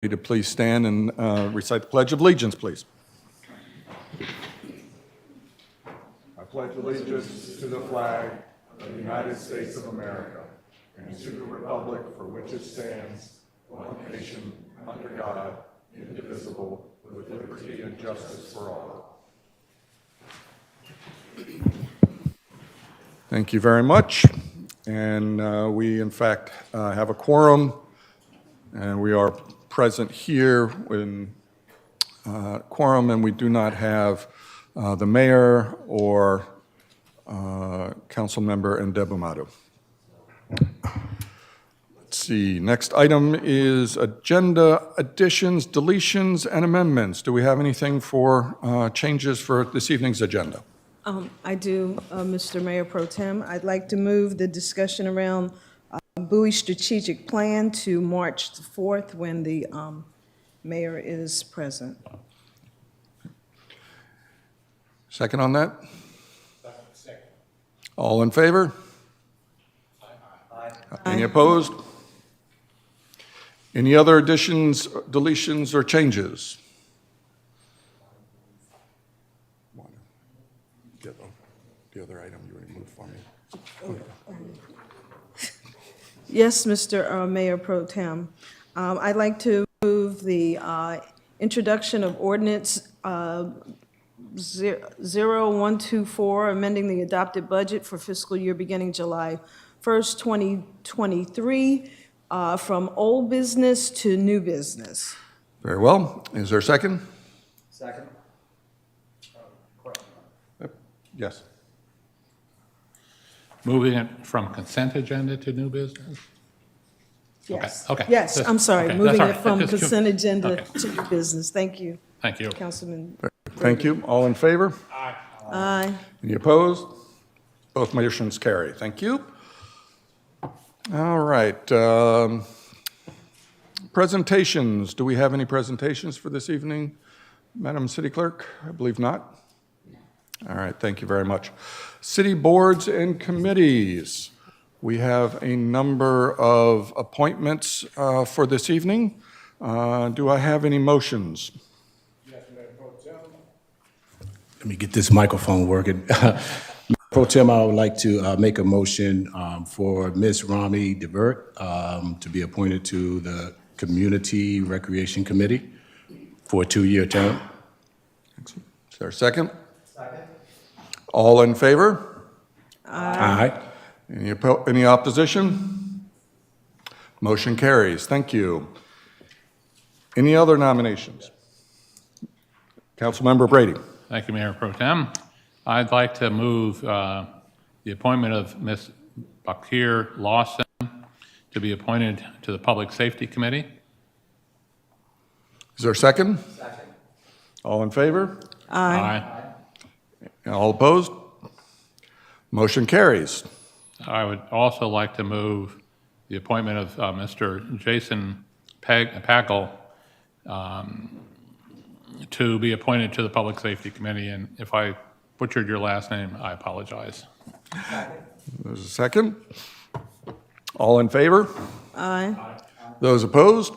To please stand and recite the Pledge of Allegiance, please. I pledge allegiance to the flag of the United States of America and to the republic for which it stands, one nation, under God, indivisible, with liberty and justice for all. Thank you very much. And we, in fact, have a quorum, and we are present here in quorum, and we do not have the mayor or council member Ndebumadu. Let's see, next item is agenda additions, deletions, and amendments. Do we have anything for changes for this evening's agenda? I do, Mr. Mayor Pro Tem. I'd like to move the discussion around Bowie strategic plan to March the 4th when the mayor is present. Second on that? Second. All in favor? Aye. Any opposed? Any other additions, deletions, or changes? Get the other item you removed for me. Yes, Mr. Mayor Pro Tem. I'd like to move the introduction of Ordinance 0124, amending the adopted budget for fiscal year beginning July 1st, 2023, from old business to new business. Very well. Is there a second? Second. Yes. Moving it from consent agenda to new business? Yes. Okay. Yes, I'm sorry, Okay, moving that's it all from right. consent agenda Okay. to new business. Thank you, Thank you. Councilman. Thank you. All in favor? Aye. Any opposed? Both motions carry. Thank you. All right. Presentations. Do we have any presentations for this evening, Madam City Clerk? I believe not. All right. Thank you very much. City boards and committees. We have a number of appointments for this evening. Do I have any motions? Let me get this microphone working. Pro Tem, I would like to make a motion for Ms. Rami DeVert to be appointed to the Community Recreation Committee for a 2-year term. Is there a second? Second. All in favor? Aye. Any opposition? Motion carries. Thank you. Any other nominations? Councilmember Brady. Thank you, Mayor Pro Tem. I'd like to move the appointment of Ms. Bakir Lawson to be appointed to the Public Safety Committee. Is there a second? Second. All in favor? Aye. All opposed? Motion carries. I would also like to move the appointment of Mr. Jason Packle to be appointed to the Public Safety Committee, and if I butchered your last name, I apologize. There's a second. All in favor? Aye. Those opposed?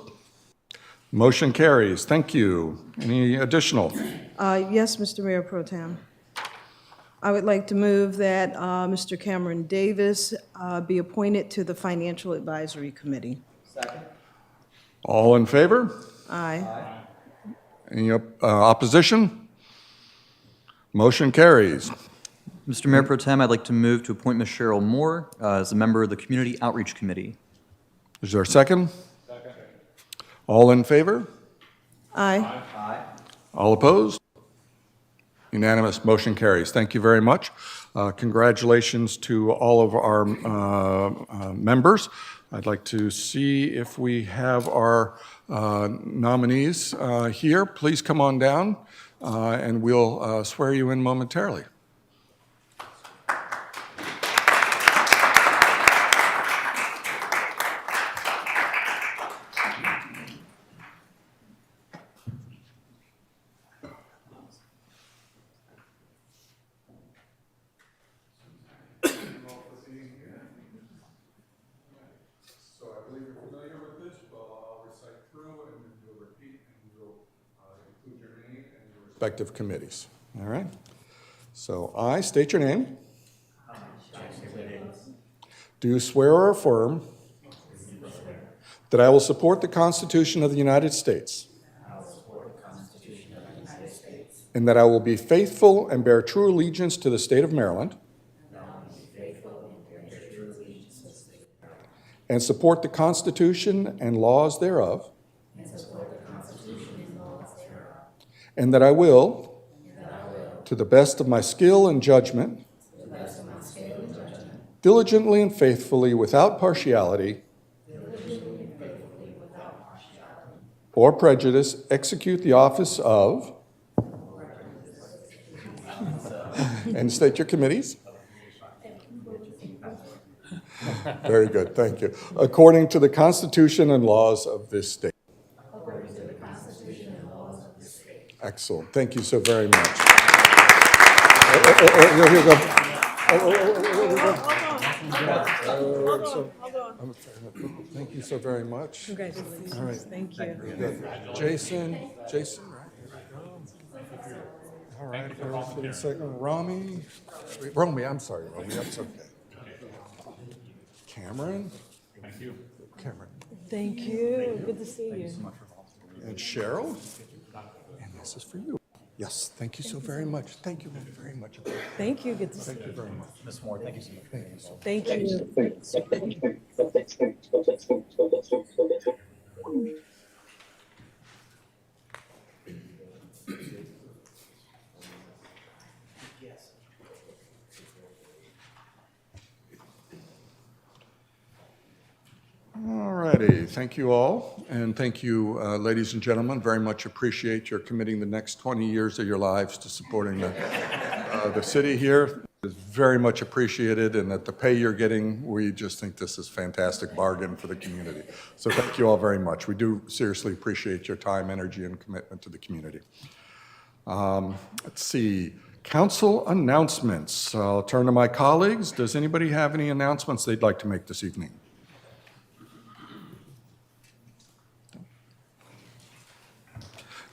Motion carries. Thank you. Any additional? Yes, Mr. Mayor Pro Tem. I would like to move that Mr. Cameron Davis be appointed to the Financial Advisory Committee. Second. All in favor? Aye. Any opposition? Motion carries. Mr. Mayor Pro Tem, I'd like to move to appoint Ms. Cheryl Moore as a member of the Community Outreach Committee. Is there a second? Second. All in favor? Aye. All opposed? Unanimous. Motion carries. Thank you very much. Congratulations to all of our members. I'd like to see if we have our nominees here. Please come on down, and we'll swear you in momentarily. So I believe you're familiar with this, but I'll recite through and do a respective committees. All right? So I state your name. Do swear or affirm that I will support the Constitution of the United States and that I will be faithful and bear true allegiance to the state of Maryland and support the Constitution and laws thereof, and that I will, to the best of my skill and judgment, diligently and faithfully, without partiality or prejudice, execute the office of, and state your committees. Very good, thank you. According to the Constitution and laws of this state. Excellent, thank you so very much. Here you go. Thank you so very much. Congratulations. All right. Thank you. Good. Jason, right? All right, for the second, Romy, I'm sorry, Romy, that's okay. Cameron? Thank you. Cameron. Thank you. Good to see you. And Cheryl? And this is for you. Yes, thank you so very much. Thank you very much. Thank you. Good to see Thank you very much. Ms. Moore, thank you so much. Thank you so much. Thank you. All righty, thank you all, and thank you, ladies and gentlemen. Very much appreciate your committing the next 20 years of your lives to supporting the city here. It's very much appreciated, and at the pay you're getting, we just think this is a fantastic bargain for the community. So thank you all very much. We do seriously appreciate your time, energy, and commitment to the community. Let's see, council announcements. I'll turn to my colleagues. Does anybody have any announcements they'd like to make this evening?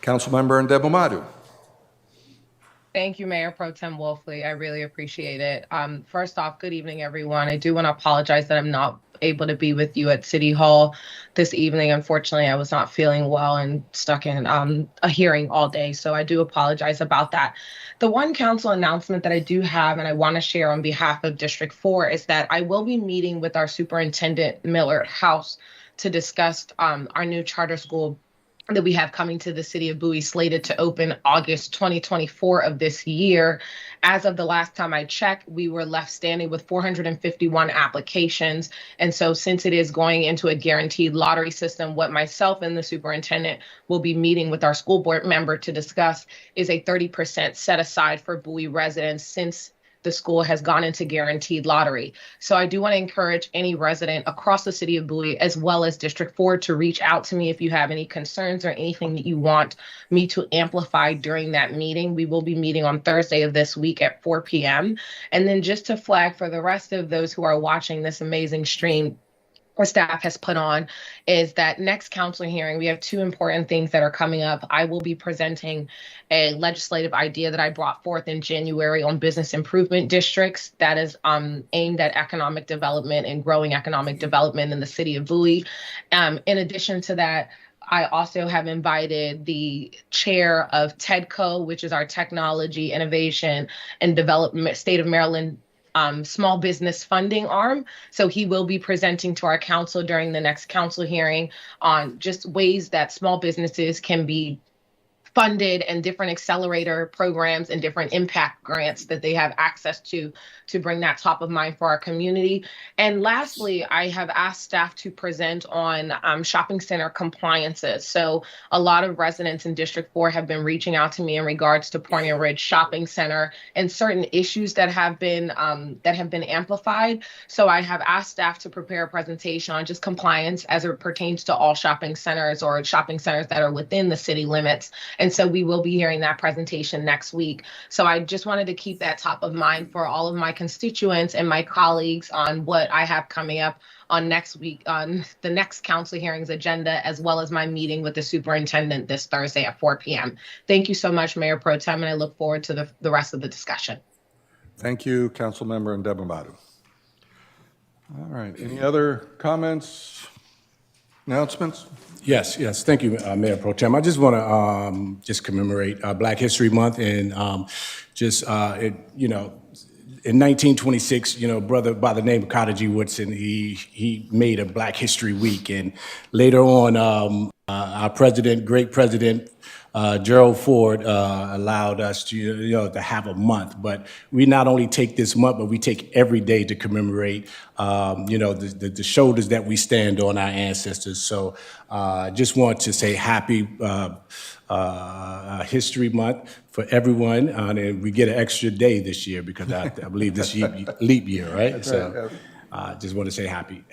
Councilmember Ndebumadu. Thank you, Mayor Pro Tem Wolfley. I really appreciate it. First off, good evening, everyone. I do want to apologize that I'm not able to be with you at City Hall this evening. Unfortunately, I was not feeling well and stuck in a hearing all day, so I do apologize about that. The one council announcement that I do have and I want to share on behalf of District 4 is that I will be meeting with our Superintendent Millard House to discuss our new charter school that we have coming to the city of Bowie, slated to open August 2024 of this year. As of the last time I checked, we were left standing with 451 applications. And so since it is going into a guaranteed lottery system, what myself and the superintendent will be meeting with our school board member to discuss is a 30% set aside for Bowie residents since the school has gone into guaranteed lottery. So I do want to encourage any resident across the city of Bowie, as well as District 4, to reach out to me if you have any concerns or anything that you want me to amplify during that meeting. We will be meeting on Thursday of this week at 4 p.m. And then just to flag for the rest of those who are watching this amazing stream, our staff has put on, is that next council hearing, we have two important things that are coming up. I will be presenting a legislative idea that I brought forth in January on business improvement districts that is aimed at economic development and growing economic development in the city of Bowie. In addition to that, I also have invited the chair of TEDCO, which is our Technology, Innovation, and Development State of Maryland small business funding arm. So he will be presenting to our council during the next council hearing on just ways that small businesses can be funded and different accelerator programs and different impact grants that they have access to bring that top of mind for our community. And lastly, I have asked staff to present on shopping center compliances. So a lot of residents in District 4 have been reaching out to me in regards to Pointer Ridge Shopping Center and certain issues that have been amplified. So I have asked staff to prepare a presentation on just compliance as it pertains to all shopping centers or shopping centers that are within the city limits. And so we will be hearing that presentation next week. So I just wanted to keep that top of mind for all of my constituents and my colleagues on what I have coming up on next week, on the next council hearings agenda, as well as my meeting with the superintendent this Thursday at 4 p.m. Thank you so much, Mayor Pro Tem, and I look forward to the rest of the discussion. Thank you, Councilmember Ndebumadu. All right, any other comments, announcements? Yes, thank you, Mayor Pro Tem. I just want to just commemorate Black History Month and in 1926, brother by the name of Carter G. Woodson, he made a Black History Week, and later on, our president, great president, Gerald Ford, allowed us to, to have a month. But we not only take this month, but we take every day to commemorate, the shoulders that we stand on, our ancestors. So just want to say happy History Month for everyone. And we get an extra day this year because I believe this leap year, right? That's So right. just want to say happy,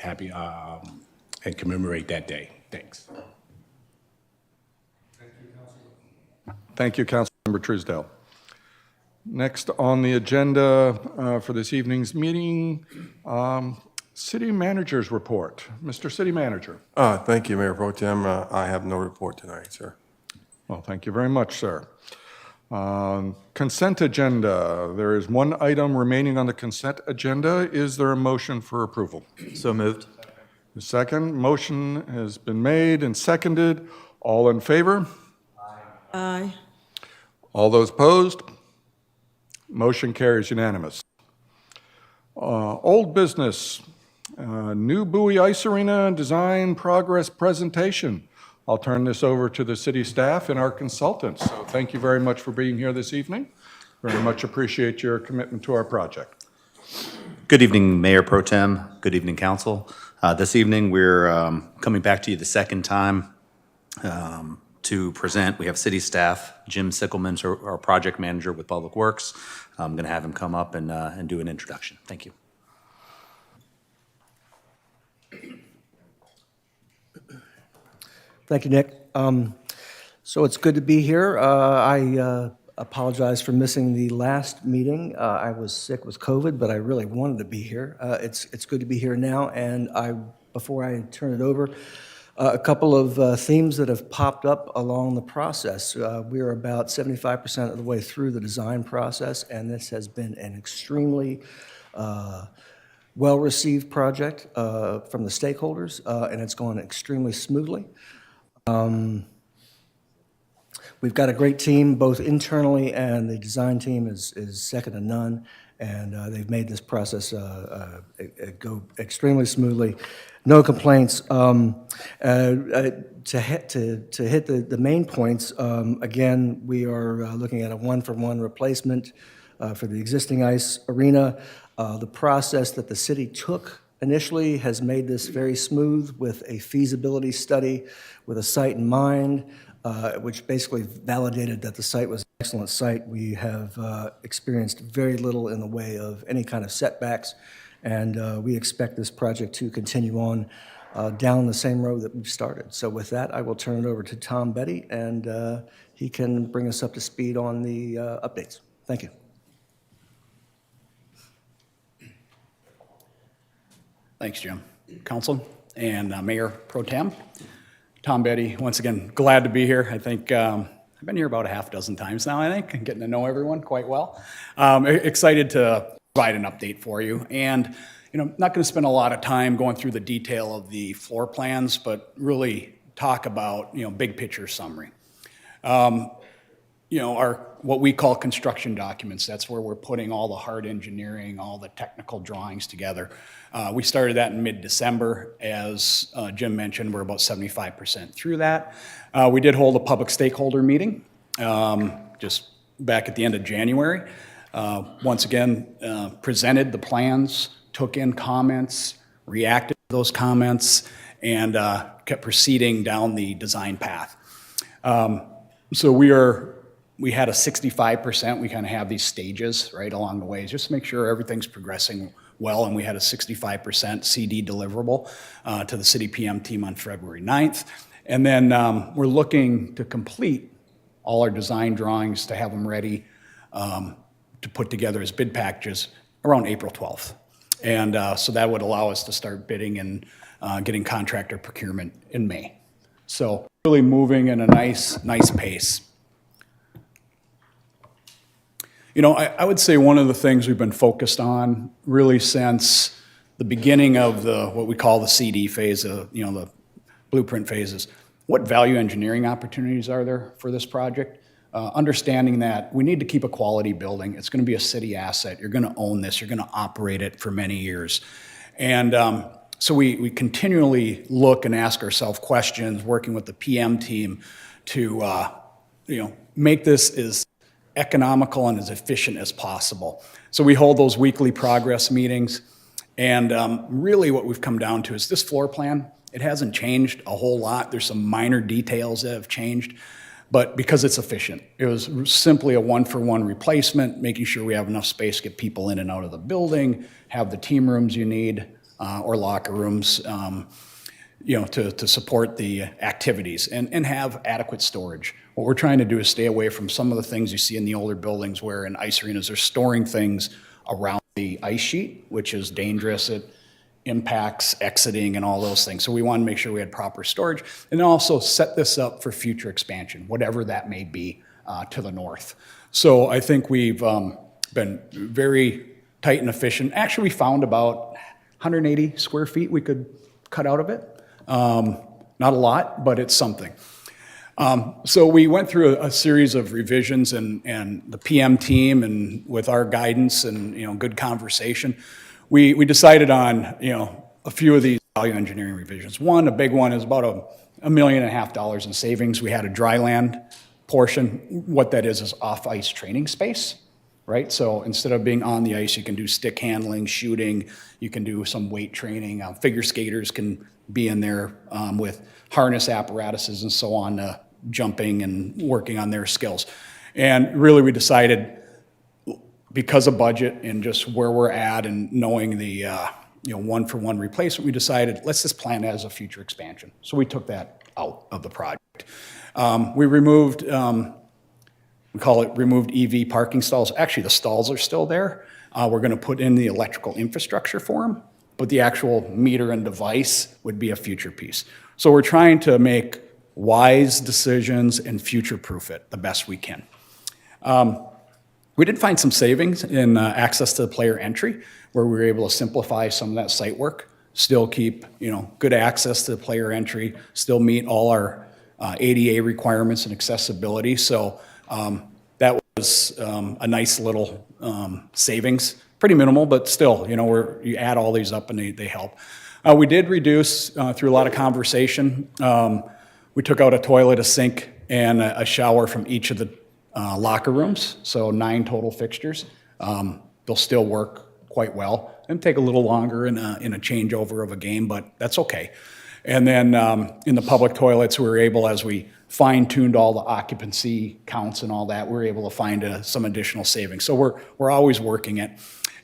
and commemorate that day. Thanks. Thank you, Councilmember Truesdale. Next on the agenda for this evening's meeting, City Manager's Report. Mr. City Manager. Thank you, Mayor Pro Tem. I have no report tonight, sir. Well, thank you very much, sir. Consent agenda. There is one item remaining on the consent agenda. Is there a motion for approval? So moved. The second motion has been made and seconded. All in favor? Aye. All those opposed? Motion carries unanimous. Old business, new Bowie Ice Arena design progress presentation. I'll turn this over to the city staff and our consultants. So thank you very much for being here this evening. Very much appreciate your commitment to our project. Good evening, Mayor Pro Tem. Good evening, Council. This evening, we're coming back to you the second time to present. We have city staff, Jim Sickelman, our project manager with Public Works. I'm going to have him come up and do an introduction. Thank you. Thank you, Nick. So it's good to be here. I apologize for missing the last meeting. I was sick with COVID, but I really wanted to be here. It's good to be here now, and before I turn it over, a couple of themes that have popped up along the process. We're about 75% of the way through the design process, and this has been an extremely well-received project from the stakeholders, and it's gone extremely smoothly. We've got a great team, both internally, and the design team is second to none, and they've made this process go extremely smoothly. No complaints. To hit the main points, again, we are looking at a one-for-one replacement for the existing ice arena. The process that the city took initially has made this very smooth with a feasibility study with a site in mind, which basically validated that the site was an excellent site. We have experienced very little in the way of any kind of setbacks, and we expect this project to continue on down the same road that we've started. So with that, I will turn it over to Tom Betty, and he can bring us up to speed on the updates. Thank you. Thanks, Jim. Council and Mayor Pro Tem. Tom Betty, once again, glad to be here. I think I've been here about a half dozen times now, I think, and getting to know everyone quite well. Excited to provide an update for you. And, not going to spend a lot of time going through the detail of the floor plans, but really talk about, big picture summary. Our what we call construction documents. That's where we're putting all the hard engineering, all the technical drawings together. We started that in mid-December. As Jim mentioned, we're about 75% through that. We did hold a public stakeholder meeting just back at the end of January. Once again, presented the plans, took in comments, reacted to those comments, and kept proceeding down the design path. So we had a 65%. We kind of have these stages right along the way, just to make sure everything's progressing well, and we had a 65% CD deliverable to the city PM team on February 9th. And then we're looking to complete all our design drawings to have them ready to put together as bid packages around April 12th. And so that would allow us to start bidding and getting contractor procurement in May. So really moving in a nice pace. You know, I would say one of the things we've been focused on really since the beginning of what we call the CD phase, the blueprint phases, what value engineering opportunities are there for this project? Understanding that we need to keep a quality building. It's going to be a city asset. You're going to own this. You're going to operate it for many years. And so we continually look and ask ourselves questions, working with the PM team to make this as economical and as efficient as possible. So we hold those weekly progress meetings. And really what we've come down to is this floor plan, it hasn't changed a whole lot. There's some minor details that have changed, but because it's efficient. It was simply a one-for-one replacement, making sure we have enough space to get people in and out of the building, have the team rooms you need, or locker rooms, to support the activities and have adequate storage. What we're trying to do is stay away from some of the things you see in the older buildings where in ice arenas they're storing things around the ice sheet, which is dangerous. It impacts exiting and all those things. So we want to make sure we had proper storage and also set this up for future expansion, whatever that may be to the north. So I think we've been very tight and efficient. Actually, we found about 180 square feet we could cut out of it. Not a lot, but it's something. So we went through a series of revisions and the PM team and with our guidance and good conversation, we decided on a few of these value engineering revisions. One, a big one, is about $1.5 million in savings. We had a dry land portion. What that is off-ice training space, right? So instead of being on the ice, you can do stick handling, shooting. You can do some weight training. Figure skaters can be in there with harness apparatuses and so on, jumping and working on their skills. And really we decided, because of budget and just where we're at and knowing the one-for-one replacement, we decided let's just plan as a future expansion. So we took that out of the project. We removed, we call it removed EV parking stalls. Actually, the stalls are still there. We're going to put in the electrical infrastructure for them, but the actual meter and device would be a future piece. So we're trying to make wise decisions and future-proof it the best we can. We did find some savings in access to the player entry, where we were able to simplify some of that site work, still keep good access to the player entry, still meet all our ADA requirements and accessibility. So that was a nice little savings, pretty minimal, but still, you add all these up and they help. We did reduce through a lot of conversation. We took out a toilet, a sink, and a shower from each of the locker rooms, so 9 total fixtures. They'll still work quite well and take a little longer in a changeover of a game, but that's okay. And then in the public toilets, we were able, as we fine-tuned all the occupancy counts and all that, we were able to find some additional savings. So we're always working it.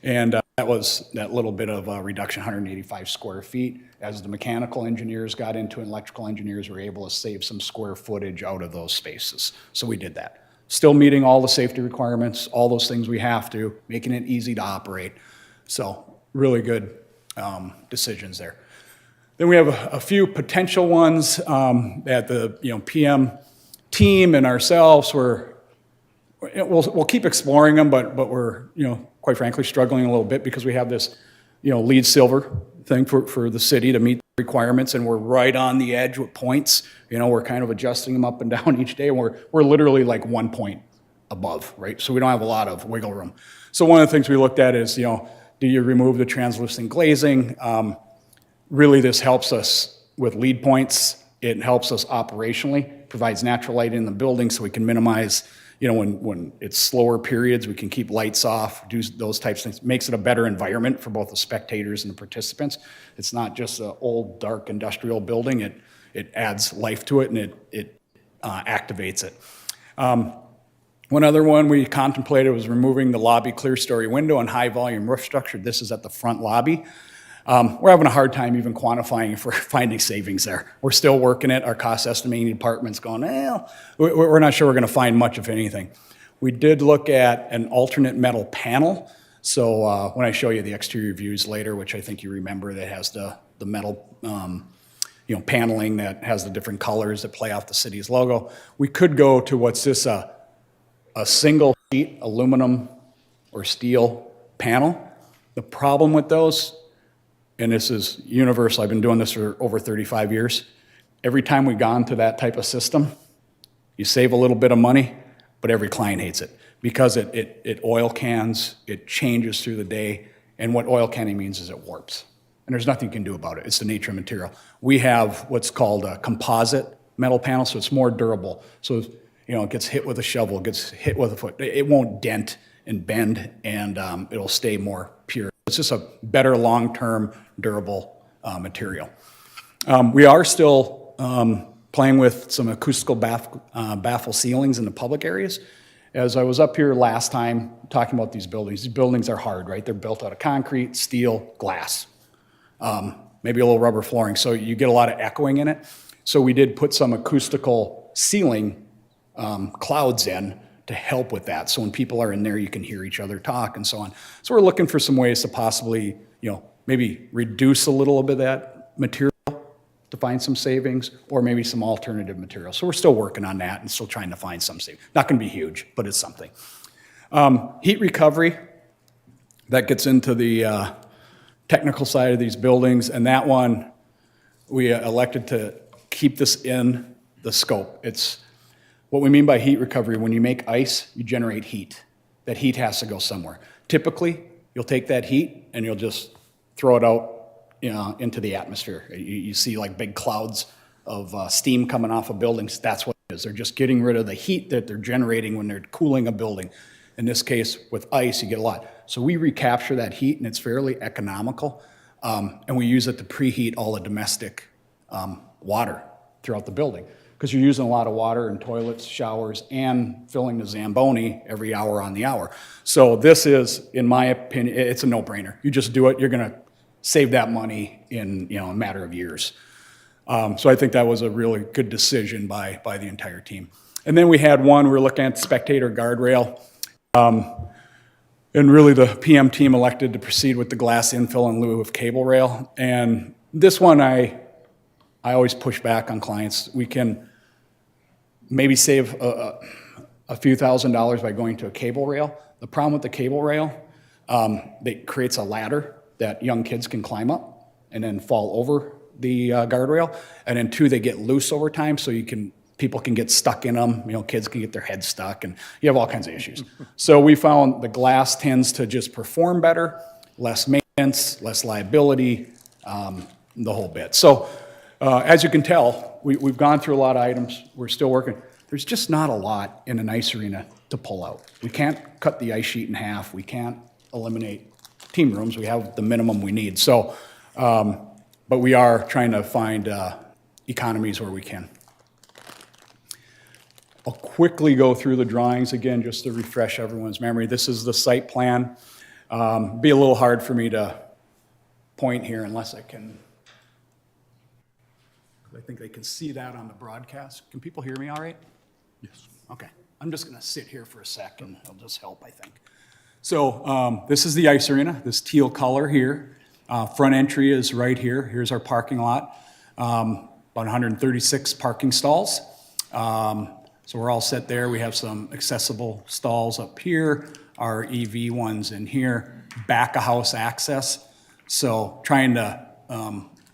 And that was that little bit of a reduction, 185 square feet. As the mechanical engineers got into it, electrical engineers were able to save some square footage out of those spaces. So we did that. Still meeting all the safety requirements, all those things we have to, making it easy to operate. So really good decisions there. Then we have a few potential ones that the PM team and ourselves we'll keep exploring them, but we're quite frankly struggling a little bit because we have this lead silver thing for the city to meet the requirements, and we're right on the edge with points. We're kind of adjusting them up and down each day, and we're literally like 1 point above, right? So we don't have a lot of wiggle room. So one of the things we looked at is, do you remove the translucent glazing? Really, this helps us with lead points. It helps us operationally, provides natural light in the building so we can minimize, when it's slower periods, we can keep lights off, do those types of things. Makes it a better environment for both the spectators and the participants. It's not just an old, dark industrial building. It adds life to it, and it activates it. One other one we contemplated was removing the lobby clear story window and high volume roof structure. This is at the front lobby. We're having a hard time even quantifying if we're finding savings there. We're still working it. Our cost estimating department's going, well, we're not sure we're going to find much of anything. We did look at an alternate metal panel. So when I show you the exterior views later, which I think you remember, that has the metal paneling that has the different colors that play off the city's logo, we could go to what's this, a single sheet aluminum or steel panel. The problem with those, and this is universal, I've been doing this for over 35 years, every time we've gone to that type of system, you save a little bit of money, but every client hates it because it oil cans, it changes through the day, and what oil canning means is it warps. And there's nothing you can do about it. It's the nature of material. We have what's called a composite metal panel, so it's more durable. So, it gets hit with a shovel, it gets hit with a foot. It won't dent and bend, and it'll stay more pure. It's just a better long-term, durable material. We are still playing with some acoustical baffle ceilings in the public areas. As I was up here last time talking about these buildings are hard, right? They're built out of concrete, steel, glass, maybe a little rubber flooring, so you get a lot of echoing in it. So we did put some acoustical ceiling clouds in to help with that. So when people are in there, you can hear each other talk and so on. So we're looking for some ways to possibly, maybe reduce a little bit of that material to find some savings, or maybe some alternative material. So we're still working on that and still trying to find some savings. Not going to be huge, but it's something. Heat recovery, that gets into the technical side of these buildings, and that one, we elected to keep this in the scope. It's what we mean by heat recovery. When you make ice, you generate heat. That heat has to go somewhere. Typically, you'll take that heat and you'll just throw it out into the atmosphere. You see like big clouds of steam coming off of buildings. That's what it is. They're just getting rid of the heat that they're generating when they're cooling a building. In this case, with ice, you get a lot. So we recapture that heat, and it's fairly economical. And we use it to preheat all the domestic water throughout the building, because you're using a lot of water in toilets, showers, and filling the Zamboni every hour on the hour. So this is, in my opinion, it's a no-brainer. You just do it, you're gonna save that money in a matter of years. So I think that was a really good decision by the entire team. And then we had one, we were looking at spectator guardrail. And really the PM team elected to proceed with the glass infill in lieu of cable rail. And this one, I always push back on clients. We can maybe save a few $1,000s by going to a cable rail. The problem with the cable rail, it creates a ladder that young kids can climb up and then fall over the guardrail. And then two, they get loose over time, so people can get stuck in them. Kids can get their heads stuck, and you have all kinds of issues. So we found the glass tends to just perform better, less maintenance, less liability, the whole bit. So as you can tell, we've gone through a lot of items. We're still working. There's just not a lot in an ice arena to pull out. We can't cut the ice sheet in half. We can't eliminate team rooms. We have the minimum we need. So, but we are trying to find economies where we can. I'll quickly go through the drawings again, just to refresh everyone's memory. This is the site plan. Be a little hard for me to point here unless I can. I think they can see that on the broadcast. Can people hear me all right? Yes. Okay. I'm just going to sit here for a second. It'll just help, I think. So this is the ice arena, this teal color here. Front entry is right here. Here's our parking lot. About 136 parking stalls. So we're all set there. We have some accessible stalls up here, our EV ones in here, back of house access. So trying to,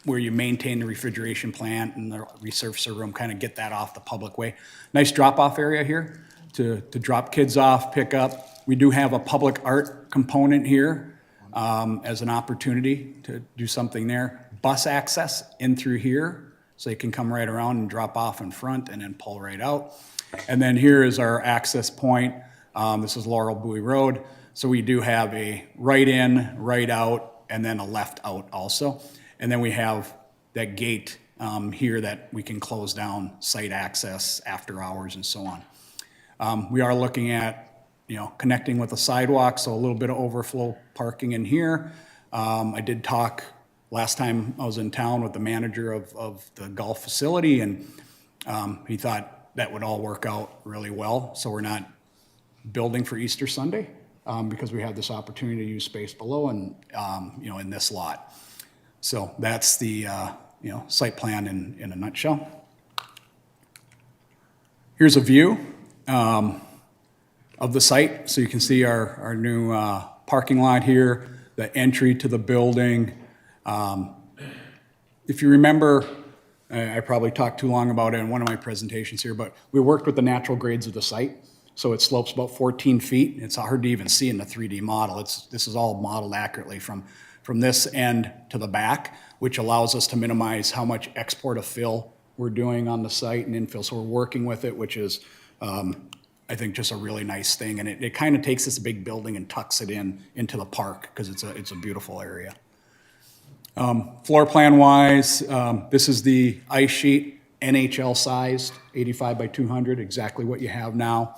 where you maintain the refrigeration plant and the resurfacer room, kind of get that off the public way. Nice drop-off area here to drop kids off, pick up. We do have a public art component here as an opportunity to do something there. Bus access in through here, so they can come right around and drop off in front and then pull right out. And then here is our access point. This is Laurel Bowie Road. So we do have a right in, right out, and then a left out also. And then we have that gate here that we can close down site access after hours and so on. We are looking at connecting with a sidewalk, so a little bit of overflow parking in here. I did talk last time I was in town with the manager of the golf facility, and he thought that would all work out really well. So we're not building for Easter Sunday because we have this opportunity to use space below and, in this lot. So that's the, site plan in a nutshell. Here's a view of the site. So you can see our new parking lot here, the entry to the building. If you remember, I probably talked too long about it in one of my presentations here, but we worked with the natural grades of the site. So it slopes about 14 feet. It's hard to even see in the 3D model. This is all modeled accurately from this end to the back, which allows us to minimize how much export of fill we're doing on the site and infill. So we're working with it, which is, I think, just a really nice thing. And it kind of takes this big building and tucks it into the park because it's a beautiful area. Floor plan wise, this is the ice sheet, NHL sized, 85 by 200, exactly what you have now.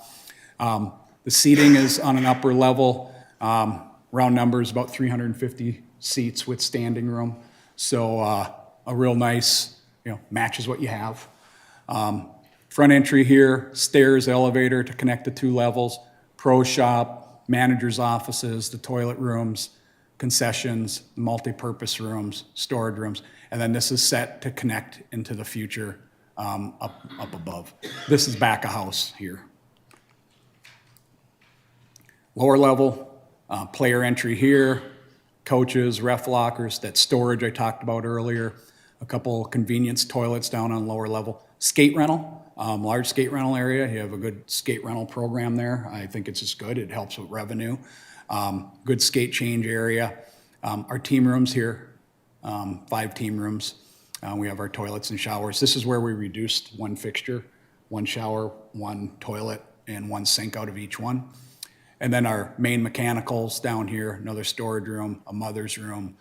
The seating is on an upper level, round numbers, about 350 seats with standing room. So a real nice, matches what you have. Front entry here, stairs, elevator to connect the two levels, pro shop, manager's offices, the toilet rooms, concessions, multi-purpose rooms, storage rooms, and then this is set to connect into the future up above. This is back of house here. Lower level, player entry here, coaches, ref lockers, that storage I talked about earlier, a couple convenience toilets down on lower level. Skate rental, large skate rental area. You have a good skate rental program there. I think it's just good. It helps with revenue. Good skate change area. Our team rooms here, 5 team rooms. We have our toilets and showers. This is where we reduced one fixture, one shower, one toilet, and one sink out of each one. And then our main mechanicals down here, another storage room, a mother's room,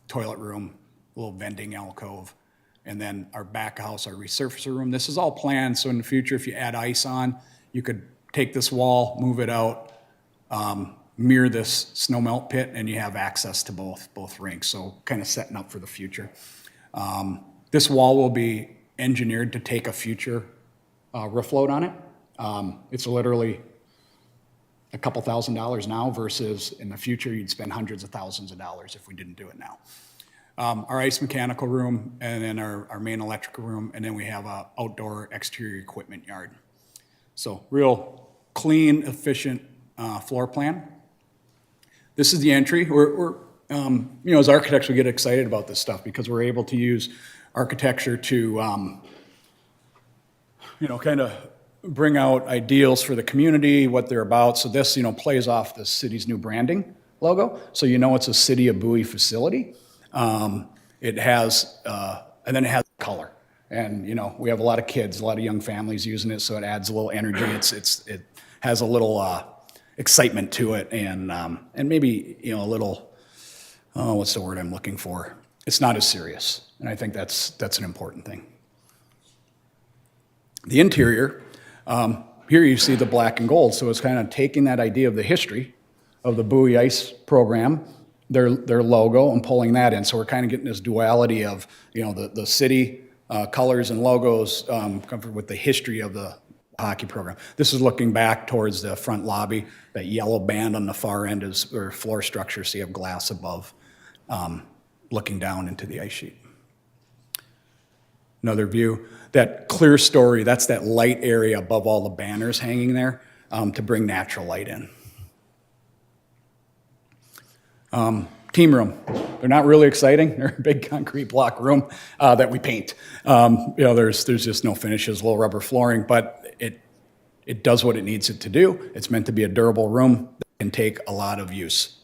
toilet room, a little vending alcove. And then our back house, our resurfacer room. This is all planned, so in the future, if you add ice on, you could take this wall, move it out, mirror this snow melt pit, and you have access to both rinks. So kind of setting up for the future. This wall will be engineered to take a future roof load on it. It's literally a couple $1,000s now versus in the future, you'd spend hundreds of thousands of dollars if we didn't do it now. Our ice mechanical room, and then our main electrical room, and then we have a outdoor exterior equipment yard. So real clean, efficient floor plan. This is the entry. We're as architects, we get excited about this stuff because we're able to use architecture to, kind of bring out ideals for the community, what they're about. So this, plays off the city's new branding logo. So it's a City of Bowie facility. It has, and then it has color. And, we have a lot of kids, a lot of young families using it, so it adds a little energy. It has a little excitement to it, and maybe, a little, what's the word I'm looking for? It's not as serious, and I think that's an important thing. The interior, here you see the black and gold, so it's kind of taking that idea of the history of the Bowie Ice program, their logo, and pulling that in. So we're kind of getting this duality of, the city colors and logos covered with the history of the hockey program. This is looking back towards the front lobby. That yellow band on the far end is their floor structure, so you have glass above, looking down into the ice sheet. Another view, that clear story, that's that light area above all the banners hanging there to bring natural light in. Team room. They're not really exciting. They're a big concrete block room that we paint. There's just no finishes, low rubber flooring, but it does what it needs it to do. It's meant to be a durable room that can take a lot of use.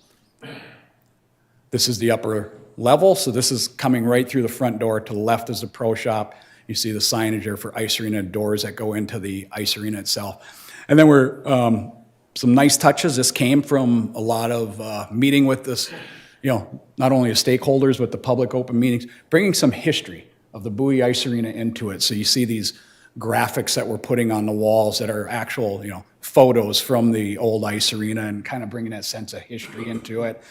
This is the upper level, so this is coming right through the front door. To the left is the pro shop. You see the signage there for ice arena doors that go into the ice arena itself. And then we're some nice touches. This came from a lot of meeting with this, not only the stakeholders, but the public open meetings, bringing some history of the Bowie Ice Arena into it. So you see these graphics that we're putting on the walls that are actual, photos from the old ice arena and kind of bringing that sense of history into it.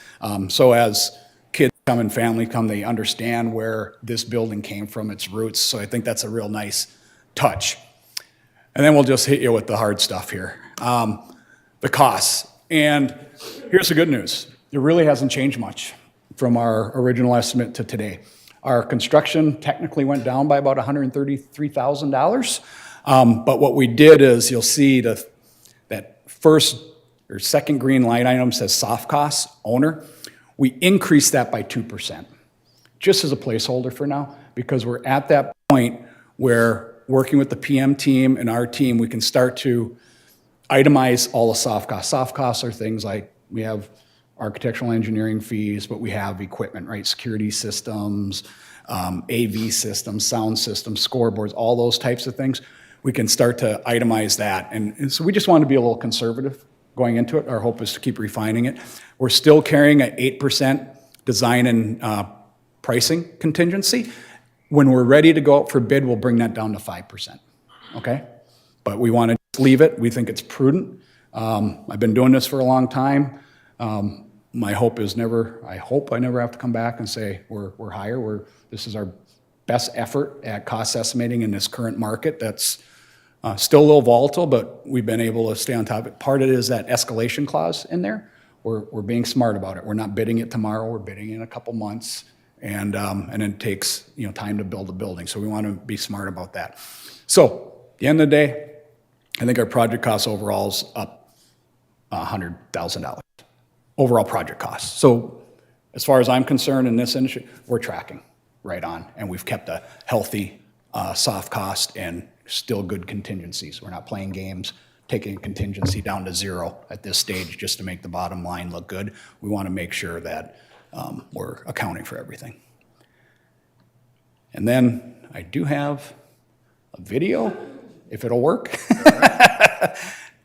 So as kids come and family come, they understand where this building came from, its roots. So I think that's a real nice touch. And then we'll just hit you with the hard stuff here. The costs. And here's the good news. It really hasn't changed much from our original estimate to today. Our construction technically went down by about $133,000. But what we did is, you'll see that first or second green line item says soft costs, owner. We increased that by 2%, just as a placeholder for now, because we're at that point where working with the PM team and our team, we can start to itemize all the soft costs. Soft costs are things like, we have architectural engineering fees, but we have equipment, right? Security systems, AV systems, sound systems, scoreboards, all those types of things. We can start to itemize that. And so we just want to be a little conservative going into it. Our hope is to keep refining it. We're still carrying an 8% design and pricing contingency. When we're ready to go out for bid, we'll bring that down to 5%, okay? But we want to leave it. We think it's prudent. I've been doing this for a long time. My hope is I hope I never have to come back and say we're higher. This is our best effort at cost estimating in this current market that's still a little volatile, but we've been able to stay on top of it. Part of it is that escalation clause in there. We're being smart about it. We're not bidding it tomorrow. We're bidding in a couple months, and it takes time to build a building. So we want to be smart about that. So at the end of the day, I think our project cost overall is up $100,000. Overall project costs. So as far as I'm concerned in this industry, we're tracking right on, and we've kept a healthy soft cost and still good contingencies. We're not playing games, taking a contingency down to zero at this stage just to make the bottom line look good. We want to make sure that we're accounting for everything. And then I do have a video, if it'll work.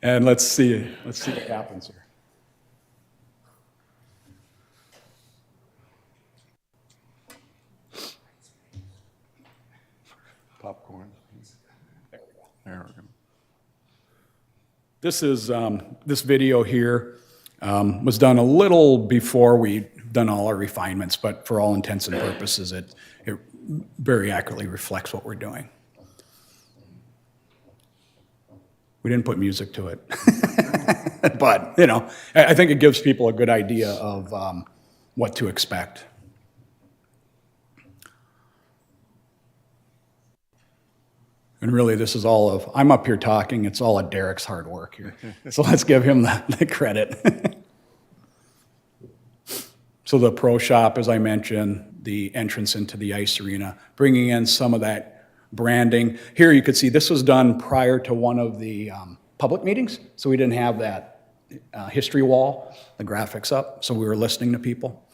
And let's see what happens here. Popcorn. There we go. This is this video here was done a little before we'd done all our refinements, but for all intents and purposes, it very accurately reflects what we're doing. We didn't put music to it, but I think it gives people a good idea of what to expect. And really, this is all of, I'm up here talking, it's all of Derek's hard work here. So let's give him the credit. So the pro shop, as I mentioned, the entrance into the ice arena, bringing in some of that branding. Here you could see this was done prior to one of the public meetings, so we didn't have that history wall, the graphics up, so we were listening to people.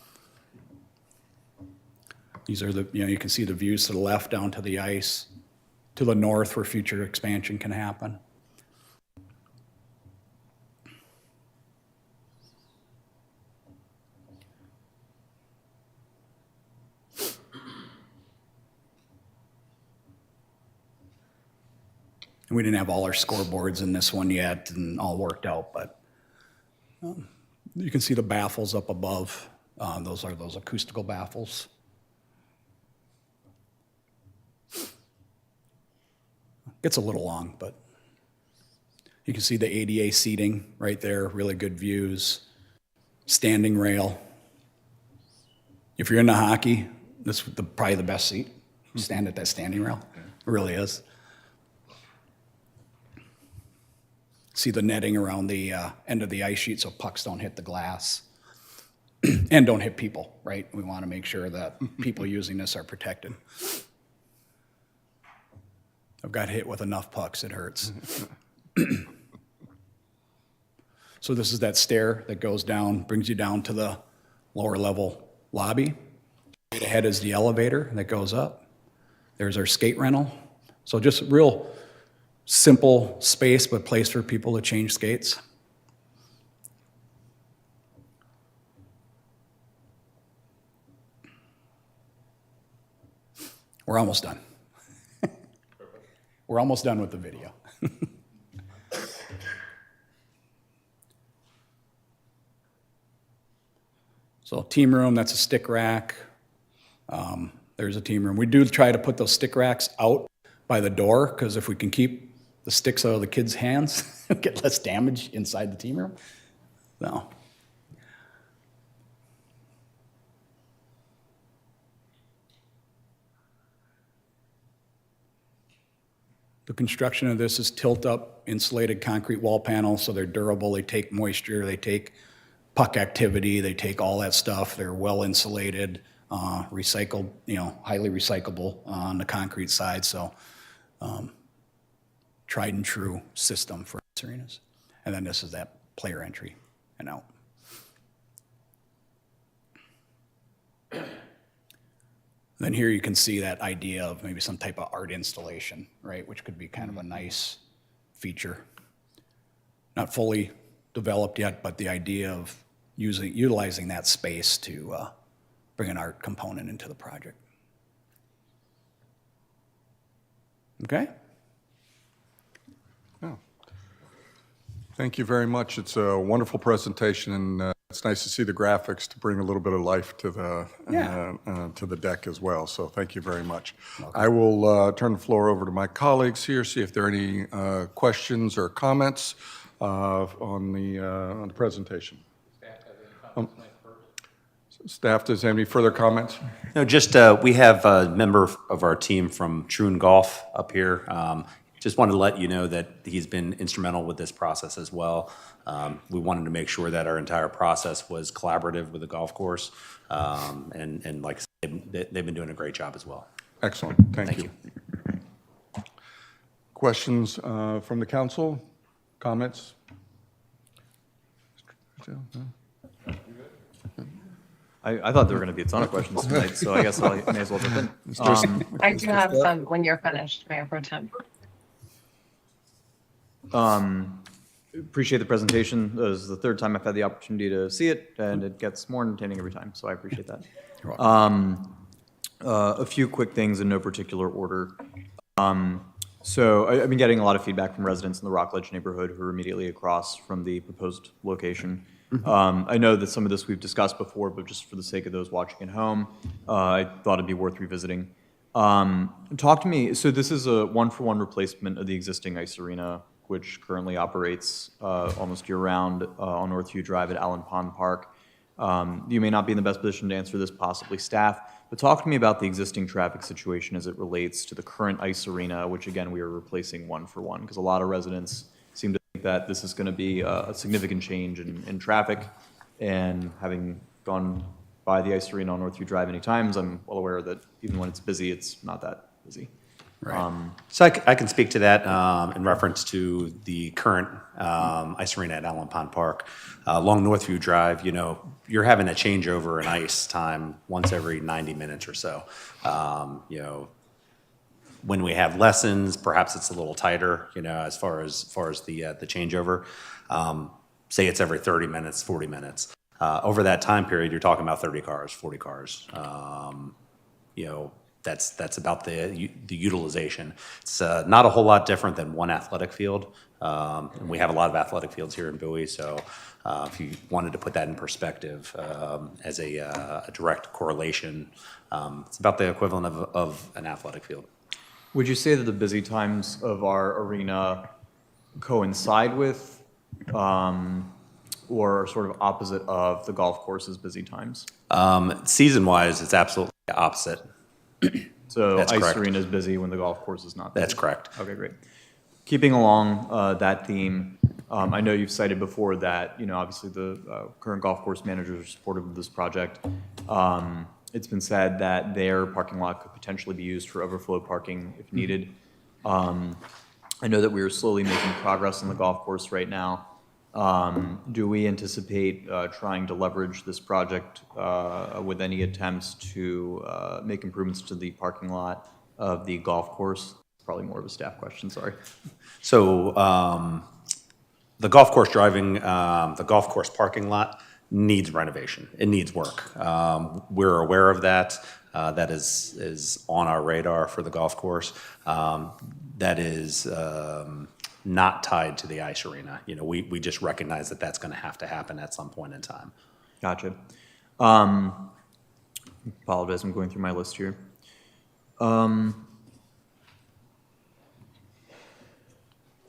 These are the, you can see the views to the left down to the ice, to the north where future expansion can happen. And we didn't have all our scoreboards in this one yet and all worked out, but you can see the baffles up above. Those are those acoustical baffles. Gets a little long, but you can see the ADA seating right there, really good views, standing rail. If you're into hockey, this is probably the best seat. Stand at that standing rail, it really is. See the netting around the end of the ice sheet so pucks don't hit the glass and don't hit people, right? We want to make sure that people using this are protected. I've got hit with enough pucks, it hurts. So this is that stair that goes down, brings you down to the lower level lobby. Right ahead is the elevator that goes up. There's our skate rental. So just real simple space, but place for people to change skates. We're almost done. We're almost done with the video. So team room, that's a stick rack. There's a team room. We do try to put those stick racks out by the door, because if we can keep the sticks out of the kids' hands, get less damage inside the team room. No. The construction of this is tilt-up insulated concrete wall panels, so they're durable. They take moisture, they take puck activity, they take all that stuff. They're well insulated, recycled, highly recyclable on the concrete side. So tried and true system for arenas. And then this is that player entry and out. Then here you can see that idea of maybe some type of art installation, right, which could be kind of a nice feature. Not fully developed yet, but the idea of utilizing that space to bring an art component into the project. Okay? Thank you very much. It's a wonderful presentation, and it's nice to see the graphics to bring a little bit of life to the deck as well. So thank you very much. I will turn the floor over to my colleagues here, see if there are any questions or comments on the presentation. Staff, does have any further comments? No, just we have a member of our team from Troon Golf up here. Just wanted to let you know that he's been instrumental with this process as well. We wanted to make sure that our entire process was collaborative with the golf course. And like I said, they've been doing a great job as well. Excellent. Thank you. Questions from the council? Comments? I thought there were going to be a ton of questions tonight, so I guess I may as well jump in. I do have some when you're finished, Mayor Pro Tem. Appreciate the presentation. This is the third time I've had the opportunity to see it, and it gets more entertaining every time, so I appreciate that. A few quick things in no particular order. So I've been getting a lot of feedback from residents in the Rockledge neighborhood who are immediately across from the proposed location. I know that some of this we've discussed before, but just for the sake of those watching at home, I thought it'd be worth revisiting. Talk to me, so this is a one-for-one replacement of the existing ice arena, which currently operates almost year-round on Northview Drive at Allen Pond Park. You may not be in the best position to answer this, possibly staff, but talk to me about the existing traffic situation as it relates to the current ice arena, which again, we are replacing one-for-one, because a lot of residents seem to think that this is going to be a significant change in traffic, and having gone by the ice arena on Northview Drive many times, I'm well aware that even when it's busy, it's not that busy. Right. So I can speak to that in reference to the current ice arena at Allen Pond Park. Along Northview Drive, you're having a changeover in ice time once every 90 minutes or so. When we have lessons, perhaps it's a little tighter, as far as the changeover. Say it's every 30 minutes, 40 minutes. Over that time period, you're talking about 30 cars, 40 cars. That's about the utilization. It's not a whole lot different than one athletic field. And we have a lot of athletic fields here in Bowie, so if you wanted to put that in perspective as a direct correlation, it's about the equivalent of an athletic field. Would you say that the busy times of our arena coincide with or are sort of opposite of the golf course's busy times? Season-wise, it's absolutely opposite. So That's ice correct. arena is busy when the golf course is not busy? That's correct. Okay, great. Keeping along that theme, I know you've cited before that, obviously the current golf course managers are supportive of this project. It's been said that their parking lot could potentially be used for overflow parking if needed. I know that we are slowly making progress on the golf course right now. Do we anticipate trying to leverage this project with any attempts to make improvements to the parking lot of the golf course? Probably more of a staff question, sorry. So the golf course the golf course parking lot needs renovation. It needs work. We're aware of that. That is on our radar for the golf course. That is not tied to the ice arena. We just recognize that that's going to have to happen at some point in time. Gotcha. Apologize, I'm going through my list here. We're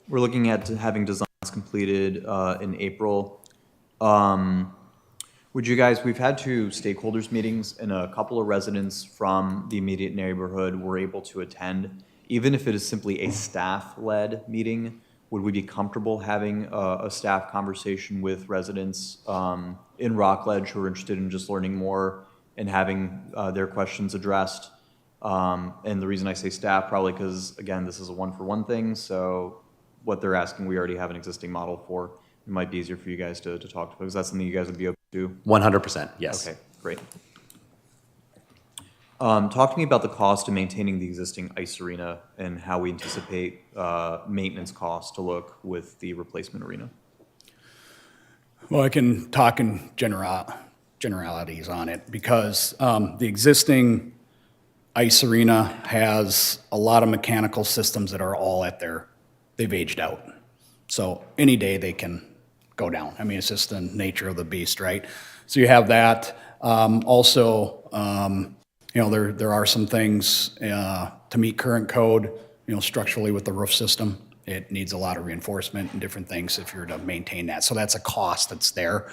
looking at having designs completed in April. Would you guys, we've had 2 stakeholders meetings and a couple of residents from the immediate neighborhood were able to attend. Even if it is simply a staff-led meeting, would we be comfortable having a staff conversation with residents in Rockledge who are interested in just learning more and having their questions addressed? And the reason I say staff, probably because, again, this is a one-for-one thing, so what they're asking, we already have an existing model for. It might be easier for you guys to talk to, because that's something you guys would be open to. 100%, yes. Okay, great. Talk to me about the cost of maintaining the existing ice arena and how we anticipate maintenance costs to look with the replacement arena. Well, I can talk in generalities on it, because the existing ice arena has a lot of mechanical systems that are all they've aged out. So any day they can go down. I mean, it's just the nature of the beast, right? So you have that. Also, there are some things to meet current code, structurally with the roof system. It needs a lot of reinforcement and different things if you're to maintain that. So that's a cost that's there.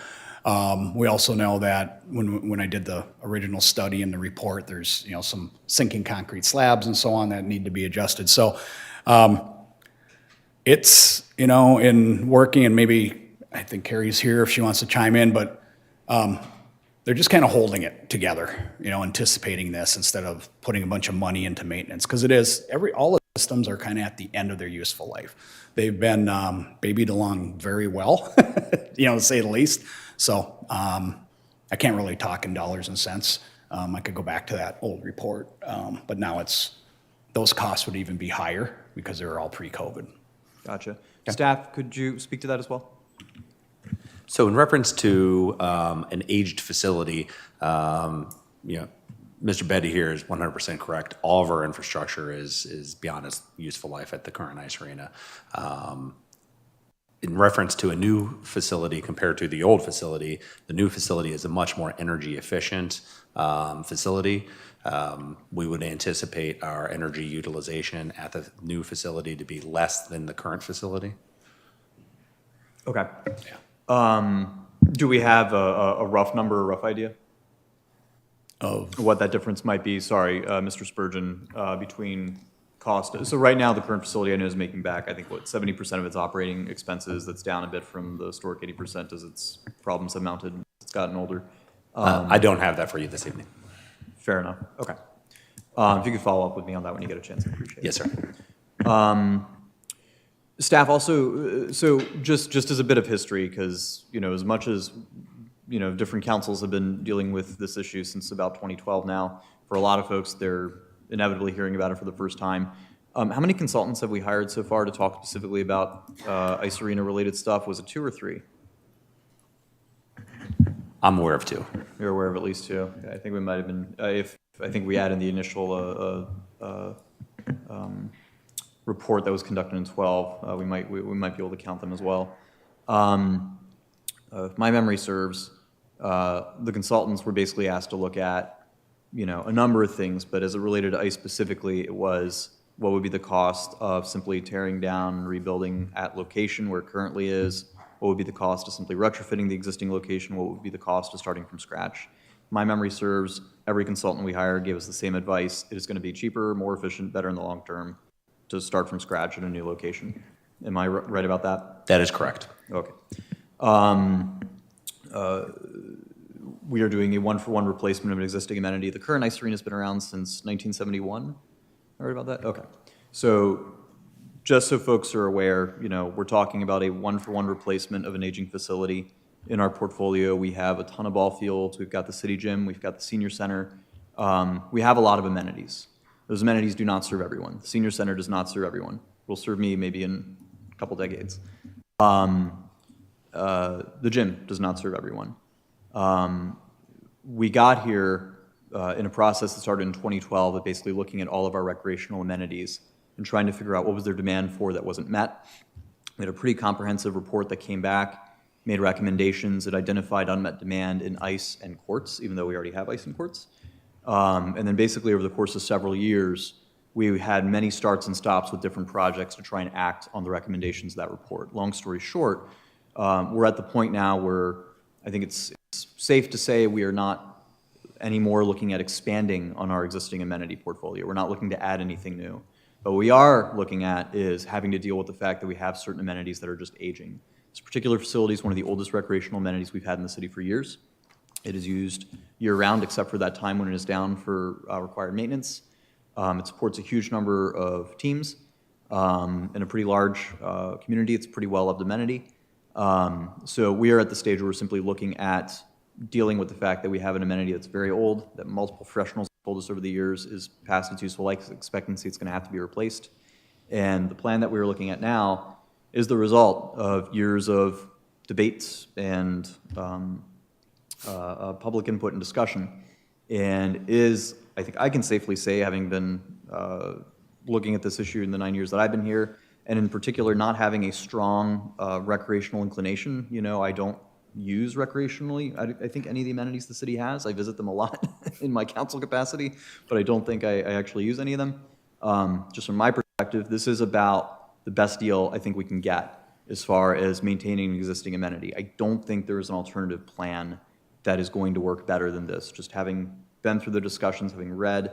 We also know that when I did the original study and the report, there's, some sinking concrete slabs and so on that need to be adjusted. So it's, in working, and maybe I think Carrie's here if she wants to chime in, but they're just kind of holding it together, anticipating this instead of putting a bunch of money into maintenance. Because it is, all the systems are kind of at the end of their useful life. They've been babied along very well, to say the least. So I can't really talk in dollars and cents. I could go back to that old report, but now those costs would even be higher because they were all pre-COVID. Gotcha. Staff, could you speak to that as well? So in reference to an aged facility, Mr. Betty here is 100% correct. All of our infrastructure is beyond its useful life at the current ice arena. In reference to a new facility compared to the old facility, the new facility is a much more energy efficient facility. We would anticipate our energy utilization at the new facility to be less than the current facility. Okay. Yeah. Do we have a rough number, a rough idea of what that difference might be? Sorry, Mr. Spurgeon, between cost. So right now, the current facility I know is making back, I think, 70% of its operating expenses. That's down a bit from the historic 80% as its problems have mounted. It's gotten older. I don't have that for you this evening. Fair enough. Okay. If you could follow up with me on that when you get a chance, I appreciate it. Yes, sir. Staff also, so just as a bit of history, because, as much as, different councils have been dealing with this issue since about 2012 now, for a lot of folks, they're inevitably hearing about it for the first time. How many consultants have we hired so far to talk specifically about ice arena related stuff? Was it 2 or 3? I'm aware of 2. You're aware of at least 2. Okay, I think we might have been, I think we add in the initial report that was conducted in 12, we might be able to count them as well. If my memory serves, the consultants were basically asked to look at, a number of things, but as it related to ice specifically, it was what would be the cost of simply tearing down and rebuilding at location where it currently is, what would be the cost of simply retrofitting the existing location, what would be the cost of starting from scratch. My memory serves, every consultant we hired gave us the same advice. It is going to be cheaper, more efficient, better in the long term to start from scratch at a new location. Am I right about that? That is correct. Okay. We are doing a one-for-one replacement of an existing amenity. The current ice arena has been around since 1971. Right about that? Okay. So just so folks are aware, we're talking about a one-for-one replacement of an aging facility. In our portfolio, we have a ton of ball fields. We've got the city gym. We've got the senior center. We have a lot of amenities. Those amenities do not serve everyone. The senior center does not serve everyone. Will serve me maybe in a couple decades. The gym does not serve everyone. We got here in a process that started in 2012 of basically looking at all of our recreational amenities and trying to figure out what was their demand for that wasn't met. We had a pretty comprehensive report that came back, made recommendations that identified unmet demand in ice and courts, even though we already have ice and courts. And then basically over the course of several years, we had many starts and stops with different projects to try and act on the recommendations of that report. Long story short, we're at the point now where I think it's safe to say we are not anymore looking at expanding on our existing amenity portfolio. We're not looking to add anything new. But what we are looking at is having to deal with the fact that we have certain amenities that are just aging. This particular facility is one of the oldest recreational amenities we've had in the city for years. It is used year-round except for that time when it is down for required maintenance. It supports a huge number of teams in a pretty large community. It's a pretty well-loved amenity. So we are at the stage where we're simply looking at dealing with the fact that we have an amenity that's very old, that multiple professionals have told us over the years is past its useful life expectancy. It's going to have to be replaced. And the plan that we're looking at now is the result of years of debates and public input and discussion, and is, I think I can safely say, having been looking at this issue in the 9 years that I've been here, and in particular not having a strong recreational inclination. You know, I don't use recreationally, I think, any of the amenities the city has. I visit them a lot in my council capacity, but I don't think I actually use any of them. Just from my perspective, this is about the best deal I think we can get as far as maintaining an existing amenity. I don't think there is an alternative plan that is going to work better than this. Just having been through the discussions, having read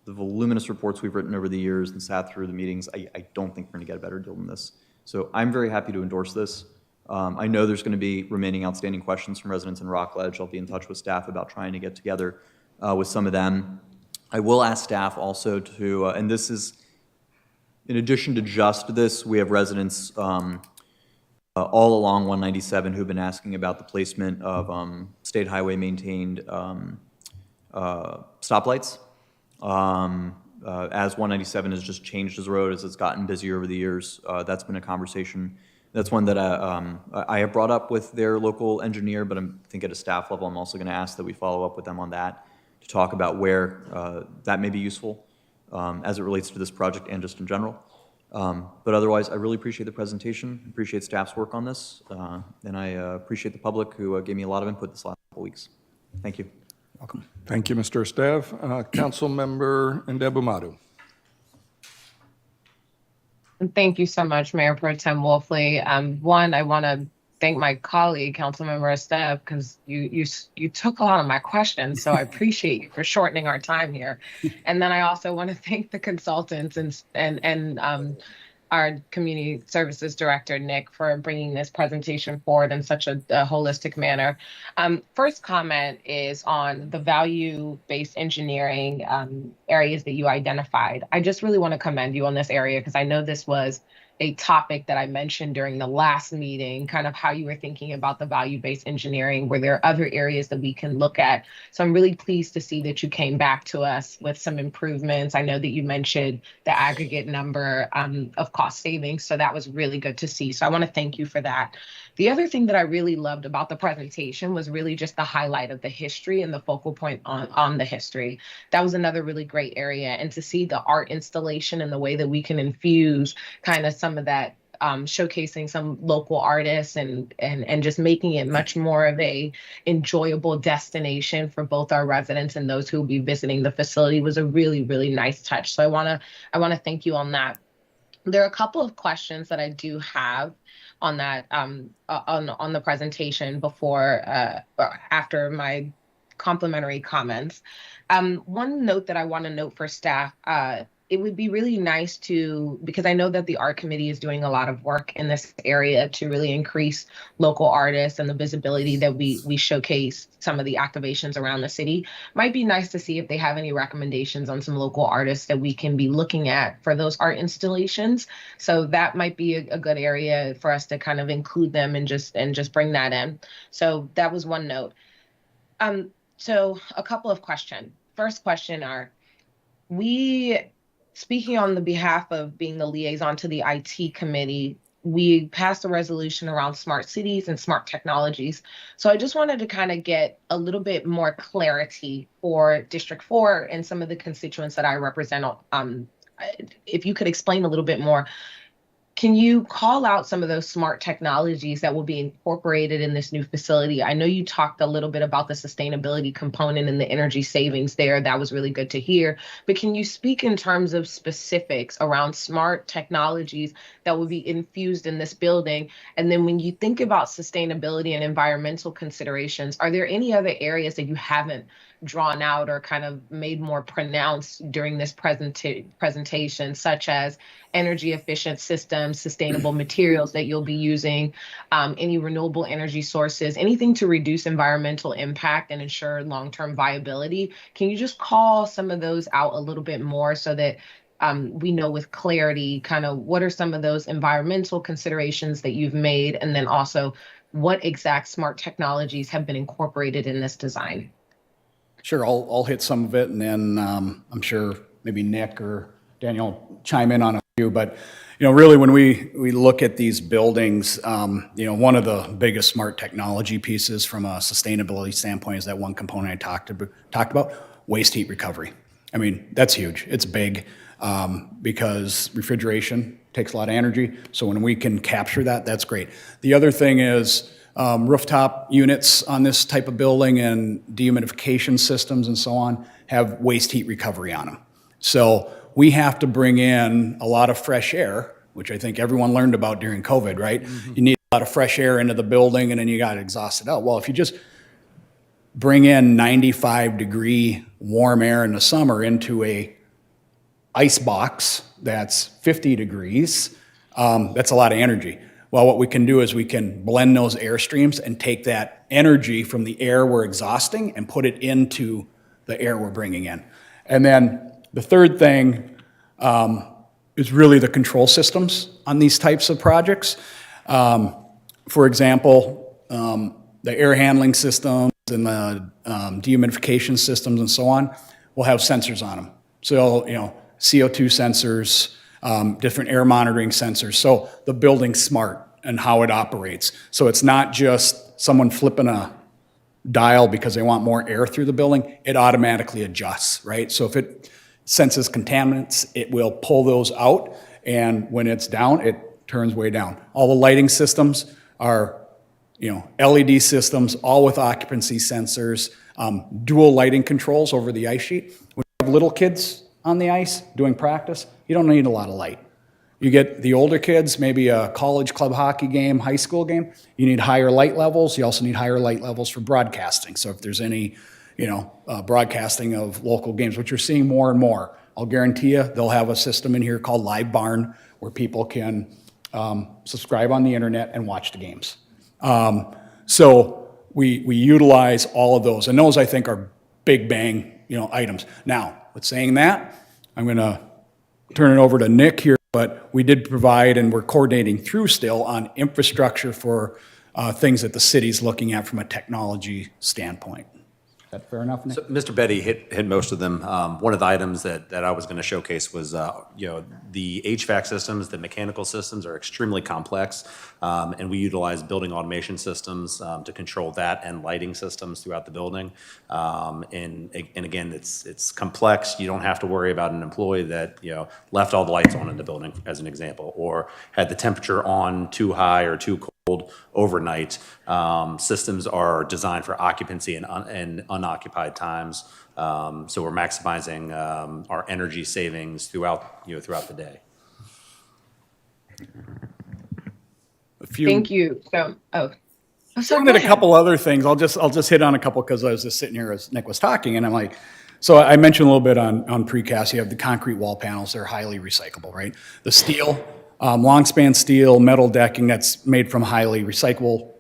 the voluminous reports we've written over the years and sat through the meetings, I don't think we're going to get a better deal than this. So I'm very happy to endorse this. I know there's going to be remaining outstanding questions from residents in Rockledge. I'll be in touch with staff about trying to get together with some of them. I will ask staff also to, and this is, in addition to just this, we have residents all along 197 who've been asking about the placement of state highway maintained stoplights. As 197 has just changed as a road, as it's gotten busier over the years, that's been a conversation. That's one that I have brought up with their local engineer, but I think at a staff level, I'm also going to ask that we follow up with them on that to talk about where that may be useful as it relates to this project and just in general. But otherwise, I really appreciate the presentation, appreciate staff's work on this, and I appreciate the public who gave me a lot of input this last couple weeks. Thank you. Welcome. Thank you, Mr. Estev. Councilmember Ndebumadu. Thank you so much, Mayor Pro Tem Wolfley. One, I want to thank my colleague, Councilmember Estev, because you took a lot of my questions, so I appreciate you for shortening our time here. And then I also want to thank the consultants and our community services director, Nick, for bringing this presentation forward in such a holistic manner. First comment is on the value-based engineering areas that you identified. I just really want to commend you on this area because I know this was a topic that I mentioned during the last meeting, kind of how you were thinking about the value-based engineering. Were there other areas that we can look at? So I'm really pleased to see that you came back to us with some improvements. I know that you mentioned the aggregate number of cost savings, so that was really good to see. So I want to thank you for that. The other thing that I really loved about the presentation was really just the highlight of the history and the focal point on the history. That was another really great area. And to see the art installation and the way that we can infuse kind of some of that, showcasing some local artists and just making it much more of a enjoyable destination for both our residents and those who will be visiting the facility was a really, really nice touch. So I want to thank you on that. There are a couple of questions that I do have on that on the presentation before or after my complimentary comments. One note that I want to note for staff, it would be really nice to, because I know that the art committee is doing a lot of work in this area to really increase local artists and the visibility that we showcase some of the activations around the city. Might be nice to see if they have any recommendations on some local artists that we can be looking at for those art installations. So that might be a good area for us to kind of include them and just bring that in. So that was one note. So a couple of questions. First question are, speaking on the behalf of being the liaison to the IT committee, we passed a resolution around smart cities and smart technologies. So I just wanted to kind of get a little bit more clarity for District 4 and some of the constituents that I represent. If you could explain a little bit more, Can you call out some of those smart technologies that will be incorporated in this new facility? I know you talked a little bit about the sustainability component and the energy savings there. That was really good to hear. But can you speak in terms of specifics around smart technologies that will be infused in this building? And then when you think about sustainability and environmental considerations, are there any other areas that you haven't drawn out or kind of made more pronounced during this presentation, such as energy efficient systems, sustainable materials that you'll be using, any renewable energy sources, anything to reduce environmental impact and ensure long-term viability? Can you just call some of those out a little bit more so that we know with clarity kind of what are some of those environmental considerations that you've made, and then also what exact smart technologies have been incorporated in this design? Sure, I'll hit some of it, and then I'm sure maybe Nick or Daniel will chime in on a few. But really, when we look at these buildings, one of the biggest smart technology pieces from a sustainability standpoint is that one component I talked about, waste heat recovery. I mean, that's huge. It's big because refrigeration takes a lot of energy. So when we can capture that, that's great. The other thing is rooftop units on this type of building and dehumidification systems and so on have waste heat recovery on them. So we have to bring in a lot of fresh air, which I think everyone learned about during COVID, right? Mm-hmm. You need a lot of fresh air into the building and then you got to exhaust it out. Well, if you just bring in 95-degree warm air in the summer into a ice box that's 50 degrees, that's a lot of energy. Well, what we can do is we can blend those air streams and take that energy from the air we're exhausting and put it into the air we're bringing in. And then the third thing is really the control systems on these types of projects. For example, the air handling systems and the dehumidification systems and so on will have sensors on them. So, CO2 sensors, different air monitoring sensors. So the building's smart and how it operates. So it's not just someone flipping a dial because they want more air through the building. It automatically adjusts, right? So if it senses contaminants, it will pull those out. And when it's down, it turns way down. All the lighting systems are, LED systems, all with occupancy sensors, dual lighting controls over the ice sheet. When you have little kids on the ice doing practice, you don't need a lot of light. You get the older kids, maybe a college club hockey game, high school game, you need higher light levels. You also need higher light levels for broadcasting. So if there's any, broadcasting of local games, which you're seeing more and more, I'll guarantee you they'll have a system in here called Live Barn where people can subscribe on the internet and watch the games. So we utilize all of those, and those I think are big bang, items. Now, with saying that, I'm going to turn it over to Nick here, but we did provide, and we're coordinating through still on infrastructure for things that the city's looking at from a technology standpoint. Is that fair enough, Nick? So Mr. Betty hit most of them. One of the items that I was going to showcase was, the HVAC systems, the mechanical systems are extremely complex, and we utilize building automation systems to control that and lighting systems throughout the building. And again, it's complex. You don't have to worry about an employee that left all the lights on in the building, as an example, or had the temperature on too high or too cold overnight. Systems are designed for occupancy and unoccupied times, so we're maximizing our energy savings throughout the day. Thank you. So, I did a couple other things. I'll just hit on a couple because I was just sitting here as Nick was talking, and I'm like, so I mentioned a little bit on precast. You have the concrete wall panels; they're highly recyclable, right? The steel. Long span steel, metal decking that's made from highly recyclable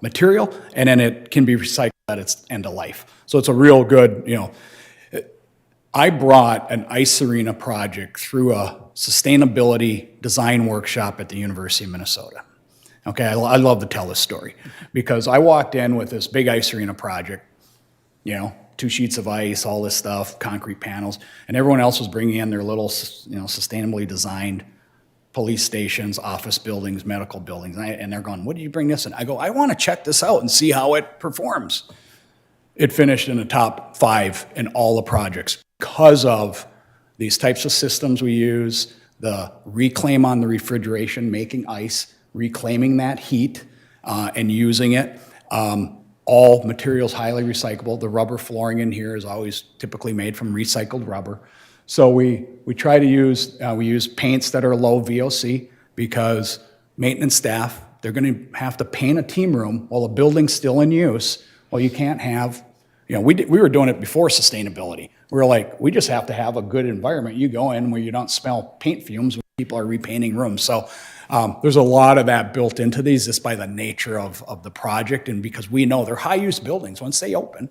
material, and then it can be recycled at its end of life. So it's a real good, I brought an ice arena project through a sustainability design workshop at the University of Minnesota. Okay, I love to tell this story because I walked in with this big ice arena project, 2 sheets of ice, all this stuff, concrete panels, and everyone else was bringing in their little, sustainably designed police stations, office buildings, medical buildings, and they're going, what did you bring this in? I go, I want to check this out and see how it performs. It finished in the top 5 in all the projects because of these types of systems we use, the reclaim on the refrigeration, making ice, reclaiming that heat, and using it. All materials highly recyclable. The rubber flooring in here is always typically made from recycled rubber. So we try to use, we use paints that are low VOC because maintenance staff, they're going to have to paint a team room while the building's still in use. Well, you can't have, we were doing it before sustainability. We were like, we just have to have a good environment. You go in where you don't smell paint fumes when people are repainting rooms. So there's a lot of that built into these just by the nature of the project, and because we know they're high-use buildings. Once they open,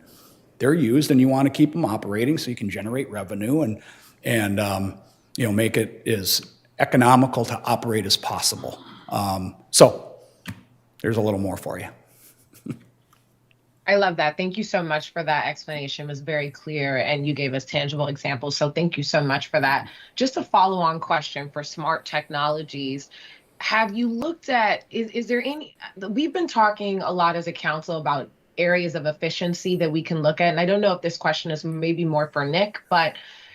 they're used, and you want to keep them operating so you can generate revenue and make it as economical to operate as possible. So there's a little more for you. I love that. Thank you so much for that explanation. It was very clear and you gave us tangible examples. So thank you so much for that. Just a follow-on question for smart technologies. Have you looked at, is there any, we've been talking a lot as a council about areas of efficiency that we can look at. And I don't know if this question is maybe more for Nick, but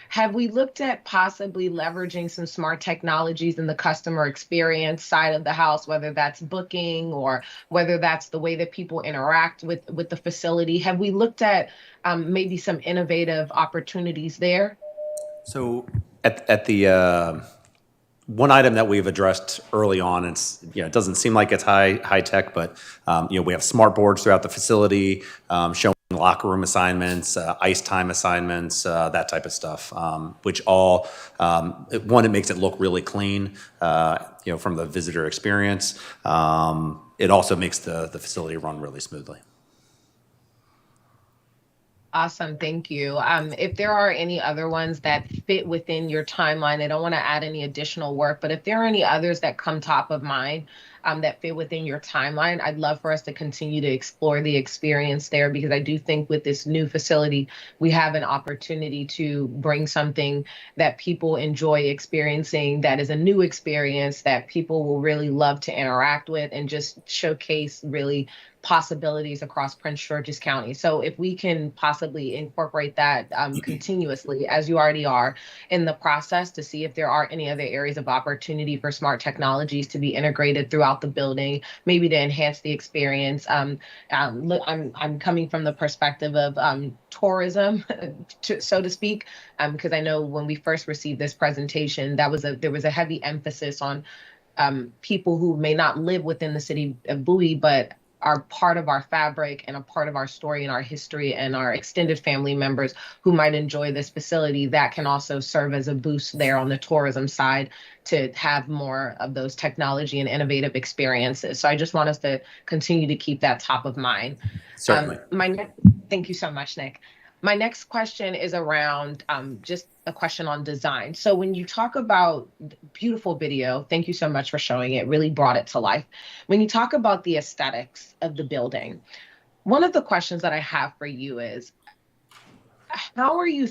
have we looked at possibly leveraging some smart technologies in the customer experience side of the house, whether that's booking or whether that's the way that people interact with the facility? Have we looked at maybe some innovative opportunities there? So at the one item that we've addressed early on, it's, it doesn't seem like it's high tech, but we have smart boards throughout the facility showing locker room assignments, ice time assignments, that type of stuff, which all, one, it makes it look really clean, from the visitor experience. It also makes the facility run really smoothly. Awesome, thank you. If there are any other ones that fit within your timeline, I don't want to add any additional work, but if there are any others that come top of mind that fit within your timeline, I'd love for us to continue to explore the experience there, because I do think with this new facility, we have an opportunity to bring something that people enjoy experiencing, that is a new experience that people will really love to interact with, and just showcase really possibilities across Prince George's County. So if we can possibly incorporate that continuously, as you already are in the process, to see if there are any other areas of opportunity for smart technologies to be integrated throughout the building, maybe to enhance the experience. I'm coming from the perspective of tourism, so to speak, because I know when we first received this presentation, there was a heavy emphasis on people who may not live within the city of Bowie, but are part of our fabric and a part of our story and our history, and our extended family members who might enjoy this facility. That can also serve as a boost there on the tourism side to have more of those technology and innovative experiences. So I just want us to continue to keep that top of mind. Certainly. Thank you so much, Nick. My next question is around just a question on design. So when you talk about beautiful video, thank you so much for showing it, really brought it to life. When you talk about the aesthetics of the building, one of the questions that I have for you is, how are you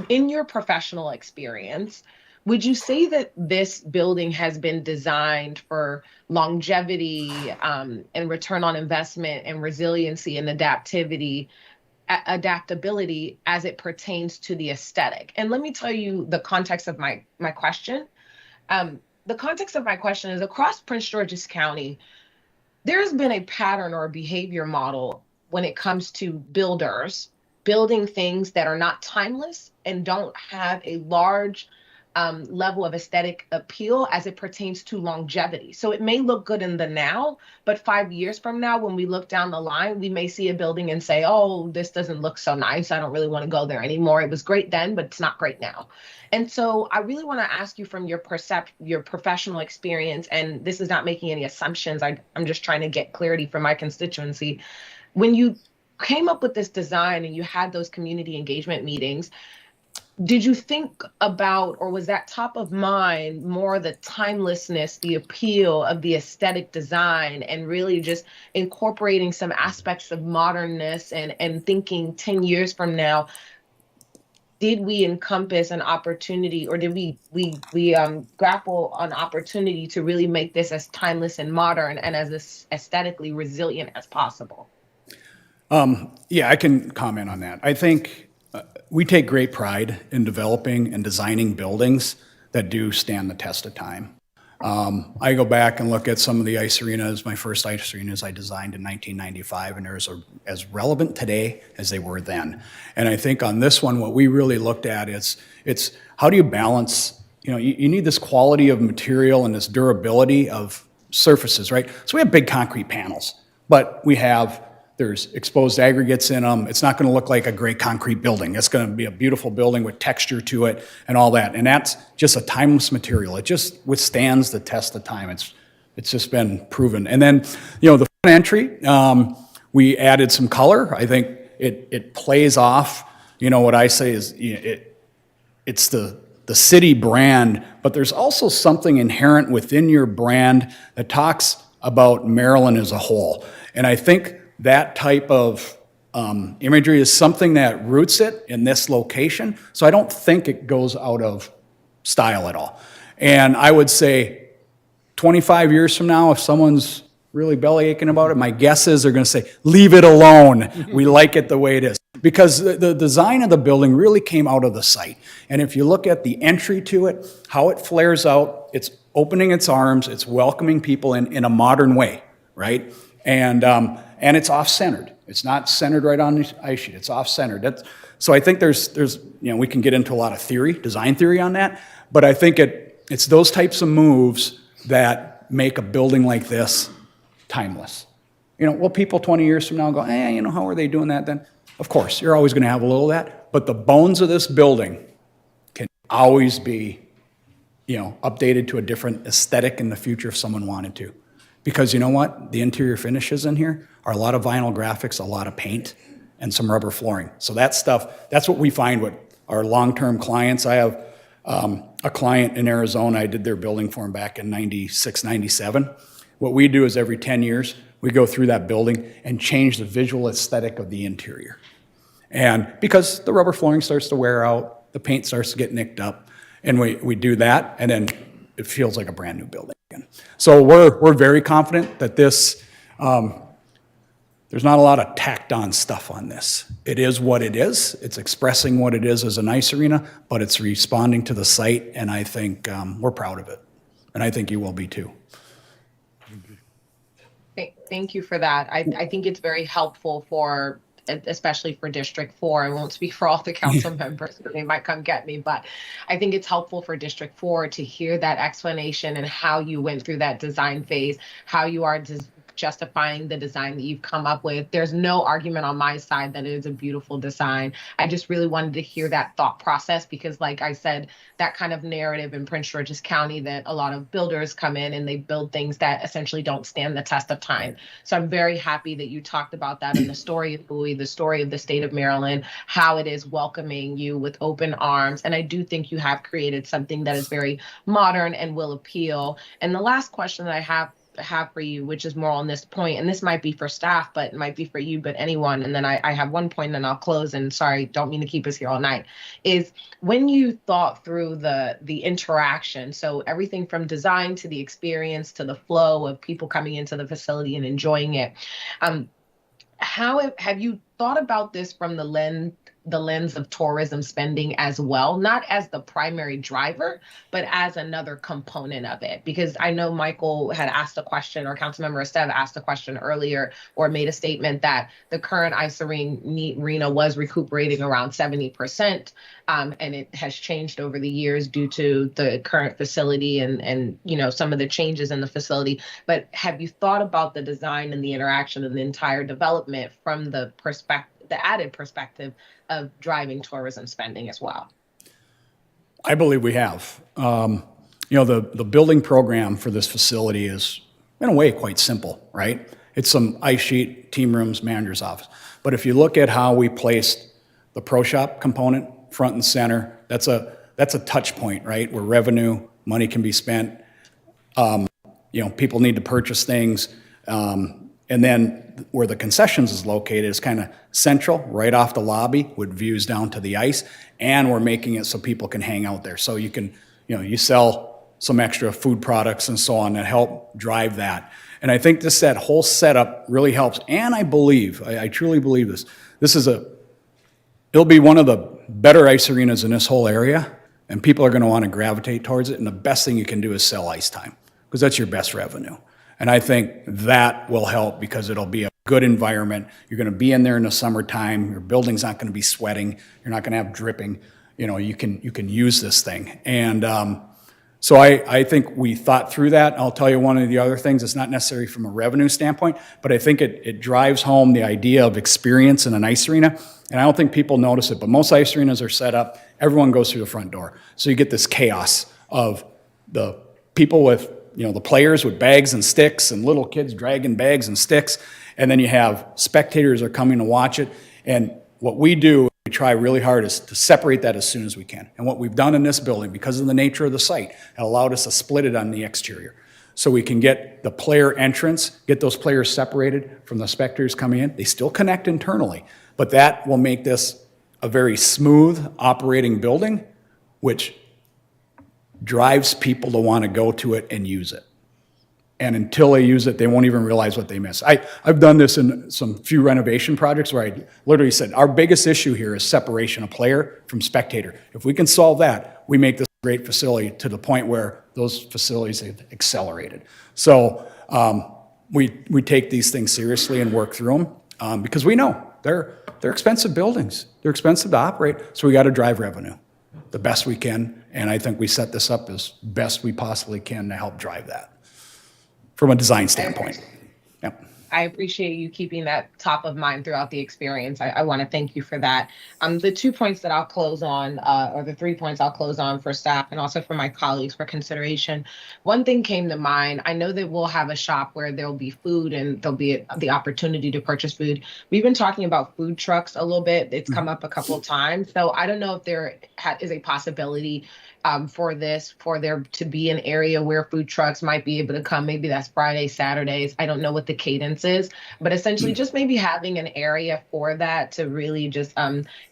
in your professional experience, would you say that this building has been designed for longevity and return on investment and resiliency and adaptability as it pertains to the aesthetic? And let me tell you the context of my question. The context of my question is, across Prince George's County, there's been a pattern or a behavior model when it comes to builders building things that are not timeless and don't have a large level of aesthetic appeal as it pertains to longevity. So it may look good in the now, but 5 years from now, when we look down the line, we may see a building and say, oh, this doesn't look so nice. I don't really want to go there anymore. It was great then, but it's not great now. And so I really want to ask you, from your professional experience, and this is not making any assumptions, I'm just trying to get clarity for my constituency. When you came up with this design and you had those community engagement meetings, did you think about, or was that top of mind, more the timelessness, the appeal of the aesthetic design, and really just incorporating some aspects of modernness and thinking 10 years from now, did we encompass an opportunity, or did we grapple on opportunity to really make this as timeless and modern and as aesthetically resilient as possible? Yeah, I can comment on that. I think we take great pride in developing and designing buildings that do stand the test of time. I go back and look at some of the ice arenas, my first ice arenas I designed in 1995, and they're as relevant today as they were then. And I think on this one, what we really looked at is, it's how do you balance, you need this quality of material and this durability of surfaces, right? So we have big concrete panels, but there's exposed aggregates in them. It's not going to look like a gray concrete building. It's going to be a beautiful building with texture to it and all that. And that's just a timeless material. It just withstands the test of time. It's just been proven. And then, the front entry, we added some color. I think it plays off. What I say is it's the city brand, but there's also something inherent within your brand that talks about Maryland as a whole. And I think that type of imagery is something that roots it in this location. So I don't think it goes out of style at all. And I would say 25 years from now, if someone's really belly aching about it, my guess is they're going to say, leave it alone. We like it the way it is. Because the design of the building really came out of the site. And if you look at the entry to it, how it flares out, it's opening its arms, it's welcoming people in a modern way, right? And it's off-centered. It's not centered right on the ice sheet. It's off-centered. So I think there's we can get into a lot of theory, design theory on that, but I think it's those types of moves that make a building like this timeless. Will people 20 years from now go, how are they doing that then? Of course, you're always going to have a little of that, but the bones of this building can always be, updated to a different aesthetic in the future if someone wanted to. Because you know what? The interior finishes in here are a lot of vinyl graphics, a lot of paint, and some rubber flooring. So that stuff, that's what we find with our long-term clients. I have a client in Arizona. I did their building for them back in 96, 97. What we do is every 10 years, we go through that building and change the visual aesthetic of the interior. And because the rubber flooring starts to wear out, the paint starts to get nicked up, and we do that, and then it feels like a brand new building again. So we're very confident that this, there's not a lot of tacked on stuff on this. It is what it is. It's expressing what it is as an ice arena, but it's responding to the site, and I think we're proud of it. And I think you will be too. Thank you for that. I think it's very helpful for, especially for District 4. I won't speak for all the council members, because they might come get me, but I think it's helpful for District 4 to hear that explanation and how you went through that design phase, how you are justifying the design that you've come up with. There's no argument on my side that it is a beautiful design. I just really wanted to hear that thought process, because like I said, that kind of narrative in Prince George's County that a lot of builders come in and they build things that essentially don't stand the test of time. So I'm very happy that you talked about that in the story of Bowie, the story of the state of Maryland, how it is welcoming you with open arms. And I do think you have created something that is very modern and will appeal. And the last question that I have for you, which is more on this point, and this might be for staff, but it might be for you, but anyone. And then I have one point and I'll close, and sorry, don't mean to keep us here all night, is when you thought through the interaction, so everything from design to the experience to the flow of people coming into the facility and enjoying it, how have you thought about this from the lens of tourism spending as well, not as the primary driver, but as another component of it? Because I know Michael had asked a question, or Councilmember Estev asked a question earlier, or made a statement that the current ice arena was recuperating around 70%, and it has changed over the years due to the current facility and some of the changes in the facility. But have you thought about the design and the interaction of the entire development from the added perspective of driving tourism spending as well? I believe we have. The building program for this facility is, in a way, quite simple, right? It's some ice sheet, team rooms, manager's office. But if you look at how we placed the pro shop component front and center, that's a touch point, right? Where revenue, money can be spent. People need to purchase things. And then where the concessions is located is kind of central, right off the lobby with views down to the ice. And we're making it so people can hang out there. So you can, you sell some extra food products and so on that help drive that. And I think that whole setup really helps. And I believe, I truly believe this. It'll be one of the better ice arenas in this whole area And people are going to want to gravitate towards it, and the best thing you can do is sell ice time, because that's your best revenue. And I think that will help because it'll be a good environment. You're going to be in there in the summertime. Your building's not going to be sweating. You're not going to have dripping. You know, you can use this thing. And so I think we thought through that. I'll tell you one of the other things. It's not necessarily from a revenue standpoint, but I think it drives home the idea of experience in an ice arena. And I don't think people notice it, but most ice arenas are set up, everyone goes through the front door. So you get this chaos of the people with, you know, the players with bags and sticks and little kids dragging bags and sticks. And then you have spectators are coming to watch it. And what we do, we try really hard is to separate that as soon as we can. And what we've done in this building, because of the nature of the site, it allowed us to split it on the exterior. So we can get the player entrance, get those players separated from the spectators coming in. They still connect internally, but that will make this a very smooth operating building, which drives people to want to go to it and use it. And until they use it, they won't even realize what they miss. I've done this in some few renovation projects where I literally said, our biggest issue here is separation of player from spectator. If we can solve that, we make this a great facility to the point where those facilities have accelerated. So we take these things seriously and work through them because we know they're expensive buildings. They're expensive to operate, so we got to drive revenue the best we can. And I think we set this up as best we possibly can to help drive that from a design standpoint. Yep. I appreciate you keeping that top of mind throughout the experience. I want to thank you for that. The 2 points that I'll close on, or the 3 points I'll close on for staff and also for my colleagues for consideration. One thing came to mind. I know that we'll have a shop where there'll be food and there'll be the opportunity to purchase food. We've been talking about food trucks a little bit. It's come up a couple of times. So I don't know if there is a possibility for there to be an area where food trucks might be able to come. Maybe that's Friday, Saturdays. I don't know what the cadence is, but essentially just maybe having an area for that to really just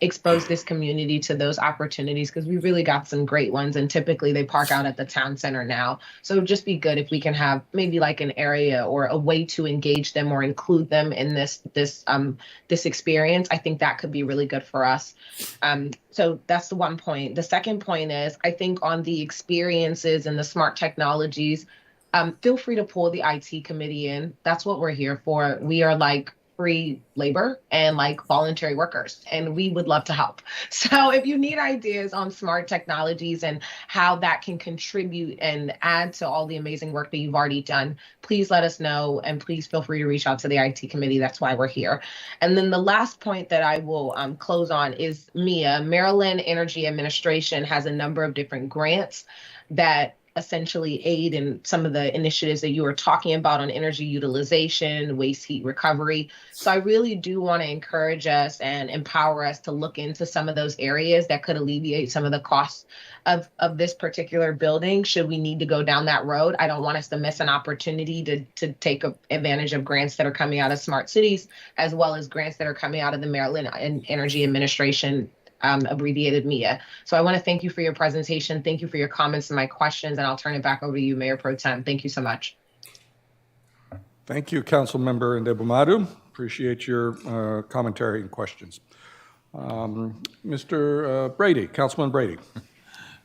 expose this community to those opportunities, because we really got some great ones, and typically they park out at the town center now. So it would just be good if we can have maybe like an area or a way to engage them or include them in this experience. I think that could be really good for us. So that's the one point. The second point is, I think on the experiences and the smart technologies, feel free to pull the IT committee in. That's what we're here for. We are like free labor and like voluntary workers, and we would love to help. So if you need ideas on smart technologies and how that can contribute and add to all the amazing work that you've already done, please let us know, and please feel free to reach out to the IT committee. That's why we're here. And then the last point that I will close on is MIA, Maryland Energy Administration, has a number of different grants that essentially aid in some of the initiatives that you were talking about on energy utilization, waste heat recovery. So I really do want to encourage us and empower us to look into some of those areas that could alleviate some of the costs of this particular building, should we need to go down that road. I don't want us to miss an opportunity to take advantage of grants that are coming out of smart cities, as well as grants that are coming out of the Maryland Energy Administration, abbreviated MIA. So I want to thank you for your presentation. Thank you for your comments and my questions, and I'll turn it back over to you, Mayor Pro Tem. Thank you so much. Thank you, Councilmember Ndebumadu. Appreciate your commentary and questions. Mr. Brady, Councilman Brady.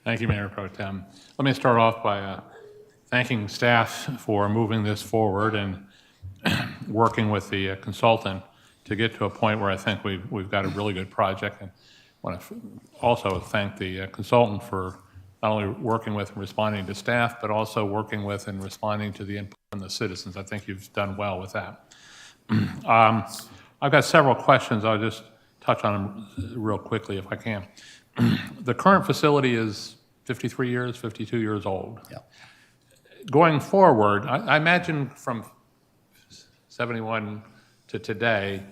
Thank you, Mayor Pro Tem. Let me start off by thanking staff for moving this forward and working with the consultant to get to a point where I think we've got a really good project. And I want to also thank the consultant for not only working with and responding to staff, but also working with and responding to the input from the citizens. I think you've done well with that. I've got several questions. I'll just touch on them real quickly if I can. The current facility is 52 years old. Yeah. Going forward, I imagine from 71 to today,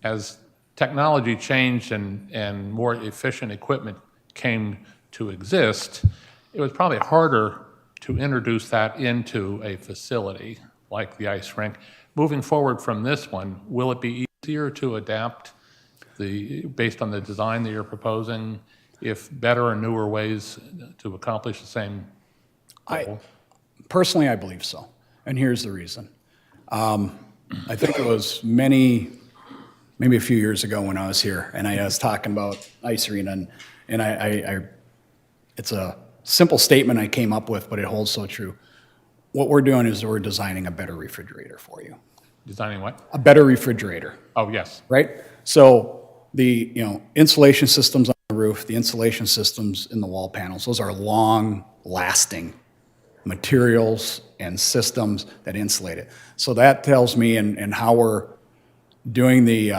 as technology changed and more efficient equipment came to exist, it was probably harder to introduce that into a facility like the ice rink. Moving forward from this one, will it be easier to adapt based on the design that you're proposing, if better or newer ways to accomplish the same goal? Personally, I believe so, and here's the reason. I think it was maybe a few years ago when I was here, and I was talking about ice arena, and it's a simple statement I came up with, but it holds so true. What we're doing is we're designing a better refrigerator for you. Designing what? A better refrigerator, Oh, yes. right? So the, insulation systems on the roof, the insulation systems in the wall panels, those are long-lasting materials and systems that insulate it. So that tells me and how we're doing the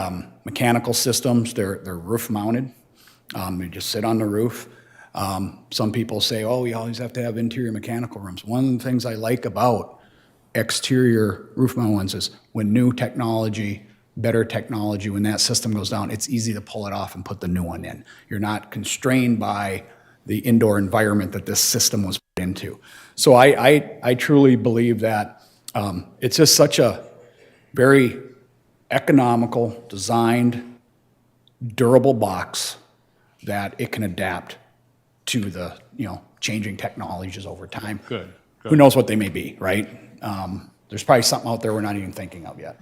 mechanical systems, they're roof-mounted. They just sit on the roof. Some people say, oh, you always have to have interior mechanical rooms. One of the things I like about exterior roof-mounted ones is when new technology, better technology, when that system goes down, it's easy to pull it off and put the new one in. You're not constrained by the indoor environment that this system was put into. So I truly believe that it's just such a very economical, designed, durable box that it can adapt to the, changing technologies over time. Good, Who knows what they may be, right? There's probably something out there we're not even thinking of yet.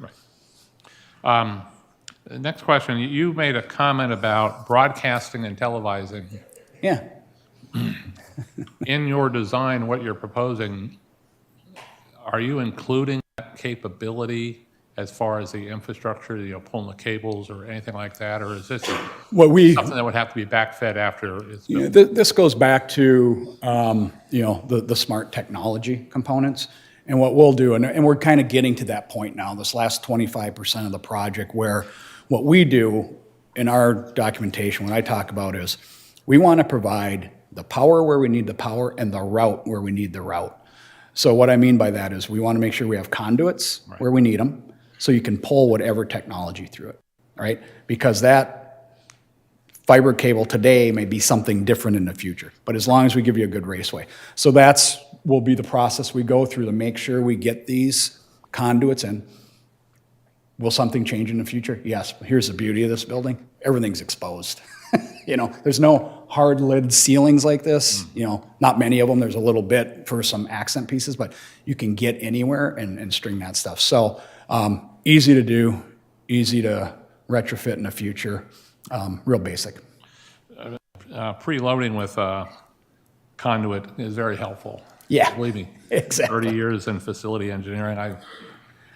Next question. You made a comment about broadcasting and televising. Yeah. In your design, what you're proposing, are you including that capability as far as the infrastructure, pulling the cables or anything like that? Or is this something that would have to be backfed after it's built? This goes back to, the smart technology components. And what we'll do, and we're kind of getting to that point now, this last 25% of the project, where what we do in our documentation, what I talk about is, we want to provide the power where we need the power and the route where we need the route. So what I mean by that is we want to make sure we have conduits where we need them, so you can pull whatever technology through it, right? Because that fiber cable today may be something different in the future, but as long as we give you a good raceway. So that's will be the process we go through to make sure we get these conduits in. Will something change in the future? Yes, but here's the beauty of this building. Everything's exposed. There's no hard lid ceilings like this, not many of them. There's a little bit for some accent pieces, but you can get anywhere and string that stuff. So easy to do, easy to retrofit in the future, real basic. Preloading with conduit is very helpful. Yeah, Believe me. exactly. 30 years in facility engineering, I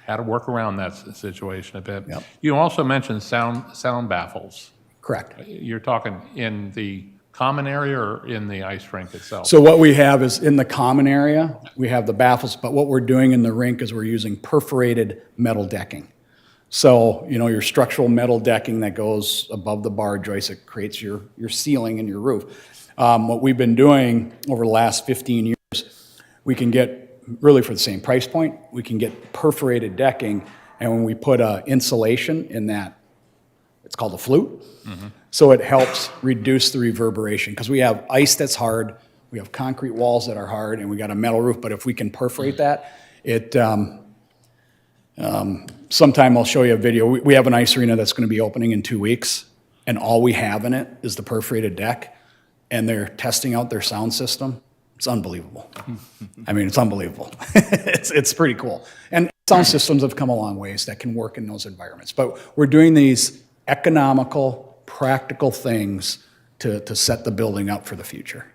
had to work around that situation a bit. Yep. You also mentioned sound baffles. Correct. You're talking in the common area or in the ice rink itself? So what we have is in the common area, we have the baffles, but what we're doing in the rink is we're using perforated metal decking. So, your structural metal decking that goes above the bar joist, it creates your ceiling and your roof. What we've been doing over the last 15 years, we can get, really for the same price point, we can get perforated decking, and when we put insulation in that, it's called a flute, so it helps reduce the reverberation, because we have ice that's hard, we have concrete walls that are hard, and we got a metal roof, but if we can perforate that, it, sometime I'll show you a video. We have an ice arena that's going to be opening in 2 weeks, and all we have in it is the perforated deck, and they're testing out their sound system. It's unbelievable. I mean, it's unbelievable. It's pretty cool. And sound systems have come a long ways that can work in those environments. But we're doing these economical, practical things to set the building up for the future.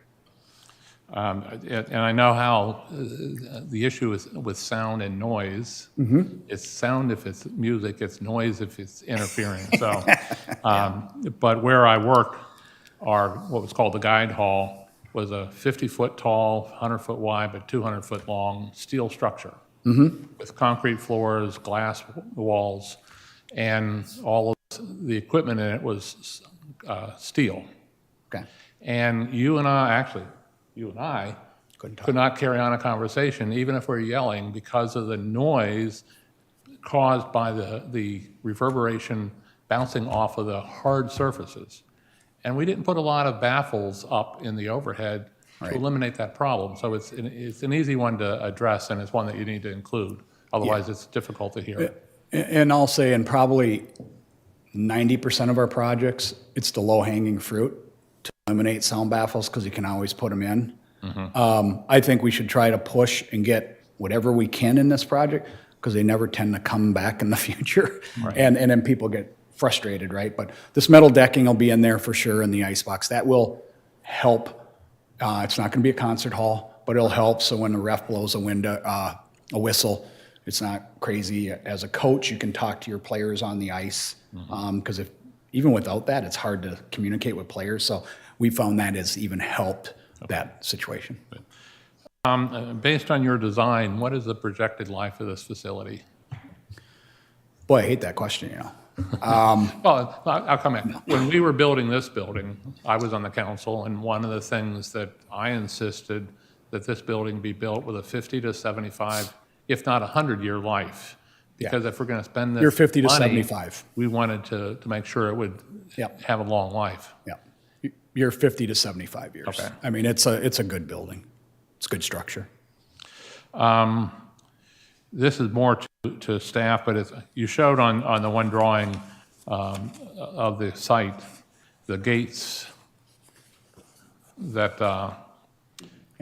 And I know how the issue is with sound and noise. It's sound if it's music, it's noise if it's interfering. So, but where I worked, what was called the guide hall was a 50-foot tall, 100-foot wide, but 200-foot long steel structure with concrete floors, glass walls, and all of the equipment in it was steel. Okay. And you and I could not carry on a conversation, even if we're yelling, because of the noise caused by the reverberation bouncing off of the hard surfaces. And we didn't put a lot of baffles up in the overhead to eliminate that problem. So it's an easy one to address, and it's one that you need to include. Otherwise, it's difficult to hear. And I'll say, in probably 90% of our projects, it's the low-hanging fruit to eliminate sound baffles, because you can always put them in. I think we should try to push and get whatever we can in this project, because they never tend to come back in the future. And then people get frustrated, right? But this metal decking will be in there for sure in the icebox. That will help It's not going to be a concert hall, but it'll help, so when the ref blows a whistle, it's not crazy. As a coach, you can talk to your players on the ice, because even without that, it's hard to communicate with players, so we found that has even helped that situation. Based on your design, what is the projected life of this facility? Boy, I hate that question, you know. Well, I'll come in. When we were building this building, I was on the council, and one of the things that I insisted that this building be built with a 50 to 75, if not 100-year life. Because if we're going to spend this You're 50 to money, 75. we wanted to make sure it would Yep. have a long life. Yeah, you're 50 to 75 years. Okay. I mean, it's a good building. It's a good structure. This is more to staff, but you showed on the one drawing of the site, the gates that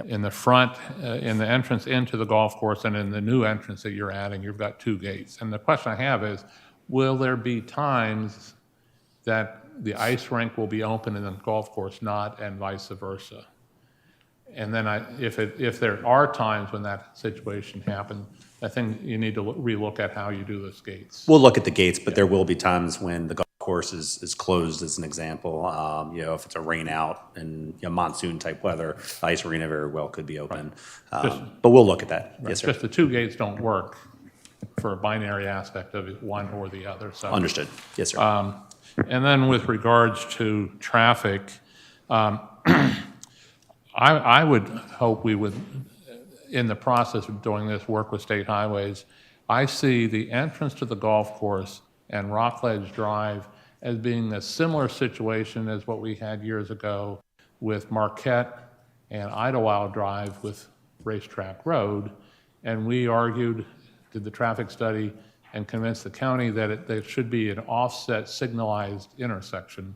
in the front, in the entrance into the golf course and in the new entrance that you're adding, you've got 2 gates. And the question I have is, will there be times that the ice rink will be open and the golf course not, and vice versa? And then if there are times when that situation happens, I think you need to relook at how you do those gates. We'll look at the gates, but there will be times when the golf course is closed, as an example. If it's a rain out and monsoon type weather, the ice arena very well could be open. But we'll look at that. Yes, sir. Just the 2 gates don't work for a binary aspect of it, one or the other. So Understood. Yes, sir. and then with regards to traffic, I would hope we would, in the process of doing this, work with state highways. I see the entrance to the golf course and Rockledge Drive as being a similar situation as what we had years ago with Marquette and Idlewild Drive with Racetrack Road. And we argued, did the traffic study, and convinced the county that there should be an offset signalized intersection,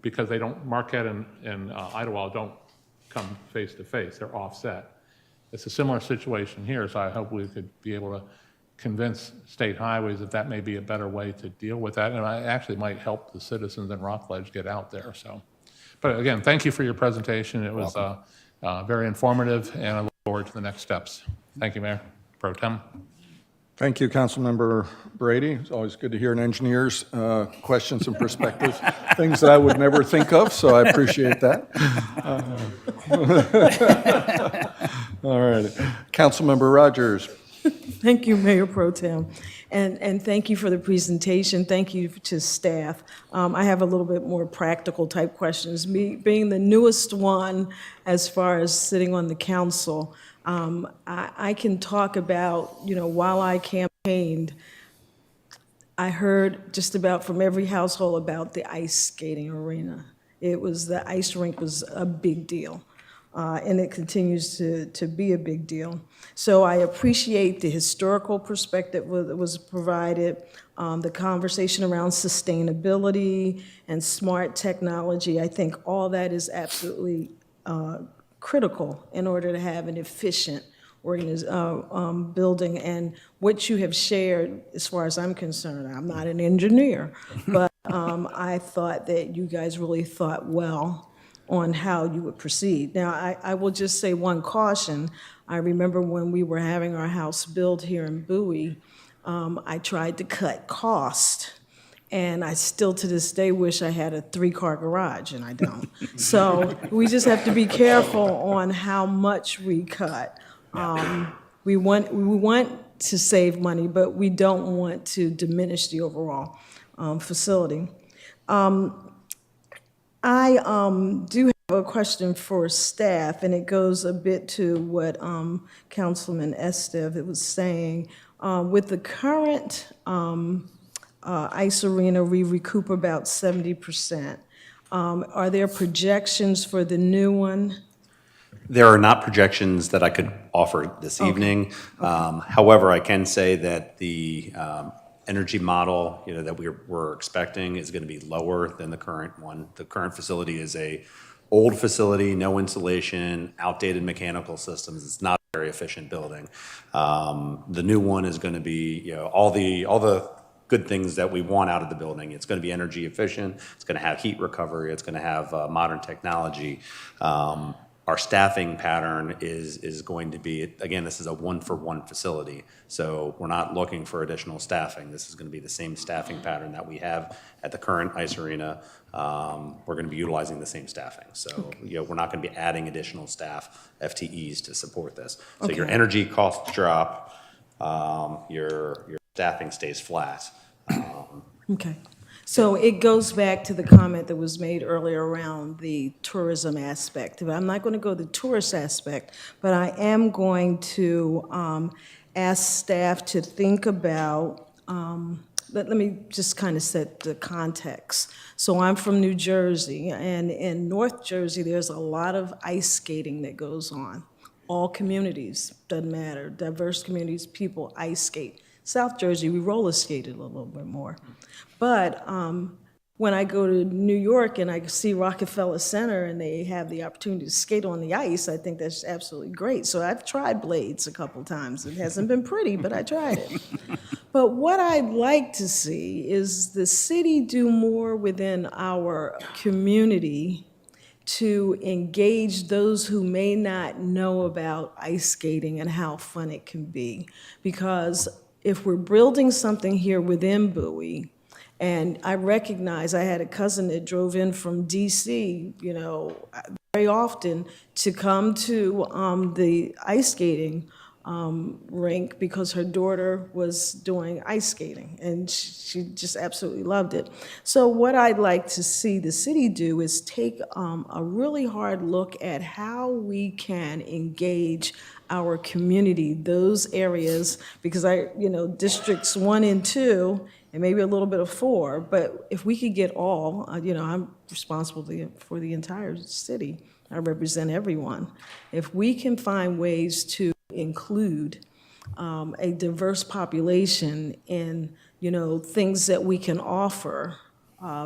because Marquette and Idlewild don't come face to face, they're offset. It's a similar situation here, so I hope we could be able to convince state highways that may be a better way to deal with that, and it actually might help the citizens in Rockledge get out there. So, but again, thank you for your presentation. It was very informative, and I look forward to the next steps. Thank you, Mayor Pro Tem. Thank you, Councilmember Brady. It's always good to hear an engineer's questions and perspectives, things that I would never think of, so I appreciate that. All right. Councilmember Rogers. Thank you, Mayor Pro Tem, and thank you for the presentation. Thank you to staff. I have a little bit more practical type questions. Me being the newest one as far as sitting on the council, I can talk about, while I campaigned, I heard just about from every household about the ice skating arena. The ice rink was a big deal. And it continues to be a big deal. So I appreciate the historical perspective that was provided, the conversation around sustainability and smart technology. I think all that is absolutely critical in order to have an efficient building. And what you have shared, as far as I'm concerned, I'm not an engineer, but I thought that you guys really thought well on how you would proceed. Now, I will just say one caution. I remember when we were having our house built here in Bowie, I tried to cut cost, and I still to this day wish I had a 3-car garage, and I don't. So we just have to be careful on how much we cut. We want to save money, but we don't want to diminish the overall facility. I do have a question for staff, and it goes a bit to what Councilman Esteve was saying. With the current ice arena, we recoup about 70%. Are there projections for the new one? There are not projections that I could offer this evening. However, I can say that the energy model, that we're expecting is going to be lower than the current one. The current facility is a old facility, no insulation, outdated mechanical systems. It's not a very efficient building. The new one is going to be, all the good things that we want out of the building. It's going to be energy efficient. It's going to have heat recovery. It's going to have modern technology. our staffing pattern is going to be, again, this is a one-for-one facility, so we're not looking for additional staffing. This is going to be the same staffing pattern that we have at the current ice arena. We're going to be utilizing the same staffing. So, we're not going to be adding additional staff, FTEs, to support this. So your energy costs drop, your staffing stays flat. Okay. So it goes back to the comment that was made earlier around the tourism aspect. I'm not going to go the tourist aspect, but I am going to ask staff to think about, let me just kind of set the context. So I'm from New Jersey, and in North Jersey, there's a lot of ice skating that goes on. All communities, doesn't matter, diverse communities, people ice skate. South Jersey, we roller skated a little bit more. But when I go to New York and I see Rockefeller Center and they have the opportunity to skate on the ice, I think that's absolutely great. So I've tried blades a couple times. It hasn't been pretty, but I tried it. But what I'd like to see is the city do more within our community to engage those who may not know about ice skating and how fun it can be. Because if we're building something here within Bowie, and I recognize I had a cousin that drove in from DC, very often to come to the ice skating rink because her daughter was doing ice skating, and she just absolutely loved it. So what I'd like to see the city do is take a really hard look at how we can engage our community, those areas, because districts 1 and 2, and maybe a little bit of 4, but if we could get all, I'm responsible for the entire city. I represent everyone. If we can find ways to include a diverse population in, things that we can offer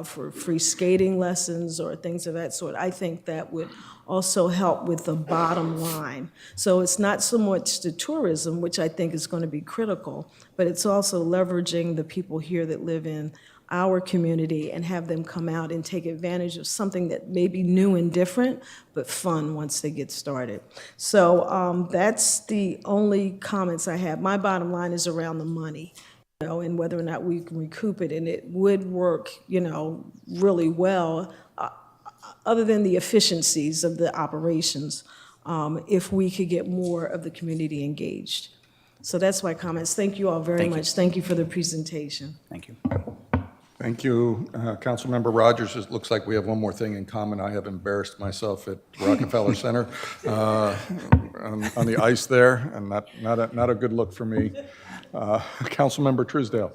for free skating lessons or things of that sort, I think that would also help with the bottom line. So it's not so much the tourism, which I think is going to be critical, but it's also leveraging the people here that live in our community and have them come out and take advantage of something that may be new and different, but fun once they get started. So that's the only comments I have. My bottom line is around the money, and whether or not we can recoup it, and it would work, really well, other than the efficiencies of the operations, if we could get more of the community engaged. So that's my comments. Thank you all very much. Thank you for the presentation. Thank you. Thank you, Councilmember Rogers. It looks like we have one more thing in common. I have embarrassed myself at Rockefeller Center on the ice there, and not a good look for me. Councilmember Truesdale.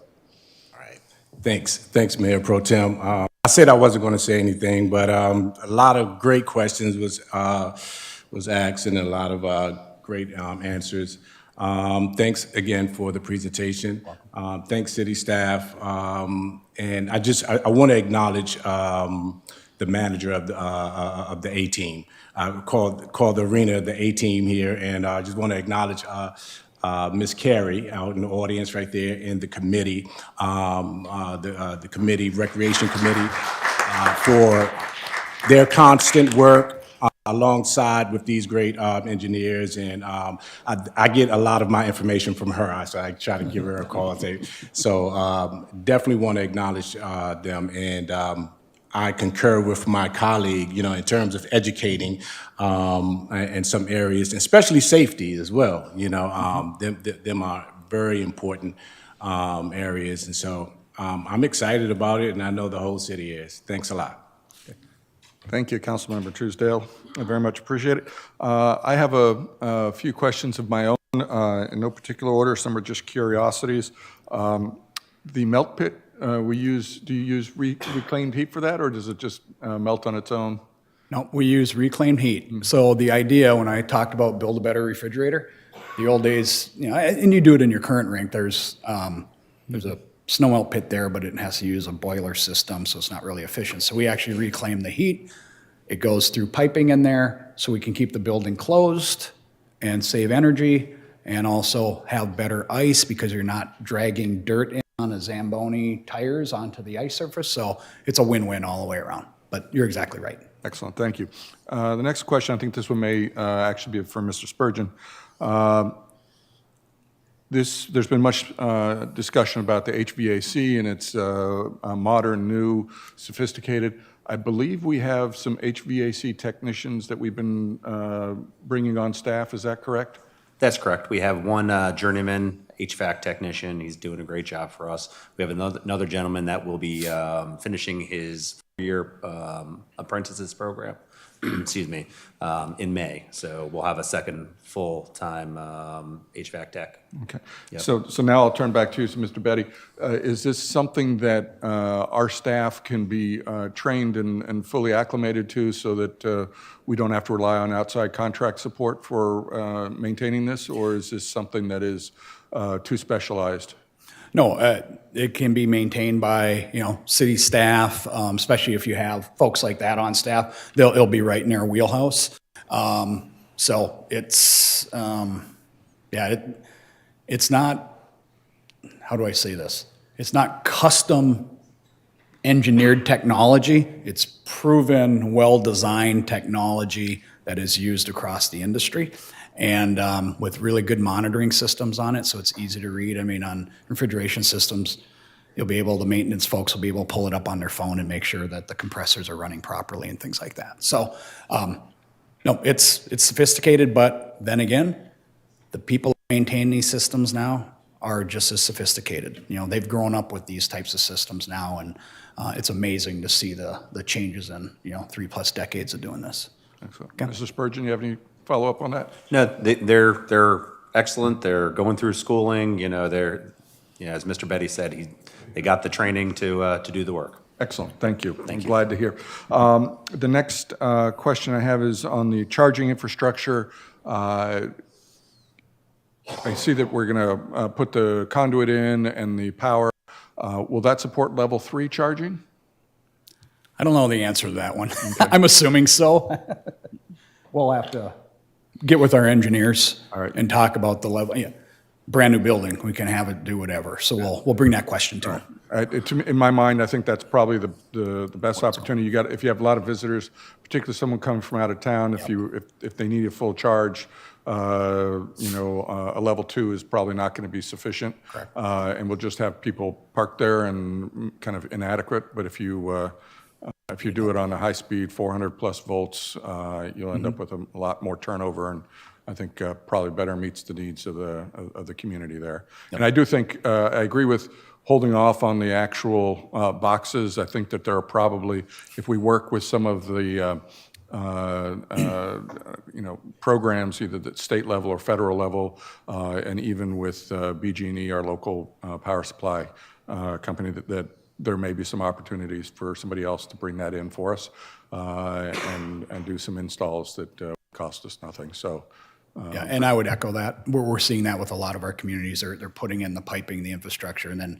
All right. Thanks, Mayor Pro Tem. I said I wasn't going to say anything, but a lot of great questions was asked and a lot of great answers. Thanks again for the presentation. Thanks, city staff. And I want to acknowledge the manager of the A team. I call the arena the A team here, and I just want to acknowledge Ms. Carey out in the audience right there, in the committee, the committee, Recreation Committee, for their constant work alongside with these great engineers. And I get a lot of my information from her, so I try to give her a call. So definitely want to acknowledge them. And I concur with my colleague, in terms of educating in some areas, especially safety as well. Them are very important areas. And so I'm excited about it, and I know the whole city is. Thanks a lot. Thank you, Councilmember Truesdale. I very much appreciate it. I have a few questions of my own, in no particular order. Some are just curiosities. The melt pit, do you use reclaimed heat for that, or does it just melt on its own? No, we use reclaimed heat. So the idea, when I talked about build a better refrigerator, the old days, and you do it in your current rink, there's a snow melt pit there, but it has to use a boiler system, so it's not really efficient. So we actually reclaim the heat. It goes through piping in there, so we can keep the building closed and save energy, and also have better ice because you're not dragging dirt in on a Zamboni tires onto the ice surface. So it's a win-win all the way around. But you're exactly right. Excellent, thank you. The next question, I think this one may actually be for Mr. Spurgeon. There's been much discussion about the HVAC, and it's modern, new, sophisticated. I believe we have some HVAC technicians that we've been bringing on staff, is that correct? That's correct. We have one journeyman HVAC technician. He's doing a great job for us. We have another gentleman that will be finishing his 4-year apprentices program, excuse me, in May. So we'll have a second full-time HVAC tech. Okay. Yep. So now I'll turn back to you, so Mr. Betty. Is this something that our staff can be trained and fully acclimated to so that we don't have to rely on outside contract support for maintaining this? Or is this something that is too specialized? No, it can be maintained by, city staff, especially if you have folks like that on staff. It'll be right in their wheelhouse. So it's, it's not, how do I say this? It's not custom engineered technology. It's proven, well-designed technology that is used across the industry, and with really good monitoring systems on it, so it's easy to read. I mean, on refrigeration systems, the maintenance folks will be able to pull it up on their phone and make sure that the compressors are running properly and things like that. So, no, it's sophisticated, but then again, the people who maintain these systems now are just as sophisticated. They've grown up with these types of systems now, and it's amazing to see the changes in, 3+ decades of doing this. Excellent. Mr. Spurgeon, you have any follow-up on that? No, they're excellent. They're going through schooling. They're, as Mr. Betty said, they got the training to do the work. Excellent, thank you. I'm glad to hear. The next question I have is on the charging infrastructure. I see that we're going to put the conduit in and the power. Will that support level 3 charging? I don't know the answer to that one. Okay. I'm assuming so. We'll have to get with our engineers and talk about the level. Yeah. Brand new building, we can have it do whatever. So we'll bring that question to them. In my mind, I think that's probably the best opportunity. If you have a lot of visitors, particularly someone coming from out of town, if they need a full charge, a level 2 is probably not going to be sufficient. Correct. And we'll just have people parked there and kind of inadequate. But if you do it on a high speed, 400+ volts, you'll end up with a lot more turnover, and I think probably better meets the needs of the community there. Yep. And I do think I agree with holding off on the actual boxes. I think that there are probably, if we work with some of the programs, either at state level or federal level, and even with BG&E, our local power supply company, that there may be some opportunities for somebody else to bring that in for us and do some installs that cost us nothing. So. Yeah, and I would echo that. We're seeing that with a lot of our communities. They're putting in the piping, the infrastructure, and then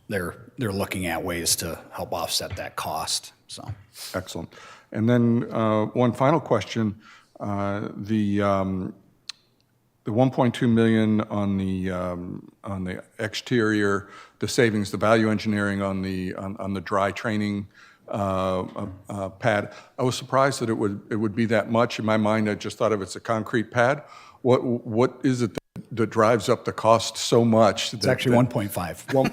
they're looking at ways to help offset that cost. So excellent. And then one final question: the $1.2 million on the exterior, the savings, the value engineering on the dry training pad. I was surprised that it would be that much. In my mind, I just thought of it as a concrete pad. What is it that drives up the cost so much? It's actually 1.5. Well,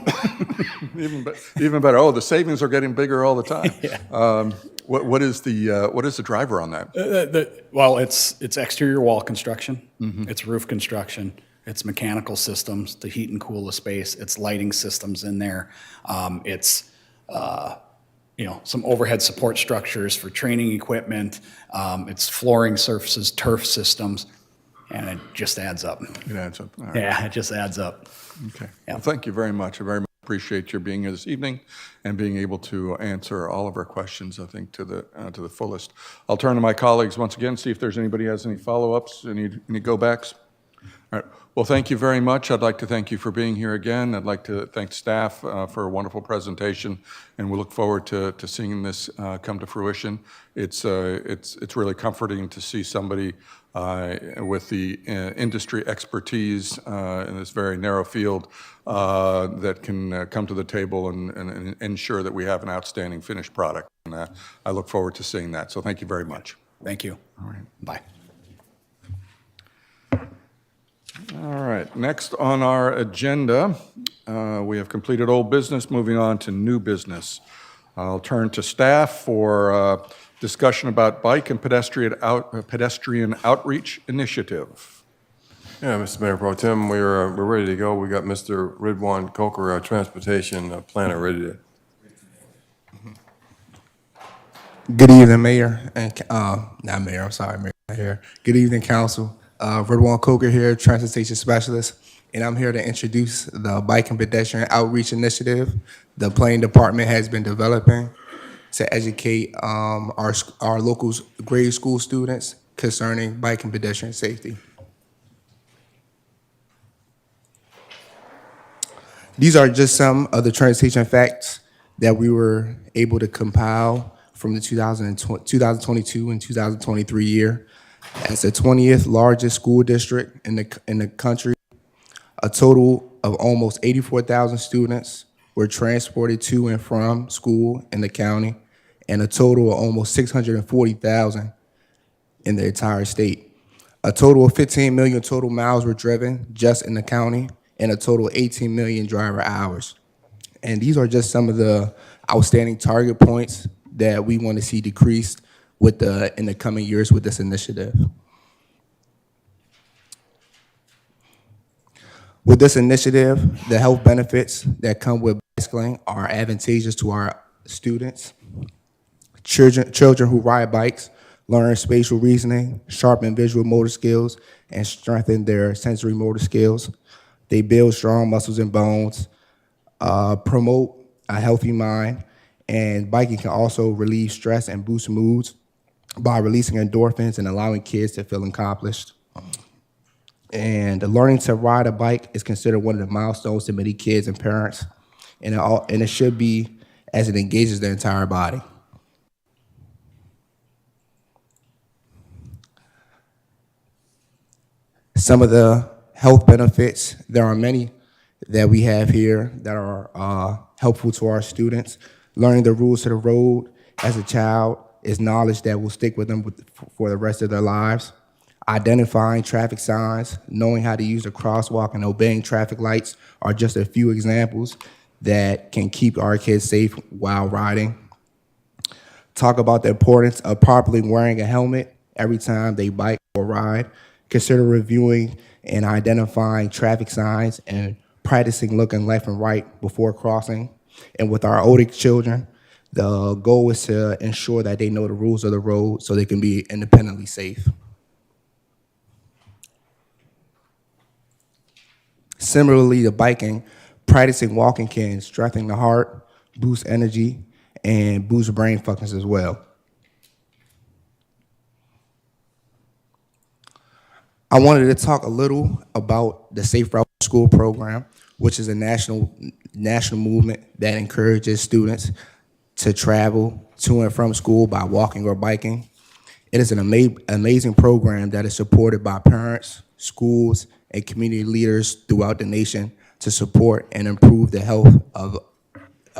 even better. Oh, the savings are getting bigger all the time. Yeah. What is the driver on that? Well, it's exterior wall construction. Mm-hmm. It's roof construction. It's mechanical systems to heat and cool the space. It's lighting systems in there. It's some overhead support structures for training equipment. It's flooring surfaces, turf systems, and it just adds up. It adds up. All right. Yeah, it just adds up. Okay. Yeah. Well, thank you very much. I very much appreciate your being here this evening and being able to answer all of our questions, I think, to the fullest. I'll turn to my colleagues once again, see if there's anybody who has any follow-ups, any go-backs. All right. Well, thank you very much. I'd like to thank you for being here again. I'd like to thank staff for a wonderful presentation, and we look forward to seeing this come to fruition. It's really comforting to see somebody with the industry expertise in this very narrow field that can come to the table and ensure that we have an outstanding finished product. And I look forward to seeing that. So thank you very much. Thank you. All right. Bye. All right, next on our agenda, we have completed old business, moving on to new business. I'll turn to staff for discussion about bike and pedestrian outreach initiative. Yeah, Mr. Mayor Pro Tem, we're ready to go. We got Mr. Ridwan Coker, our transportation planner, ready to. Good evening, Mayor, and not Mayor, I'm sorry, Mayor, not here. Good evening, Council. Ridwan Coker here, Transportation Specialist, and I'm here to introduce the Bike and Pedestrian Outreach Initiative the Planning Department has been developing to educate our local grade school students concerning bike and pedestrian safety. These are just some of the transportation facts that we were able to compile from the 2022 and 2023 year. As the 20th largest school district in the country, a total of almost 84,000 students were transported to and from school in the county, and a total of almost 640,000 in the entire state. A total of 15 million total miles were driven just in the county, and a total of 18 million driver hours. And these are just some of the outstanding target points that we want to see decreased in the coming years with this initiative. With this initiative, the health benefits that come with bicycling are advantageous to our students. Children who ride bikes learn spatial reasoning, sharpen visual motor skills, and strengthen their sensory motor skills. They build strong muscles and bones, promote a healthy mind, and biking can also relieve stress and boost moods by releasing endorphins and allowing kids to feel accomplished. And learning to ride a bike is considered one of the milestones to many kids and parents, and it should be, as it engages the entire body. Some of the health benefits, there are many that we have here that are helpful to our students. Learning the rules of the road as a child is knowledge that will stick with them for the rest of their lives. Identifying traffic signs, knowing how to use a crosswalk, and obeying traffic lights are just a few examples that can keep our kids safe while riding. Talk about the importance of properly wearing a helmet every time they bike or ride. Consider reviewing and identifying traffic signs and practicing looking left and right before crossing. And with our older children, the goal is to ensure that they know the rules of the road so they can be independently safe. Similarly to biking, practicing walking can strengthen the heart, boost energy, and boost brain functions as well. I wanted to talk a little about the Safe Route to School program, which is a national movement that encourages students to travel to and from school by walking or biking. It is an amazing program that is supported by parents, schools, and community leaders throughout the nation to support and improve the health of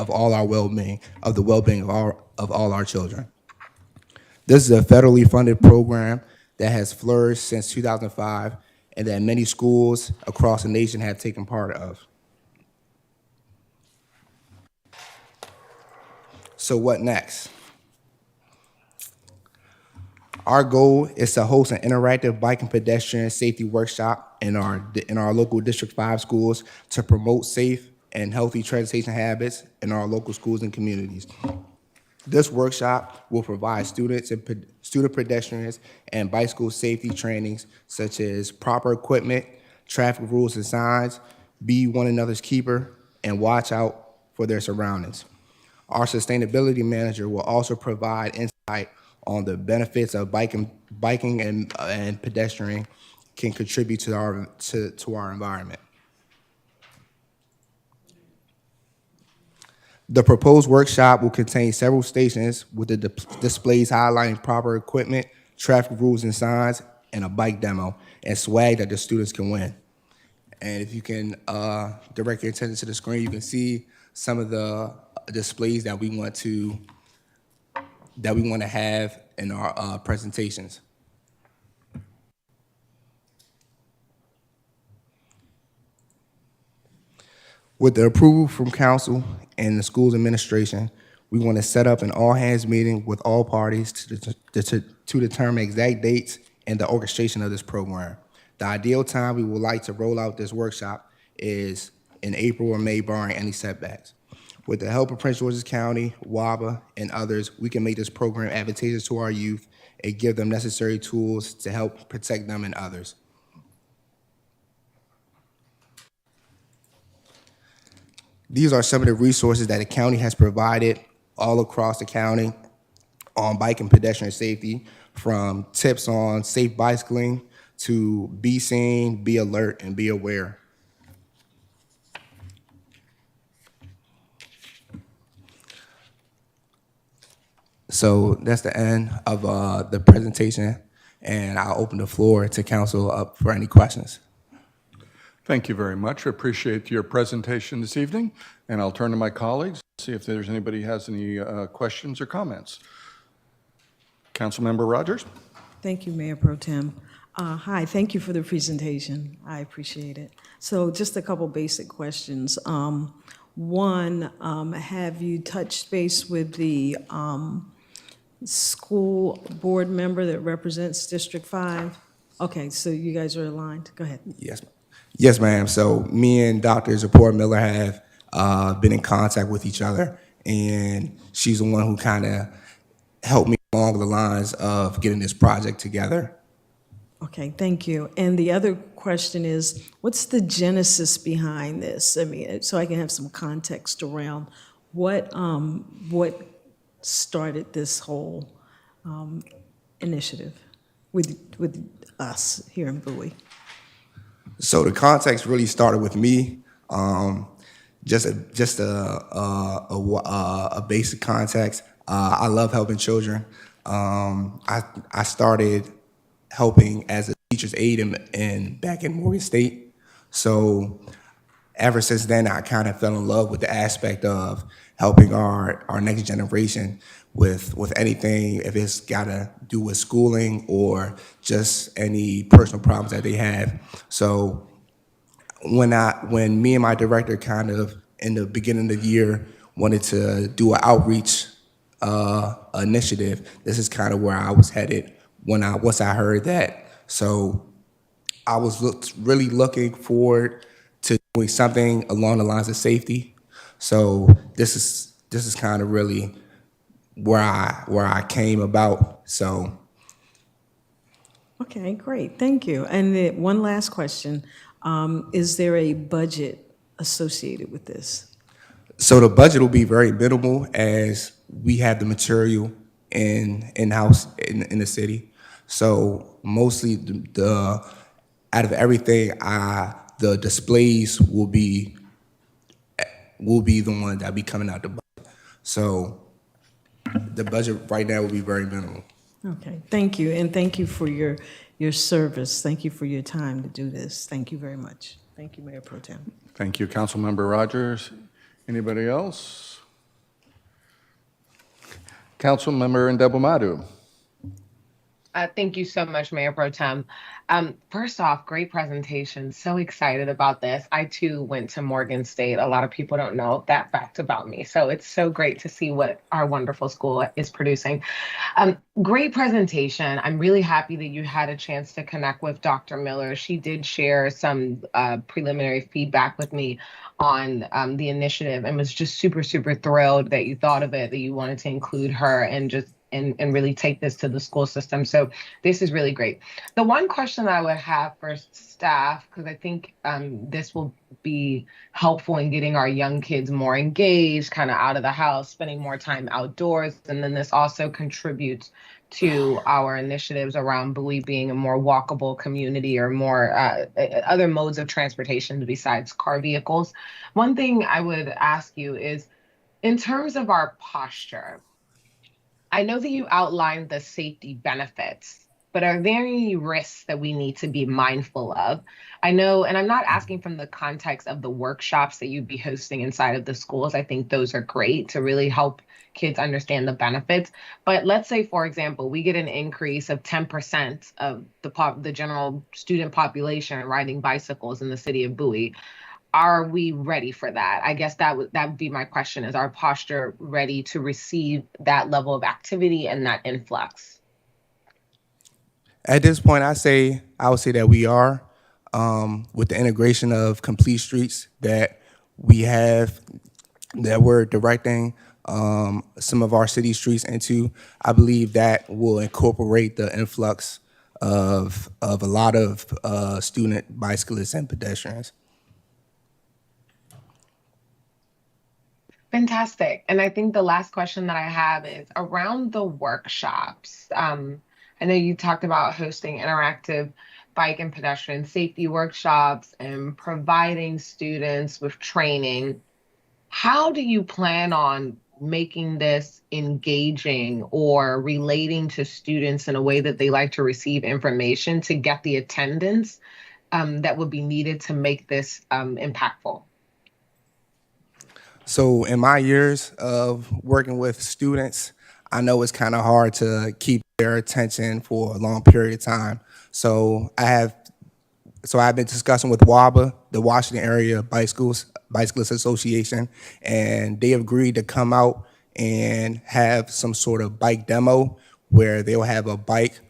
all our well-being, of the well-being of all our children. This is a federally funded program that has flourished since 2005 and that many schools across the nation have taken part of. So what next? Our goal is to host an interactive bike and pedestrian safety workshop in our local District 5 schools to promote safe and healthy transportation habits in our local schools and communities. This workshop will provide students and student pedestrians and bicycle safety trainings such as proper equipment, traffic rules and signs, be one another's keeper, and watch out for their surroundings. Our sustainability manager will also provide insight on the benefits of biking and pedestrian can contribute to our environment. The proposed workshop will contain several stations with the displays highlighting proper equipment, traffic rules and signs, and a bike demo, and swag that the students can win. And if you can direct your attention to the screen, you can see some of the displays that we want to have in our presentations. With the approval from council and the school's administration, we want to set up an all-hands meeting with all parties to determine exact dates and the orchestration of this program. The ideal time we would like to roll out this workshop is in April or May, barring any setbacks. With the help of Prince George's County, WABA, and others, we can make this program advantageous to our youth and give them necessary tools to help protect them and others. These are some of the resources that the county has provided all across the county on bike and pedestrian safety, from tips on safe bicycling to be seen, be alert, and be aware. So that's the end of the presentation, and I'll open the floor to council up for any questions. Thank you very much. I appreciate your presentation this evening, and I'll turn to my colleagues, see if there's anybody who has any questions or comments. Councilmember Rogers? Thank you, Mayor Pro Tem. Hi, thank you for the presentation. I appreciate it. So just a couple basic questions. One, have you touched base with the school board member that represents District 5? Okay, so you guys are aligned. Go ahead. Yes, ma'am. Yes, ma'am. So me and Dr. Zipporah Miller have been in contact with each other, and she's the one who kind of helped me along the lines of getting this project together. Okay, thank you. And the other question is, what's the genesis behind this? I mean, so I can have some context around what started this whole initiative with us here in Bowie. So the context really started with me. Just a basic context. I love helping children. I started helping as a teacher's aide back in Morgan State. So ever since then, I kind of fell in love with the aspect of helping our next generation with anything, if it's got to do with schooling or just any personal problems that they have. So when me and my director kind of in the beginning of the year wanted to do an outreach initiative, this is kind of where I was headed once I heard that. So I was really looking forward to doing something along the lines of safety. So this is kind of really where I came about. So. Okay, great, thank you. And one last question, is there a budget associated with this? So the budget will be very minimal as we have the material in-house in the city. So mostly the out of everything, the displays will be the one that be coming out the budget. So the budget right now will be very minimal. Okay, thank you, and thank you for your service. Thank you for your time to do this. Thank you very much. Thank you, Mayor Pro Tem. Thank you, Councilmember Rogers. Anybody else? Councilmember Ndebumadu. Thank you so much, Mayor Pro Tem. First off, great presentation. So excited about this. I too went to Morgan State. A lot of people don't know that fact about me. So it's so great to see what our wonderful school is producing. Great presentation. I'm really happy that you had a chance to connect with Dr. Miller. She did share some preliminary feedback with me on the initiative and was just super, super thrilled that you thought of it, that you wanted to include her, and just and really take this to the school system. So this is really great. The one question that I would have for staff, because I think this will be helpful in getting our young kids more engaged, kind of out of the house, spending more time outdoors. And then this also contributes to our initiatives around Bowie being a more walkable community or more other modes of transportation besides car vehicles. One thing I would ask you is, in terms of our posture, I know that you outlined the safety benefits, but are there any risks that we need to be mindful of? I know, and I'm not asking from the context of the workshops that you'd be hosting inside of the schools. I think those are great to really help kids understand the benefits. But let's say, for example, we get an increase of 10% of the general student population riding bicycles in the city of Bowie. Are we ready for that? I guess that would be my question. Is our posture ready to receive that level of activity and that influx? At this point, I would say that we are, with the integration of complete streets that we have, that we're directing some of our city streets into. I believe that will incorporate the influx of a lot of student bicyclists and pedestrians. Fantastic. And I think the last question that I have is around the workshops. I know you talked about hosting interactive bike and pedestrian safety workshops and providing students with training. How do you plan on making this engaging or relating to students in a way that they like to receive information to get the attendance that would be needed to make this impactful? So in my years of working with students, I know it's kind of hard to keep their attention for a long period of time. So I've been discussing with WABA, the Washington Area Bicyclists Association, and they agreed to come out and have some sort of bike demo where they'll have a bike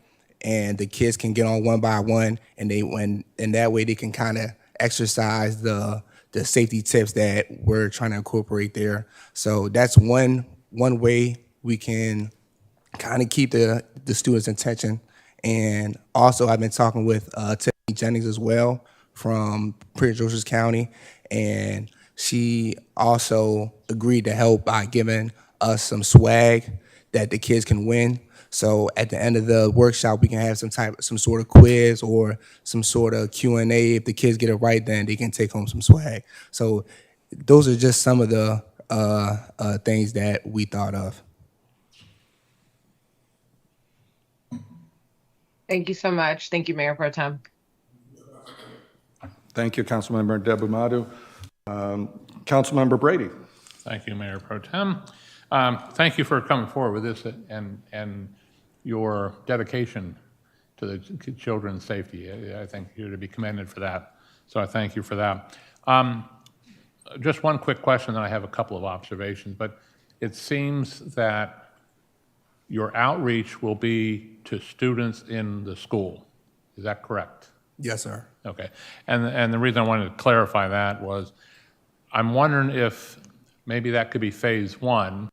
and the kids can get on one by one, and that way they can kind of exercise the safety tips that we're trying to incorporate there. So that's one way we can kind of keep the students' attention. And also I've been talking with Tiffany Jennings as well from Prince George's County, and she also agreed to help by giving us some swag that the kids can win. So at the end of the workshop, we can have some sort of quiz or some sort of Q&A. If the kids get it right, then they can take home some swag. So those are just some of the things that we thought of. Thank you so much. Thank you, Mayor Pro Tem. Thank you, Councilmember Debumadu. Councilmember Brady. Thank you, Mayor Pro Tem. Thank you for coming forward with this and your dedication to the children's safety. I think you're to be commended for that. So I thank you for that. Just one quick question, then I have a couple of observations. But it seems that your outreach will be to students in the school. Is that correct? Yes, sir. Okay. And the reason I wanted to clarify that was I'm wondering if maybe that could be phase one.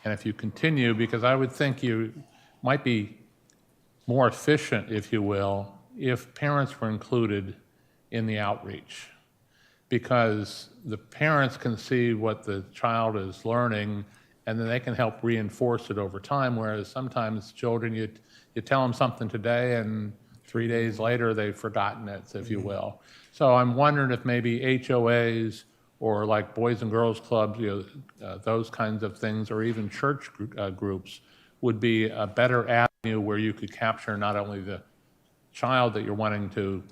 And if you continue, because I would think you might be more efficient, if you will, if parents were included in the outreach. Because the parents can see what the child is learning, and then they can help reinforce it over time, whereas sometimes children, you tell them something today, and 3 days later, they've forgotten it, if you will. So I'm wondering if maybe HOAs or like Boys and Girls Clubs, those kinds of things, or even church groups would be a better avenue where you could capture not only the child that you're wanting to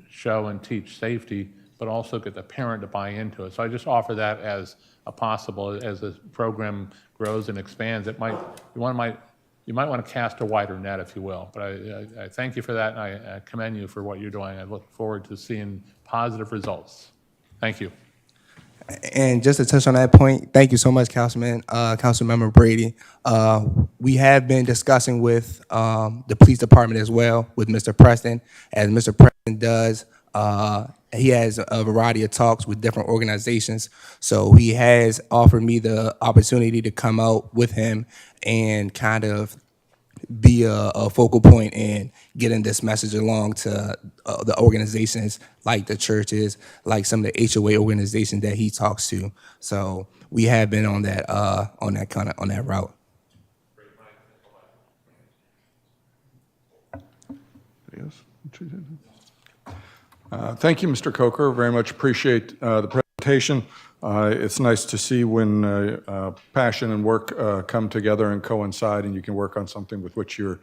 show and teach safety, but also get the parent to buy into it. So I just offer that as a possible, as the program grows and expands, you might want to cast a wider net, if you will. But I thank you for that, and I commend you for what you're doing. I look forward to seeing positive results. Thank you. And just to touch on that point, thank you so much, Councilmember Brady. We have been discussing with the police department as well, with Mr. Preston, as Mr. Preston does he has a variety of talks with different organizations. So he has offered me the opportunity to come out with him and kind of be a focal point in getting this message along to the organizations like the churches, like some of the HOA organizations that he talks to. So we have been on that route. Yes. Thank you, Mr. Coker. Very much appreciate the presentation. It's nice to see when passion and work come together and coincide, and you can work on something with which you're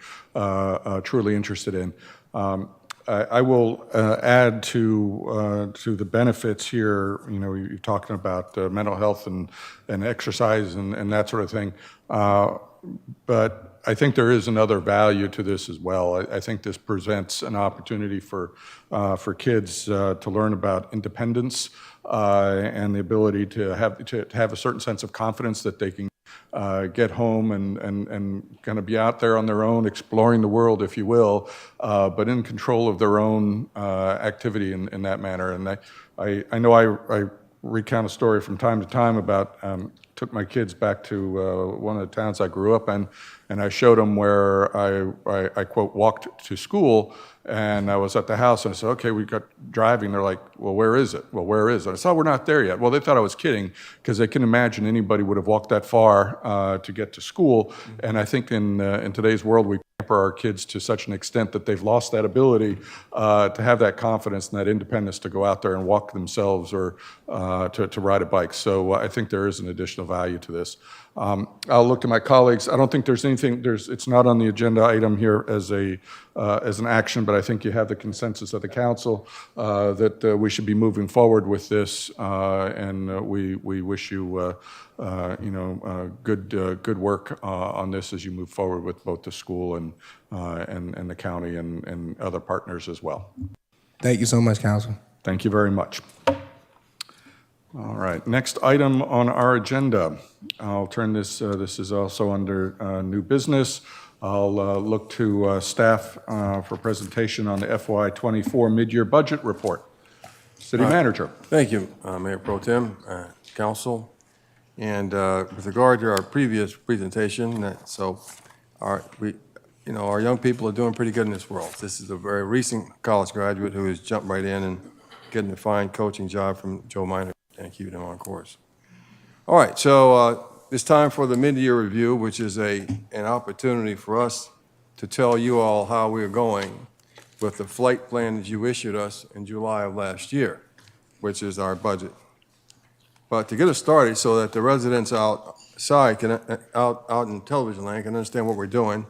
truly interested in. I will add to the benefits here. You know, you're talking about mental health and exercise and that sort of thing. But I think there is another value to this as well. I think this presents an opportunity for kids to learn about independence and the ability to have a certain sense of confidence that they can get home and kind of be out there on their own, exploring the world, if you will, but in control of their own activity in that manner. And I know I recount a story from time to time about took my kids back to one of the towns I grew up in, and I showed them where I quote, walked to school, and I was at the house, and I said, okay, we got driving. They're like, well, where is it? Well, where is it? I said, oh, we're not there yet. Well, they thought I was kidding, because they can imagine anybody would have walked that far to get to school, and I think in today's world, we pamper our kids to such an extent that they've lost that ability to have that confidence and that independence to go out there and walk themselves or to ride a bike. So I think there is an additional value to this. I'll look to my colleagues. I don't think there's anything, it's not on the agenda item here as an action, but I think you have the consensus of the council that we should be moving forward with this, and we wish you, good work on this as you move forward with both the school and the county and other partners as well. Thank you so much, Council. Thank you very much. All right, next item on our agenda. I'll turn this, this is also under new business. I'll look to staff for presentation on the FY24 mid-year budget report. City Manager. Thank you, Mayor Pro Tem, Council. And with regard to our previous presentation, our young people are doing pretty good in this world. This is a very recent college graduate who has jumped right in and getting a fine coaching job from Joe Minor and keeping him on course. All right, so it's time for the mid-year review, which is an opportunity for us to tell you all how we're going with the flight plan that you issued us in July of last year, which is our budget. But to get us started so that the residents outside out in television land can understand what we're doing,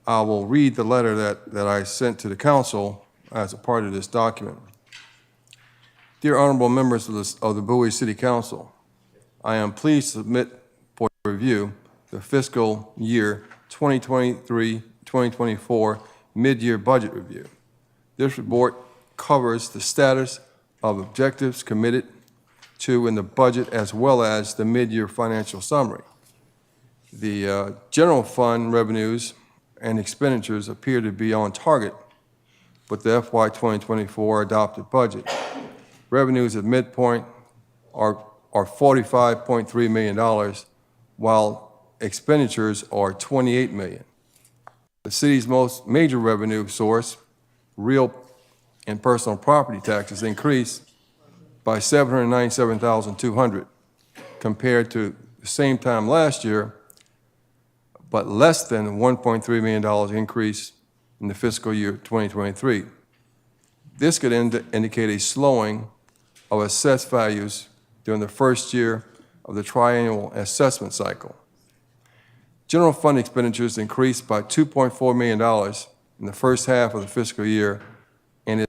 I will read the letter that I sent to the council as a part of this document. Dear honorable members of the Bowie City Council, I am pleased to submit for review the fiscal year 2023-2024 mid-year budget review. This report covers the status of objectives committed to in the budget as well as the mid-year financial summary. The general fund revenues and expenditures appear to be on target with the FY 2024 adopted budget. Revenues at midpoint are $45.3 million, while expenditures are $28 million. The city's most major revenue source, real and personal property taxes, increased by $797,200 compared to the same time last year, but less than $1.3 million increase in the fiscal year 2023. This could indicate a slowing of assessed values during the first year of the triennial assessment cycle. General fund expenditures increased by $2.4 million in the first half of the fiscal year and is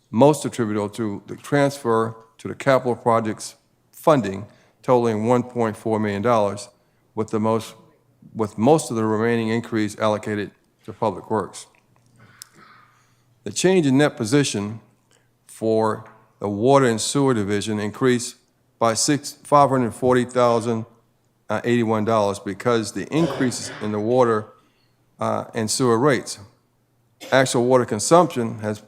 most attributable to the transfer to the capital projects funding totaling $1.4 million, with most of the remaining increase allocated to public works. The change in net position for the Water and Sewer Division increased by $540,081 because the increases in the water and sewer rates. Actual water consumption has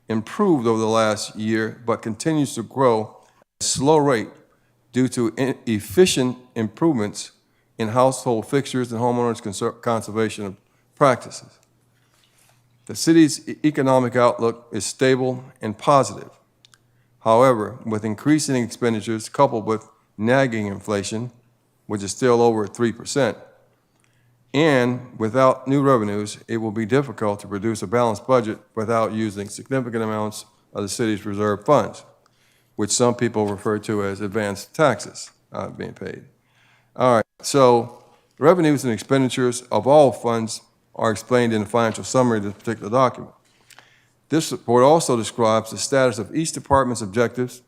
improved over the last year, but continues to grow at a slow rate due to efficient improvements in household fixtures and homeowners' conservation practices. The city's economic outlook is stable and positive. However, with increasing expenditures coupled with nagging inflation, which is still over 3%, and without new revenues, it will be difficult to produce a balanced budget without using significant amounts of the city's reserve funds, which some people refer to as advanced taxes being paid. All right, so revenues and expenditures of all funds are explained in the financial summary of this particular document. This report also describes the status of each department's objectives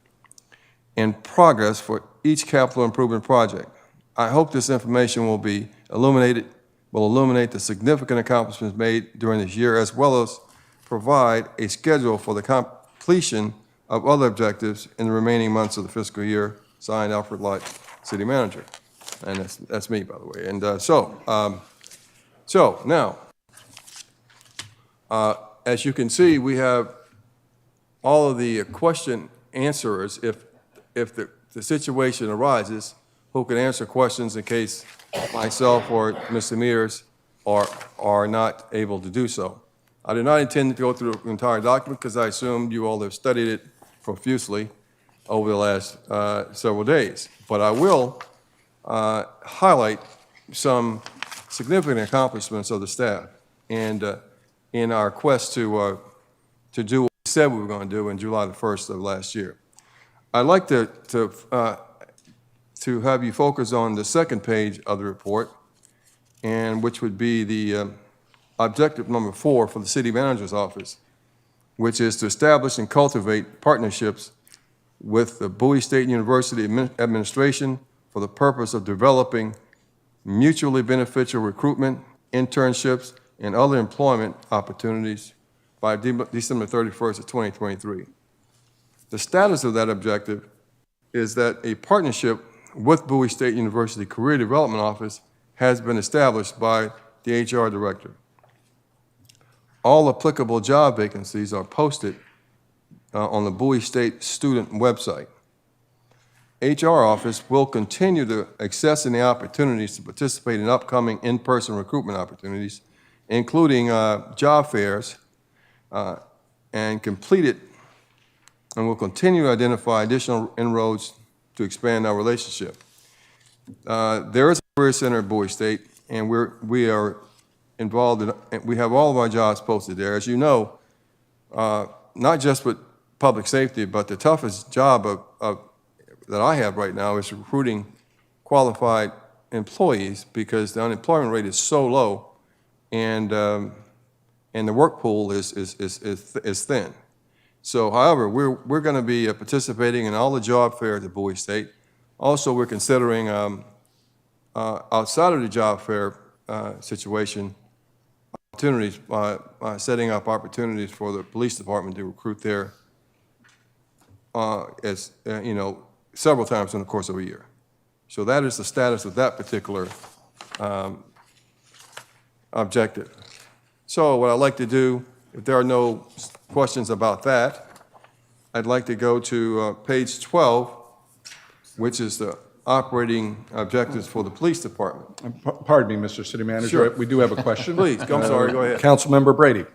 and progress for each capital improvement project. I hope this information will illuminate the significant accomplishments made during this year, as well as provide a schedule for the completion of other objectives in the remaining months of the fiscal year. Signed, Alfred Light, City Manager. And that's me, by the way. And so now, as you can see, we have all of the question answerers if the situation arises, who can answer questions in case myself or Mr. Mears are not able to do so. I do not intend to go through the entire document because I assume you all have studied it profusely over the last several days. But I will highlight some significant accomplishments of the staff and in our quest to do what we said we were going to do in July the 1st of last year. I'd like to have you focus on the second page of the report, and which would be the objective number 4 for the City Manager's Office, which is to establish and cultivate partnerships with the Bowie State University Administration for the purpose of developing mutually beneficial recruitment, internships, and other employment opportunities by December 31st of 2023. The status of that objective is that a partnership with Bowie State University Career Development Office has been established by the HR Director. All applicable job vacancies are posted on the Bowie State student website. HR Office will continue to access any opportunities to participate in upcoming in-person recruitment opportunities, including job fairs, and complete it, and will continue to identify additional inroads to expand our relationship. There is a career center at Bowie State, and we are involved in, we have all of our jobs posted there. As you know, not just with public safety, but the toughest job that I have right now is recruiting qualified employees because the unemployment rate is so low, and the work pool is thin. So, however, we're going to be participating in all the job fairs at Bowie State. Also, we're considering outside of the job fair situation opportunities, setting up opportunities for the police department to recruit there, several times in the course of a year. So that is the status of that particular objective. So what I'd like to do, if there are no questions about that, I'd like to go to page 12, which is the operating objectives for the police department. Pardon me, Mr. City Manager. Sure. We do have a question. Please, I'm sorry, go ahead. Councilmember Brady.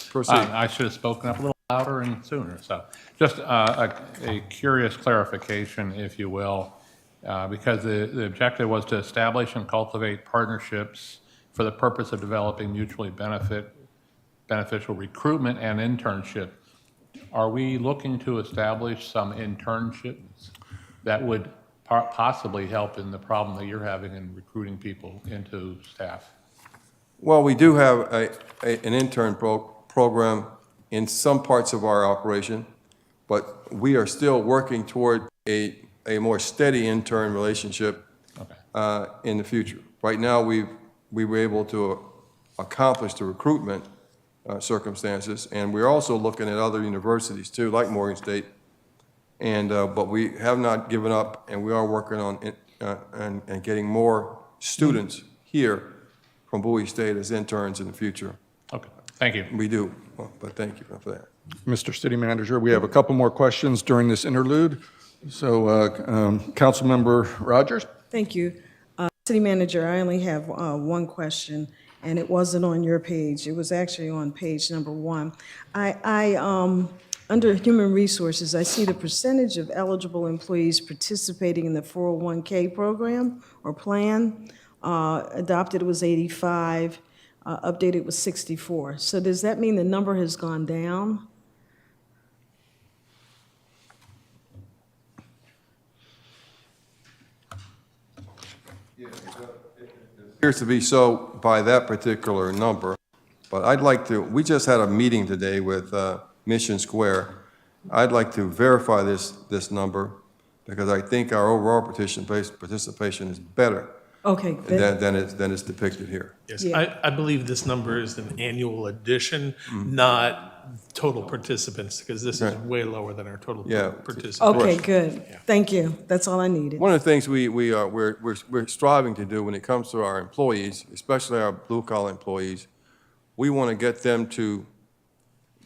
Proceed. I should have spoken up a little louder and sooner. So just a curious clarification, if you will, because the objective was to establish and cultivate partnerships for the purpose of developing mutually beneficial recruitment and internship. Are we looking to establish some internships that would possibly help in the problem that you're having in recruiting people into staff? Well, we do have an intern program in some parts of our operation, but we are still working toward a more steady intern relationship in the future. Right now, we were able to accomplish the recruitment circumstances, and we're also looking at other universities too, like Morgan State, and but we have not given up, and we are working on it, and getting more students here from Bowie State as interns in the future. Okay. Thank you. We do, well, but thank you for that. Mr. City Manager, we have a couple more questions during this interlude. So, Councilmember Rogers? Thank you. City Manager, I only have one question, and it wasn't on your page. It was actually on page number 1. Under Human Resources, I see the percentage of eligible employees participating in the 401K program or plan. Adopted was 85, updated was 64. So does that mean the number has gone down? Appears to be so by that particular number, but I'd like to, we just had a meeting today with Mission Square. I'd like to verify this number because I think our overall participation is better Okay, good. than it's depicted here. Yes, Yeah. I believe this number is an annual addition, not total participants, because this is Right. way lower than our total Yeah. participants. Okay, good. Thank you. That's all I needed. One of the things we're striving to do when it comes to our employees, especially our blue-collar employees, we want to get them to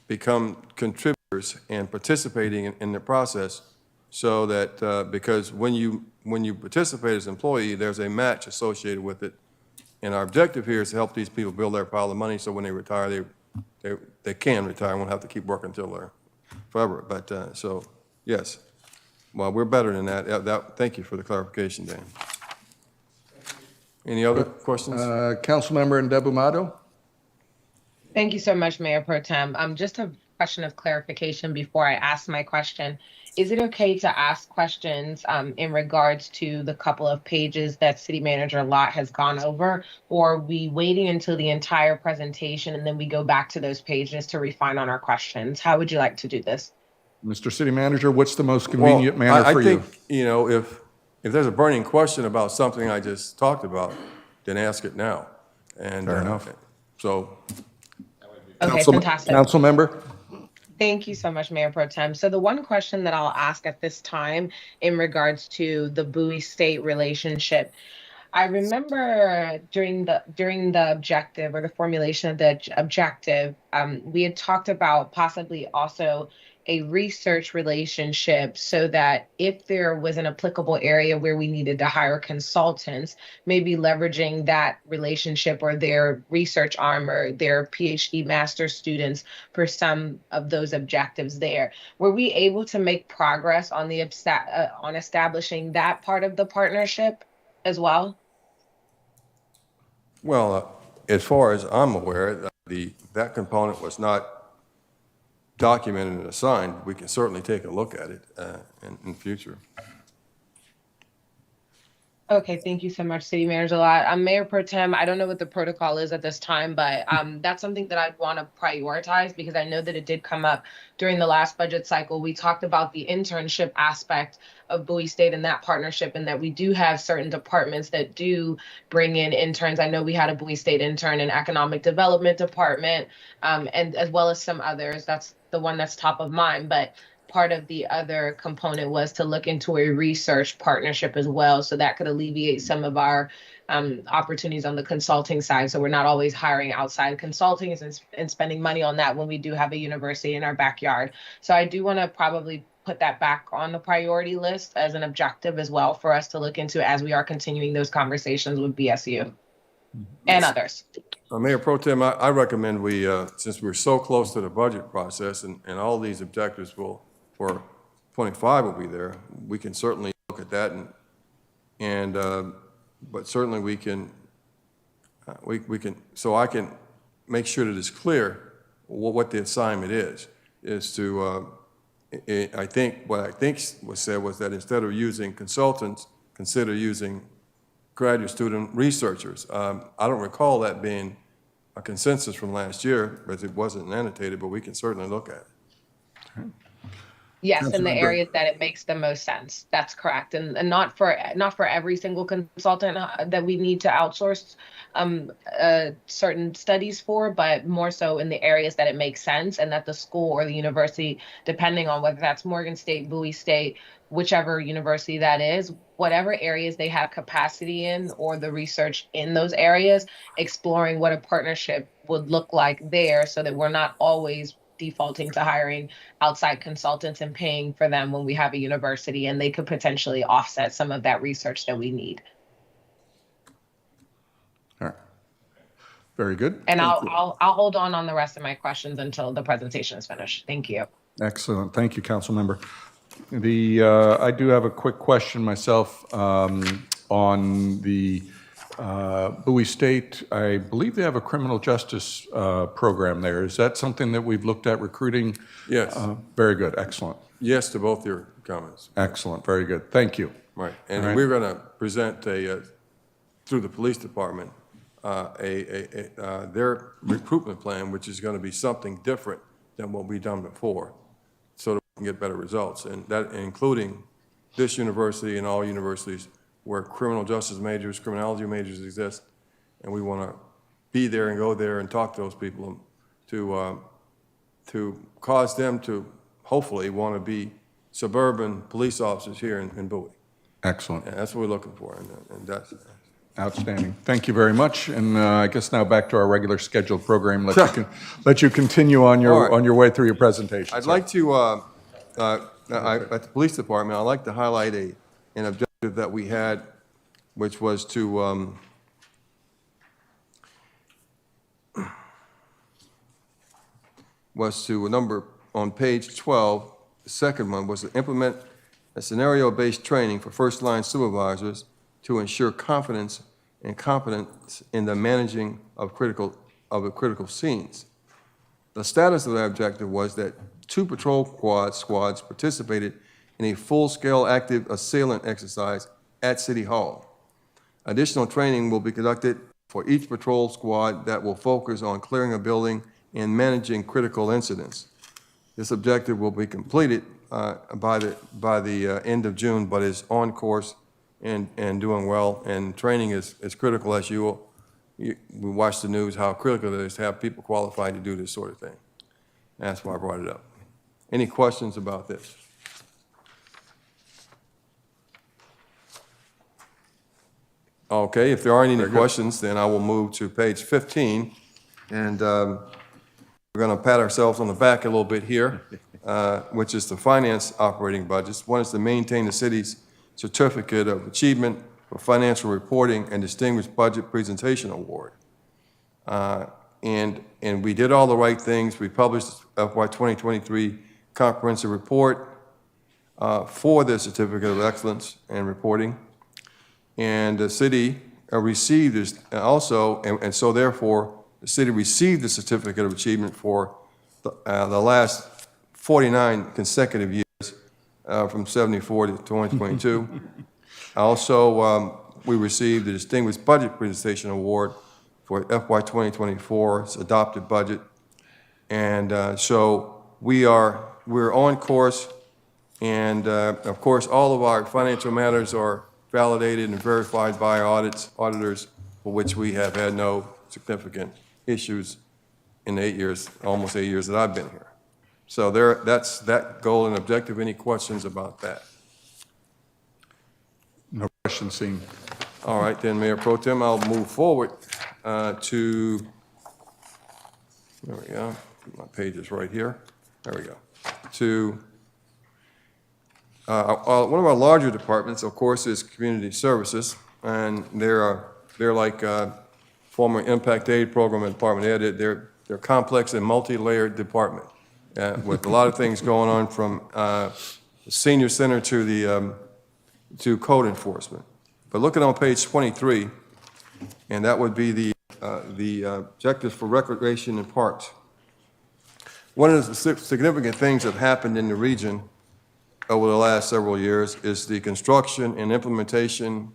become contributors and participating in the process so that, because when you participate as an employee, there's a match associated with it. And our objective here is to help these people build their pile of money so when they retire, they can retire and won't have to keep working until they're forever. But, so, yes. Well, we're better than that. Thank you for the clarification, Dan. Any other questions? Councilmember Ndebumado? Thank you so much, Mayor Pro Tem. Just a question of clarification before I ask my question. Is it okay to ask questions in regards to the couple of pages that City Manager Lott has gone over? Or are we waiting until the entire presentation and then we go back to those pages to refine on our questions? How would you like to do this? Mr. City Manager, what's the most convenient manner for you? I think, if there's a burning question about something I just talked about, then ask it now. And, Fair enough. So, Okay, fantastic. Councilmember? Thank you so much, Mayor Pro Tem. So the one question that I'll ask at this time in regards to the Bowie State relationship, I remember during the objective or the formulation of the objective, we had talked about possibly also a research relationship so that if there was an applicable area where we needed to hire consultants, maybe leveraging that relationship or their research arm or their PhD master students for some of those objectives there. Were we able to make progress on on establishing that part of the partnership as well? well, as far as I'm aware, that component was not documented and assigned. We can certainly take a look at it in future. Okay, thank you so much, City Manager Lott. Mayor Pro Tem, I don't know what the protocol is at this time, but that's something that I'd want to prioritize because I know that it did come up during the last budget cycle. We talked about the internship aspect of Bowie State and that partnership, and that we do have certain departments that do bring in interns. I know we had a Bowie State intern in Economic Development Department, and as well as some others. That's the one that's top of mind, but part of the other component was to look into a research partnership as well. So that could alleviate some of our opportunities on the consulting side. So we're not always hiring outside consulting and spending money on that when we do have a university in our backyard. So I do want to probably put that back on the priority list as an objective as well for us to look into as we are continuing those conversations with BSU and others. Mayor Pro Tem, I recommend we, since we're so close to the budget process and all these objectives for 25 will be there, we can certainly look at that but certainly we can, so I can make sure that it's clear what the assignment is to, I think, what I think was said was that instead of using consultants, consider using graduate student researchers. I don't recall that being a consensus from last year, but it wasn't annotated, but we can certainly look at it. Yes, in the areas that it makes the most sense. That's correct. And not for every single consultant that we need to outsource certain studies for, but more so in the areas that it makes sense and that the school or the university, depending on whether that's Morgan State, Bowie State, whichever university that is, whatever areas they have capacity in or the research in those areas, exploring what a partnership would look like there so that we're not always defaulting to hiring outside consultants and paying for them when we have a university, and they could potentially offset some of that research that we need. All right. Very good. And I'll hold on the rest of my questions until the presentation is finished. Thank you. Excellent. Thank you, Councilmember. I do have a quick question myself on the Bowie State. I believe they have a criminal justice program there. Is that something that we've looked at recruiting? Yes. Very good. Excellent. Yes to both your comments. Excellent. Very good. Thank you. Right, and All right. we're going to present through the police department, their recruitment plan, which is going to be something different than what we've done before, so that we can get better results, and that including this university and all universities where criminal justice majors, criminology majors exist, and we want to be there and go there and talk to those people to cause them to hopefully want to be suburban police officers here in Bowie. Excellent. And that's what we're looking for, and that's... Outstanding. Thank you very much. And I guess now back to our regular scheduled program. Let you continue on your All right. on your way through your presentation. I'd sir. like to, at the police department, I'd like to highlight an objective that we had, which was to, number on page 12, the second one was to implement a scenario-based training for first-line supervisors to ensure confidence and competence in the managing of critical scenes. The status of that objective was that 2 patrol squads participated in a full-scale active assailant exercise at City Hall. Additional training will be conducted for each patrol squad that will focus on clearing a building and managing critical incidents. This objective will be completed by the end of June, but is on course and doing well, and training is critical, as we watch the news, how critical it is to have people qualified to do this sort of thing. That's why I brought it up. Any questions about this? Okay, if there aren't any questions, then I will move to page 15, and we're going to pat ourselves on the back a little bit here, which is the finance operating budgets. One is to maintain the city's Certificate of Achievement for Financial Reporting and Distinguished Budget Presentation Award. And we did all the right things. We published FY 2023 comprehensive report for the Certificate of Excellence and Reporting. And the city received this also, and so therefore, the city received the Certificate of Achievement for the last 49 consecutive years. From 74 to 2022. Also, we received the Distinguished Budget Presentation Award for FY 2024's adopted budget. And so we're on course, and of course, all of our financial matters are validated and verified by our auditors, for which we have had no significant issues in the 8 years, almost 8 years that I've been here. So that's that goal and objective. Any questions about that? No questions seen. All right, then, Mayor Pro Tem, I'll move forward to, there we go, my page is right here. There we go. To one of our larger departments, of course, is Community Services, and they're like former Impact Aid program in Department of Ed. They're complex and multi-layered department. With a lot of things going on, from the senior center to code enforcement. But looking on page 23, and that would be the objectives for recreation and parks. One of the significant things that happened in the region over the last several years is the construction and implementation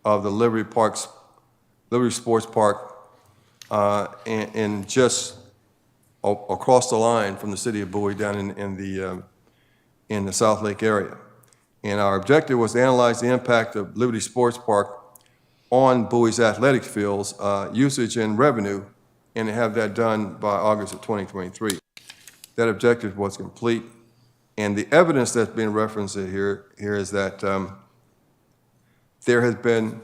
of the Liberty Sports Park, and just across the line from the city of Bowie down in the South Lake area. And our objective was to analyze the impact of Liberty Sports Park on Bowie's athletic fields, usage and revenue, and to have that done by August of 2023. That objective was complete. And the evidence that's being referenced here is that there has been,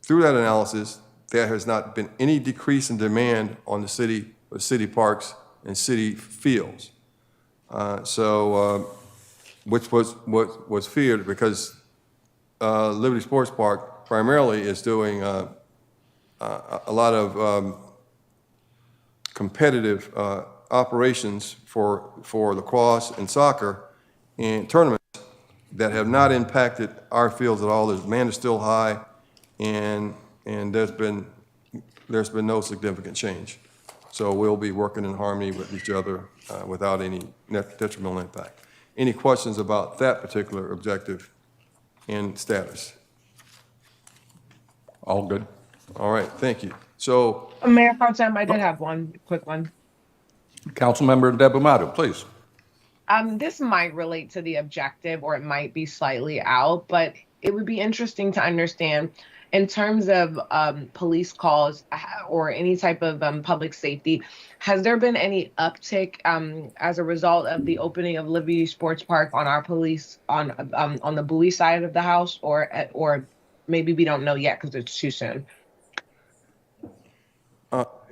through that analysis, there has not been any decrease in demand on the city with city parks and city fields. Which was feared because Liberty Sports Park primarily is doing a lot of competitive operations for lacrosse and soccer and tournaments that have not impacted our fields at all. The demand is still high, and there's been no significant change. So we'll be working in harmony with each other without any detrimental impact. Any questions about that particular objective and status? All good. All right, thank you. So, Mayor Pro Tem, I did have one quick one. Councilmember Deb Umatu, please. This might relate to the objective or it might be slightly out, but it would be interesting to understand in terms of police calls or any type of public safety, has there been any uptick as a result of the opening of Liberty Sports Park on our police on the Bowie side of the house, or maybe we don't know yet because it's too soon?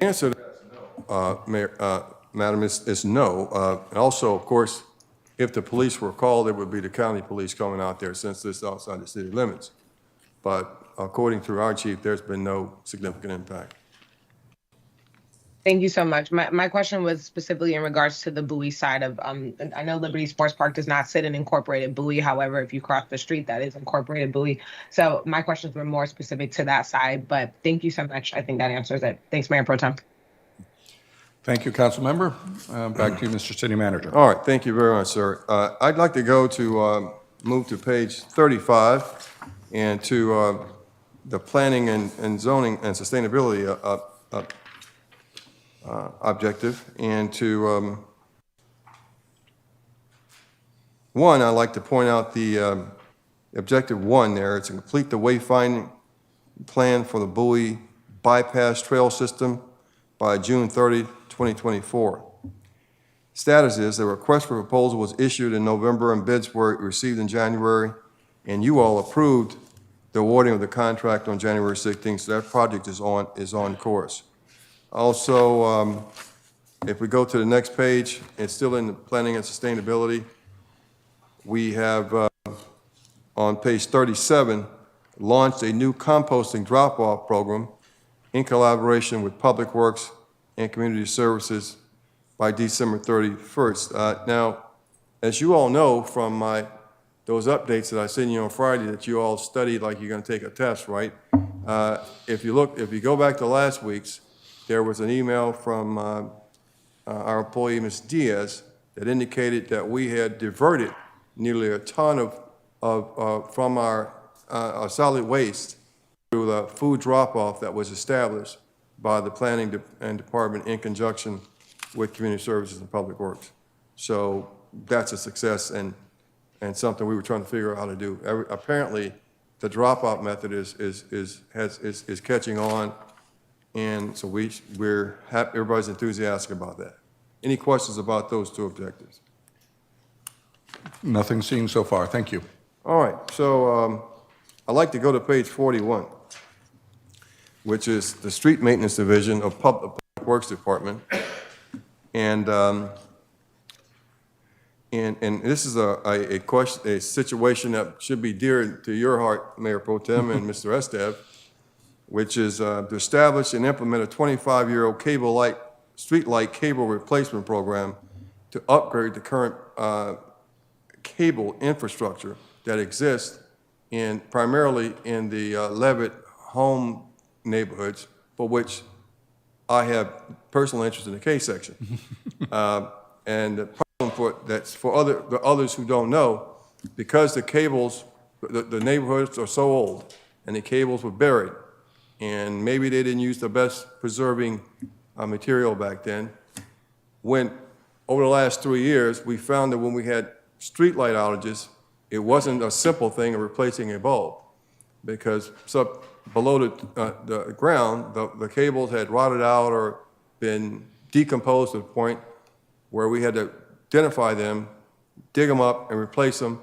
answer to that, Madam, is no. And also, of course, if the police were called, it would be the county police coming out there since this is outside the city limits. But according to our chief, there's been no significant impact. Thank you so much. My question was specifically in regards to the Bowie side of, I know Liberty Sports Park does not sit in incorporated Bowie. However, if you cross the street, that is incorporated Bowie. So my questions were more specific to that side, but thank you so much. I think that answers it. Thanks, Mayor Pro Tem. Thank you, Council Member. Back to you, Mr. City Manager. All right, thank you very much, sir. I'd like to go to, move to page 35 and to the planning and zoning and sustainability objective, and to one, I'd like to point out the objective one there. It's to complete the wayfinding plan for the Bowie bypass trail system by June 30, 2024. Status is the request for proposal was issued in November and bids were received in January, and you all approved the awarding of the contract on January 16th, so that project is on course. Also, if we go to the next page, it's still in the planning and sustainability. We have, on page 37, launched a new composting drop-off program in collaboration with Public Works and Community Services by December 31st. Now, as you all know from those updates that I sent you on Friday that you all studied like you're going to take a test, right? If you go back to last week's, there was an email from our employee, Ms. Diaz, that indicated that we had diverted nearly a ton from our solid waste through the food drop-off that was established by the planning department in conjunction with Community Services and Public Works. So that's a success and something we were trying to figure out how to do. Apparently, the drop-off method is catching on. And so we're happy, everybody's enthusiastic about that. Any questions about those two objectives? Nothing seen so far. Thank you. All right, so I'd like to go to page 41, which is the Street Maintenance Division of Public Works Department. And this is a situation that should be dear to your heart, Mayor Pro Tem and Mr. Estev, which is to establish and implement a 25-year-old street light cable replacement program to upgrade the current cable infrastructure that exists primarily in the Levitt home neighborhoods, for which I have personal interest in the K section. And the problem for the others who don't know, because the cables, the neighborhoods are so old and the cables were buried, and maybe they didn't use the best preserving material back then. Over the last 3 years, we found that when we had street light outages, it wasn't a simple thing of replacing a bulb, because below the ground, the cables had rotted out or been decomposed to the point where we had to identify them, dig them up, and replace them.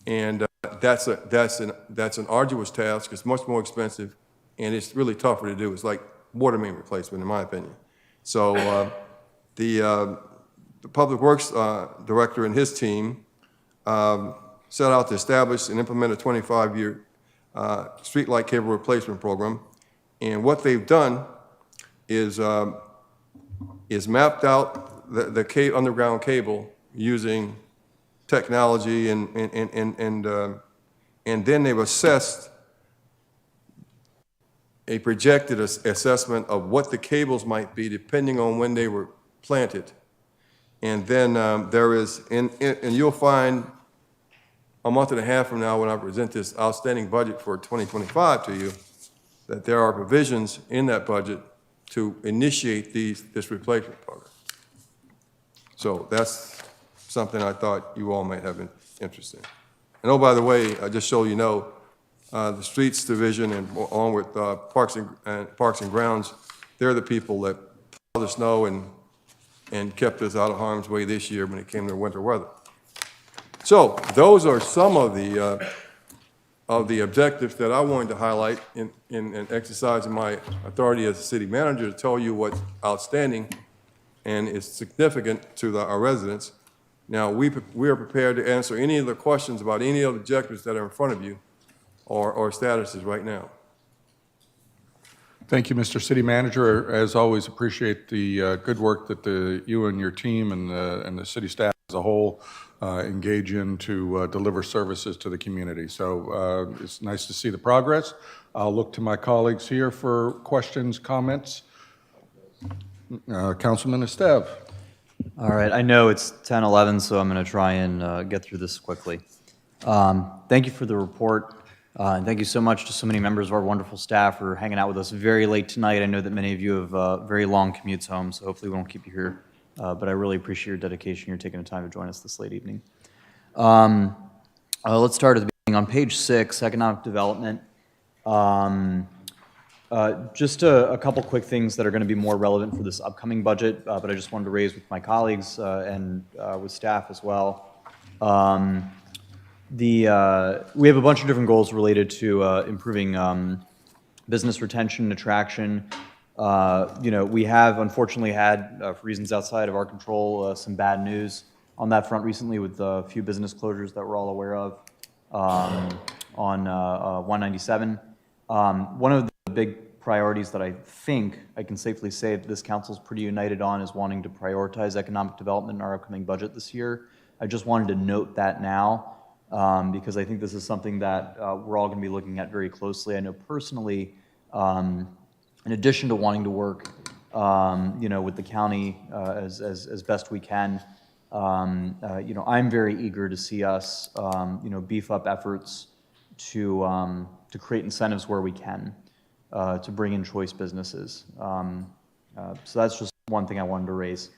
And that's an arduous task. It's much more expensive, and it's really tougher to do. It's like water main replacement, in my opinion. So the Public Works Director and his team set out to establish and implement a 25-year streetlight cable replacement program. And what they've done is mapped out the underground cable using technology, and then they've assessed a projected assessment of what the cables might be depending on when they were planted. And then there is, and you'll find a month and a half from now when I present this outstanding budget for 2025 to you, that there are provisions in that budget to initiate this replacement program. So that's something I thought you all might have an interest in. And oh, by the way, just so you know, the Streets Division and along with Parks and Grounds, they're the people that plowed the snow and kept us out of harm's way this year when it came to winter weather. So those are some of the objectives that I wanted to highlight in exercising my authority as a city manager to tell you what's outstanding and is significant to our residents. Now, we are prepared to answer any of the questions about any of the objectives that are in front of you or statuses right now. Thank you, Mr. City Manager. As always, appreciate the good work that you and your team and the city staff as a whole engage in to deliver services to the community. So it's nice to see the progress. I'll look to my colleagues here for questions, comments. Councilman Esteve. All right, I know it's 10:11, so I'm going to try and get through this quickly. Thank you for the report, and thank you so much to so many members of our wonderful staff for hanging out with us very late tonight. I know that many of you have very long commutes home, so hopefully we won't keep you here, but I really appreciate your dedication. You're taking the time to join us this late evening. Let's start at the beginning. On page 6, economic development. Just a couple quick things that are going to be more relevant for this upcoming budget, but I just wanted to raise with my colleagues and with staff as well. We have a bunch of different goals related to improving business retention and attraction. We have unfortunately had, for reasons outside of our control, some bad news on that front recently with a few business closures that we're all aware of on 197. One of the big priorities that I think I can safely say that this council is pretty united on is wanting to prioritize economic development in our upcoming budget this year. I just wanted to note that now because I think this is something that we're all going to be looking at very closely. I know personally, in addition to wanting to work, with the county as best we can, I'm very eager to see us, beef up efforts to create incentives where we can. To bring in choice businesses. So that's just one thing I wanted to raise.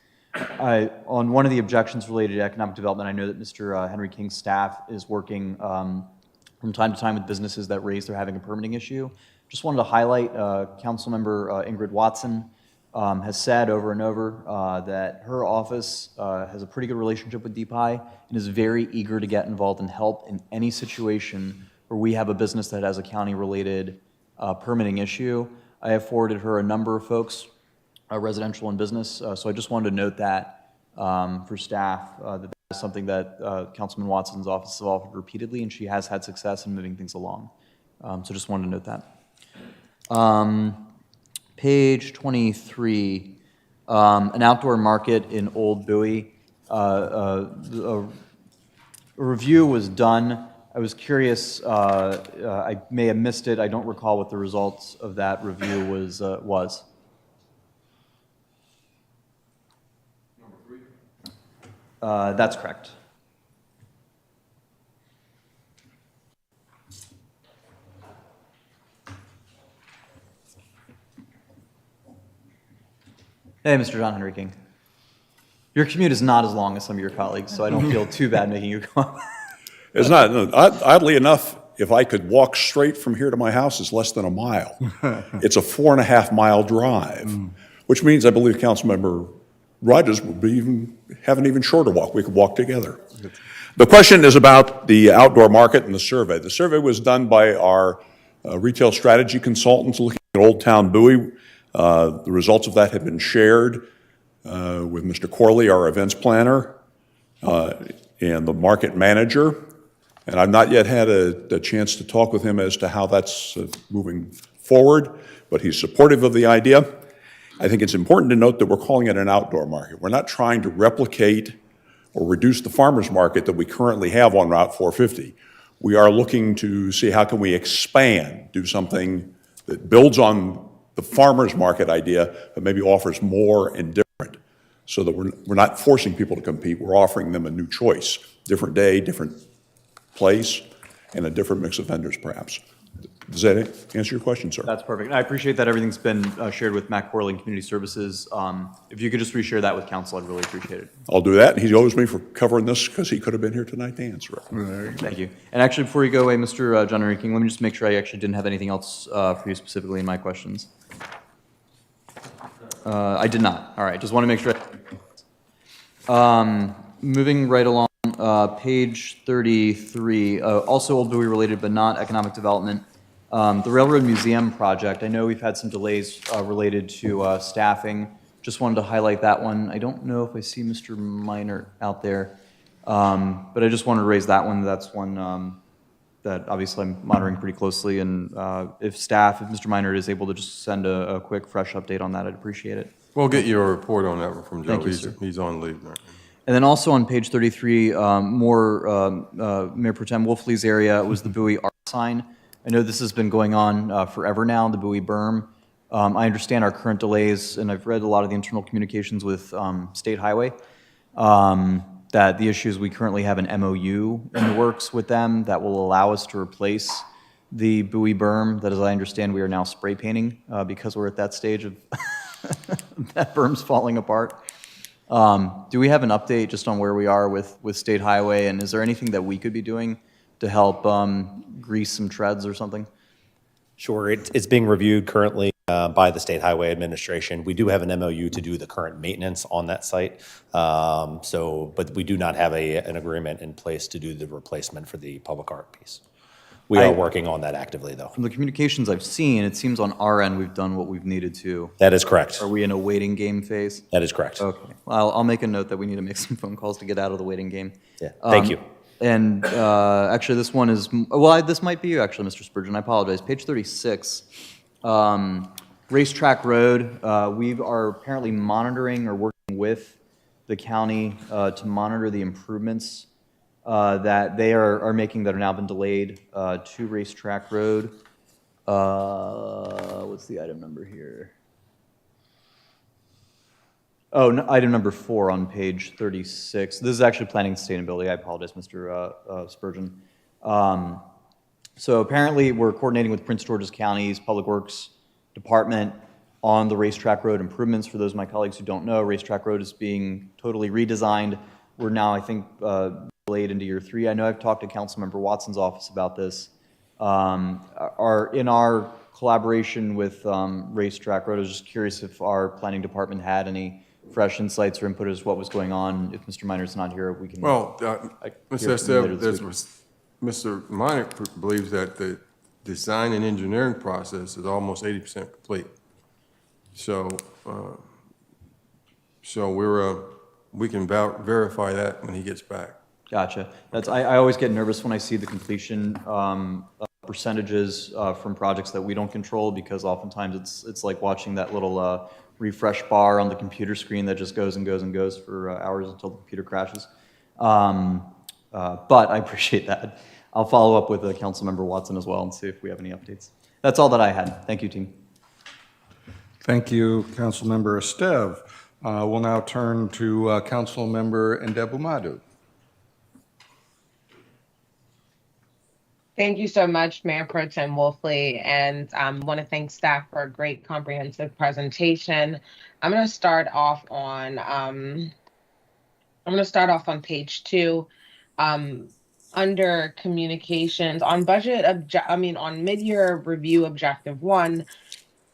On one of the objections related to economic development, I know that Mr. Henry King's staff is working from time to time with businesses that raise they're having a permitting issue. Just wanted to highlight Councilmember Ingrid Watson has said over and over that her office has a pretty good relationship with DPI and is very eager to get involved and help in any situation where we have a business that has a county-related permitting issue. I have forwarded her a number of folks, residential and business, so I just wanted to note that for staff, that is something that Councilman Watson's office has offered repeatedly, and she has had success in moving things along. So just wanted to note that. Page 23, an outdoor market in Old Bowie. A review was done. I was curious, I may have missed it, I don't recall what the results of that review was. Number 3? That's correct. Hey, Mr. John Henry King. Your commute is not as long as some of your colleagues, so I don't feel too bad making you come. It's not. Oddly enough, if I could walk straight from here to my house, it's less than a mile. It's a 4.5-mile drive, which means I believe Councilmember Rogers would have an even shorter walk. We could walk together. The question is about the outdoor market and the survey. The survey was done by our retail strategy consultants looking at Old Town Bowie. The results of that have been shared. with Mr. Corley, our events planner, and the market manager. And I've not yet had a chance to talk with him as to how that's moving forward, but he's supportive of the idea. I think it's important to note that we're calling it an outdoor market. We're not trying to replicate or reduce the farmers market that we currently have on Route 450. We are looking to see how can we expand, do something that builds on the farmers market idea, but maybe offers more and different, so that we're not forcing people to compete. We're offering them a new choice, different day, different place, and a different mix of vendors, perhaps. Does that answer your question, sir? That's perfect. I appreciate that everything's been shared with Matt Corley and Community Services. If you could just reshare that with council, I'd really appreciate it. I'll do that. He owes me for covering this because he could have been here tonight to answer it. Thank you. And actually, before you go away, Mr. John Henry King, let me just make sure I actually didn't have anything else for you specifically in my questions. I did not. All right, just want to make sure. Moving right along, page 33, also Old Bowie related but not economic development. The Railroad Museum project, I know we've had some delays related to staffing. Just wanted to highlight that one. I don't know if I see Mr. Minor out there, but I just wanted to raise that one. That's one that obviously I'm monitoring pretty closely, and if Mr. Minor is able to just send a quick, fresh update on that, I'd appreciate it. We'll get you a report on that one from Joe. Thank you, sir. He's on leave now. And then also on page 33, more Mayor Pro Tem Wolfley's area was the Bowie art sign. I know this has been going on forever now, the Bowie berm. I understand our current delays, and I've read a lot of the internal communications with State Highway, that the issues, we currently have an MOU in the works with them that will allow us to replace the Bowie berm that, as I understand, we are now spray painting because we're at that stage of that berm's falling apart. Do we have an update just on where we are with State Highway, and is there anything that we could be doing to help grease some treads or something? Sure, it's being reviewed currently by the State Highway Administration. We do have an MOU to do the current maintenance on that site, but we do not have an agreement in place to do the replacement for the public art piece. We are working on that actively, though. From the communications I've seen, it seems on our end we've done what we've needed to. That is correct. Are we in a waiting game phase? That is correct. Okay. Well, I'll make a note that we need to make some phone calls to get out of the waiting game. Yeah, thank you. And actually, this one is, well, this might be you, actually, Mr. Spurgeon. I apologize. Page 36, Racetrack Road. We are apparently monitoring or working with the county to monitor the improvements that they are making that are now been delayed to Racetrack Road. What's the item number here? Oh, no, item number 4 on page 36. This is actually planning and sustainability. I apologize, Mr. Spurgeon. So apparently we're coordinating with Prince George's County's Public Works Department on the Racetrack Road improvements. For those of my colleagues who don't know, Racetrack Road is being totally redesigned. We're now, I think, delayed into year 3. I know I've talked to Councilmember Watson's office about this. In our collaboration with Racetrack Road, I was just curious if our planning department had any fresh insights or input as to what was going on. If Mr. Minor's not here, we can. Well, Mr. Esteve, week. Mr. Minor believes that the design and engineering process is almost 80% complete. So, we can verify that when he gets back. Gotcha. I always get nervous when I see the completion percentages from projects that we don't control, because oftentimes it's like watching that little refresh bar on the computer screen that just goes and goes and goes for hours until the computer crashes. But I appreciate that. I'll follow up with Councilmember Watson as well and see if we have any updates. That's all that I had. Thank you, team. Thank you, Councilmember Esteve. We'll now turn to Councilmember Ndebumadu. Thank you so much, Mayor Pro Tem Wolfley, and I want to thank staff for a great comprehensive presentation. I'm going to start off on page 2, under communications on budget on mid-year review objective 1.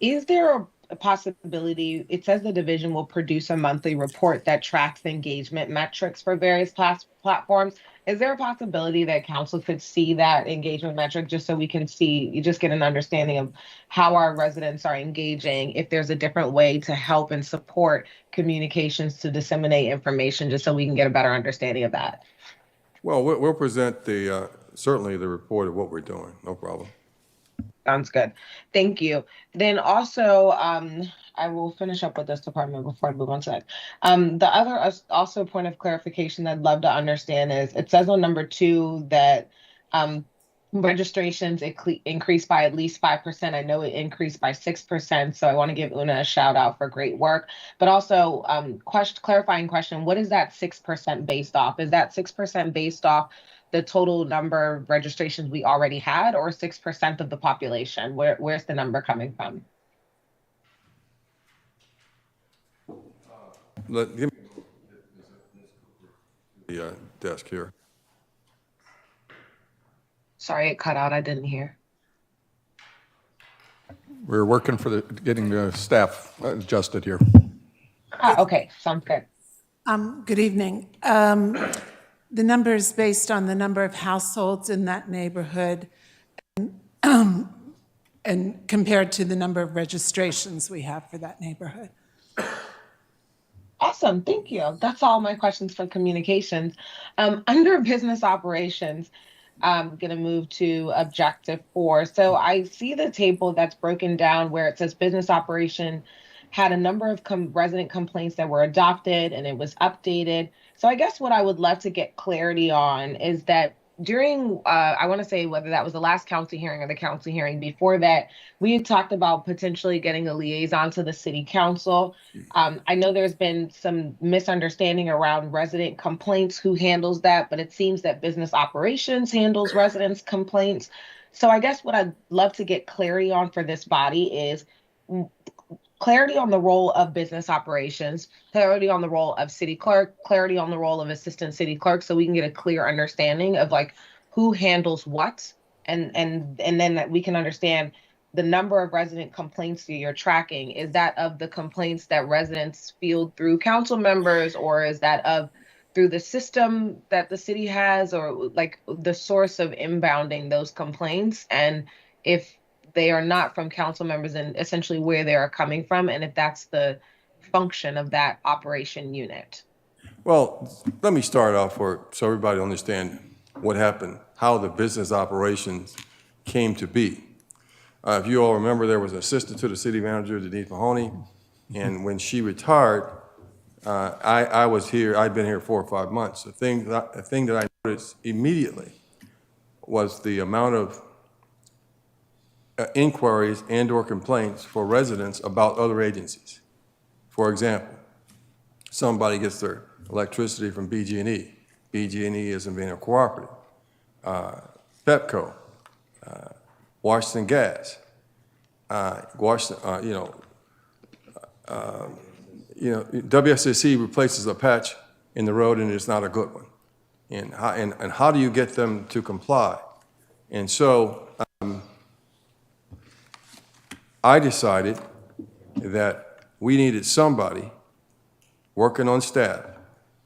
Is there the possibility, it says the division will produce a monthly report that tracks engagement metrics for various platforms. Is there a possibility that council could see that engagement metric just so we can see, you just get an understanding of how our residents are engaging, if there's a different way to help and support communications to disseminate information, just so we can get a better understanding of that? Well, we'll present certainly the report of what we're doing, no problem. Sounds good. Thank you. Then also, I will finish up with this department before I move on to that. The other also point of clarification I'd love to understand is it says on number 2 that registrations increased by at least 5%. I know it increased by 6%, so I want to give Una a shout out for great work. But also, clarifying question: what is that 6% based off? Is that 6% based off the total number of registrations we already had, or 6% of the population? Where's the number coming from? Give me the desk here. Sorry, it cut out. I didn't hear. We're working for getting the staff adjusted here. Okay, sounds good. Good evening. The number is based on the number of households in that neighborhood and compared to the number of registrations we have for that neighborhood. Awesome, thank you. That's all my questions for communications. Under business operations, I'm going to move to objective 4. So I see the table that's broken down where it says business operation had a number of resident complaints that were adopted and it was updated. So I guess what I would love to get clarity on is that during, I want to say whether that was the last council hearing or the council hearing before that, we had talked about potentially getting a liaison to the city council. I know there's been some misunderstanding around resident complaints, who handles that, but it seems that business operations handles residents' complaints. So I guess what I'd love to get clarity on for this body is clarity on the role of business operations, clarity on the role of city clerk, clarity on the role of assistant city clerk, so we can get a clear understanding of like who handles what, and then that we can understand the number of resident complaints that you're tracking. Is that of the complaints that residents field through council members, or is that of through the system that the city has, or like the source of inbounding those complaints? And if they are not from council members, and essentially where they are coming from, and if that's the function of that operation unit. Well, let me start off so everybody understand what happened, how the business operations came to be. If you all remember, there was an assistant to the city manager, Denise Mahoney, and when she retired, I was here. I'd been here 4 or 5 months. The thing that I noticed immediately was the amount of inquiries and/or complaints for residents about other agencies. For example, somebody gets their electricity from BG&E. BG&E isn't being a cooperative. Pepco, Washington Gas, WSSC replaces a patch in the road and it's not a good one. And how do you get them to comply? And so I decided that we needed somebody working on staff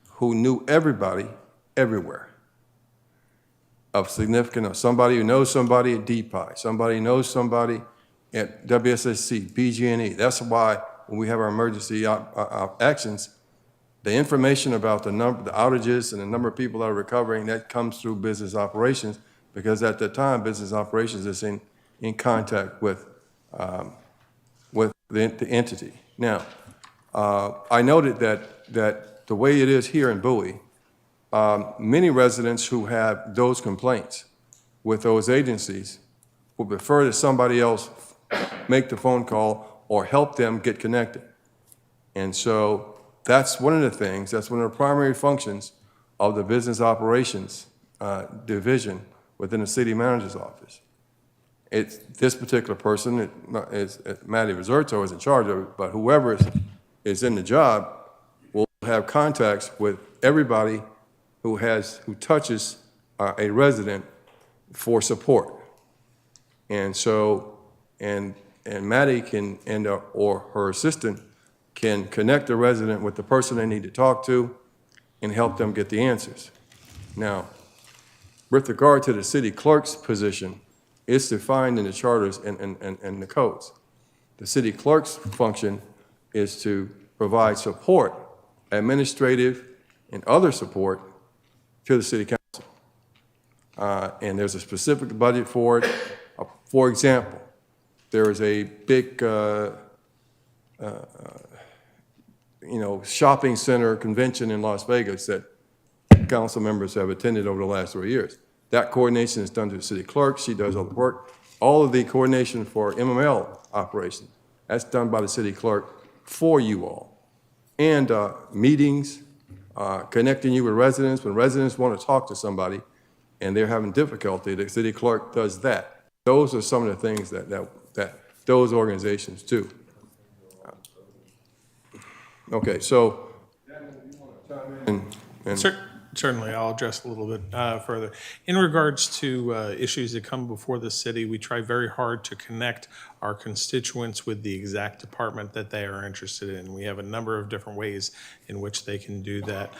who knew everybody everywhere of significance, somebody who knows somebody at DPI, somebody who knows somebody at WSSC, BG&E. That's why when we have our emergency actions, the information about the outages and the number of people that are recovering, that comes through business operations, because at the time, business operations is in contact with the entity. Now, I noted that the way it is here in Bowie, many residents who have those complaints with those agencies would prefer that somebody else make the phone call or help them get connected. And so that's one of the things, that's one of the primary functions of the business operations division within the city manager's office. It's this particular person, Matty Rizzurto is in charge of it, but whoever is in the job will have contacts with everybody who touches a resident for support. And so, and Maddie can, or her assistant can connect the resident with the person they need to talk to and help them get the answers. Now, with regard to the city clerk's position, it's defined in the charters and the codes. The city clerk's function is to provide support, administrative and other support to the city council. And there's a specific budget for it. For example, there is a big shopping center convention in Las Vegas that council members have attended over the last 3 years. That coordination is done to the city clerk. She does all the work. All of the coordination for MML operations, that's done by the city clerk for you all. And meetings, connecting you with residents. When residents want to talk to somebody and they're having difficulty, the city clerk does that. Those are some of the things that those organizations do. Okay, so Certainly, I'll address a little bit further. In regards to issues that come before the city, we try very hard to connect our constituents with the exact department that they are interested in. We have a number of different ways in which they can do that.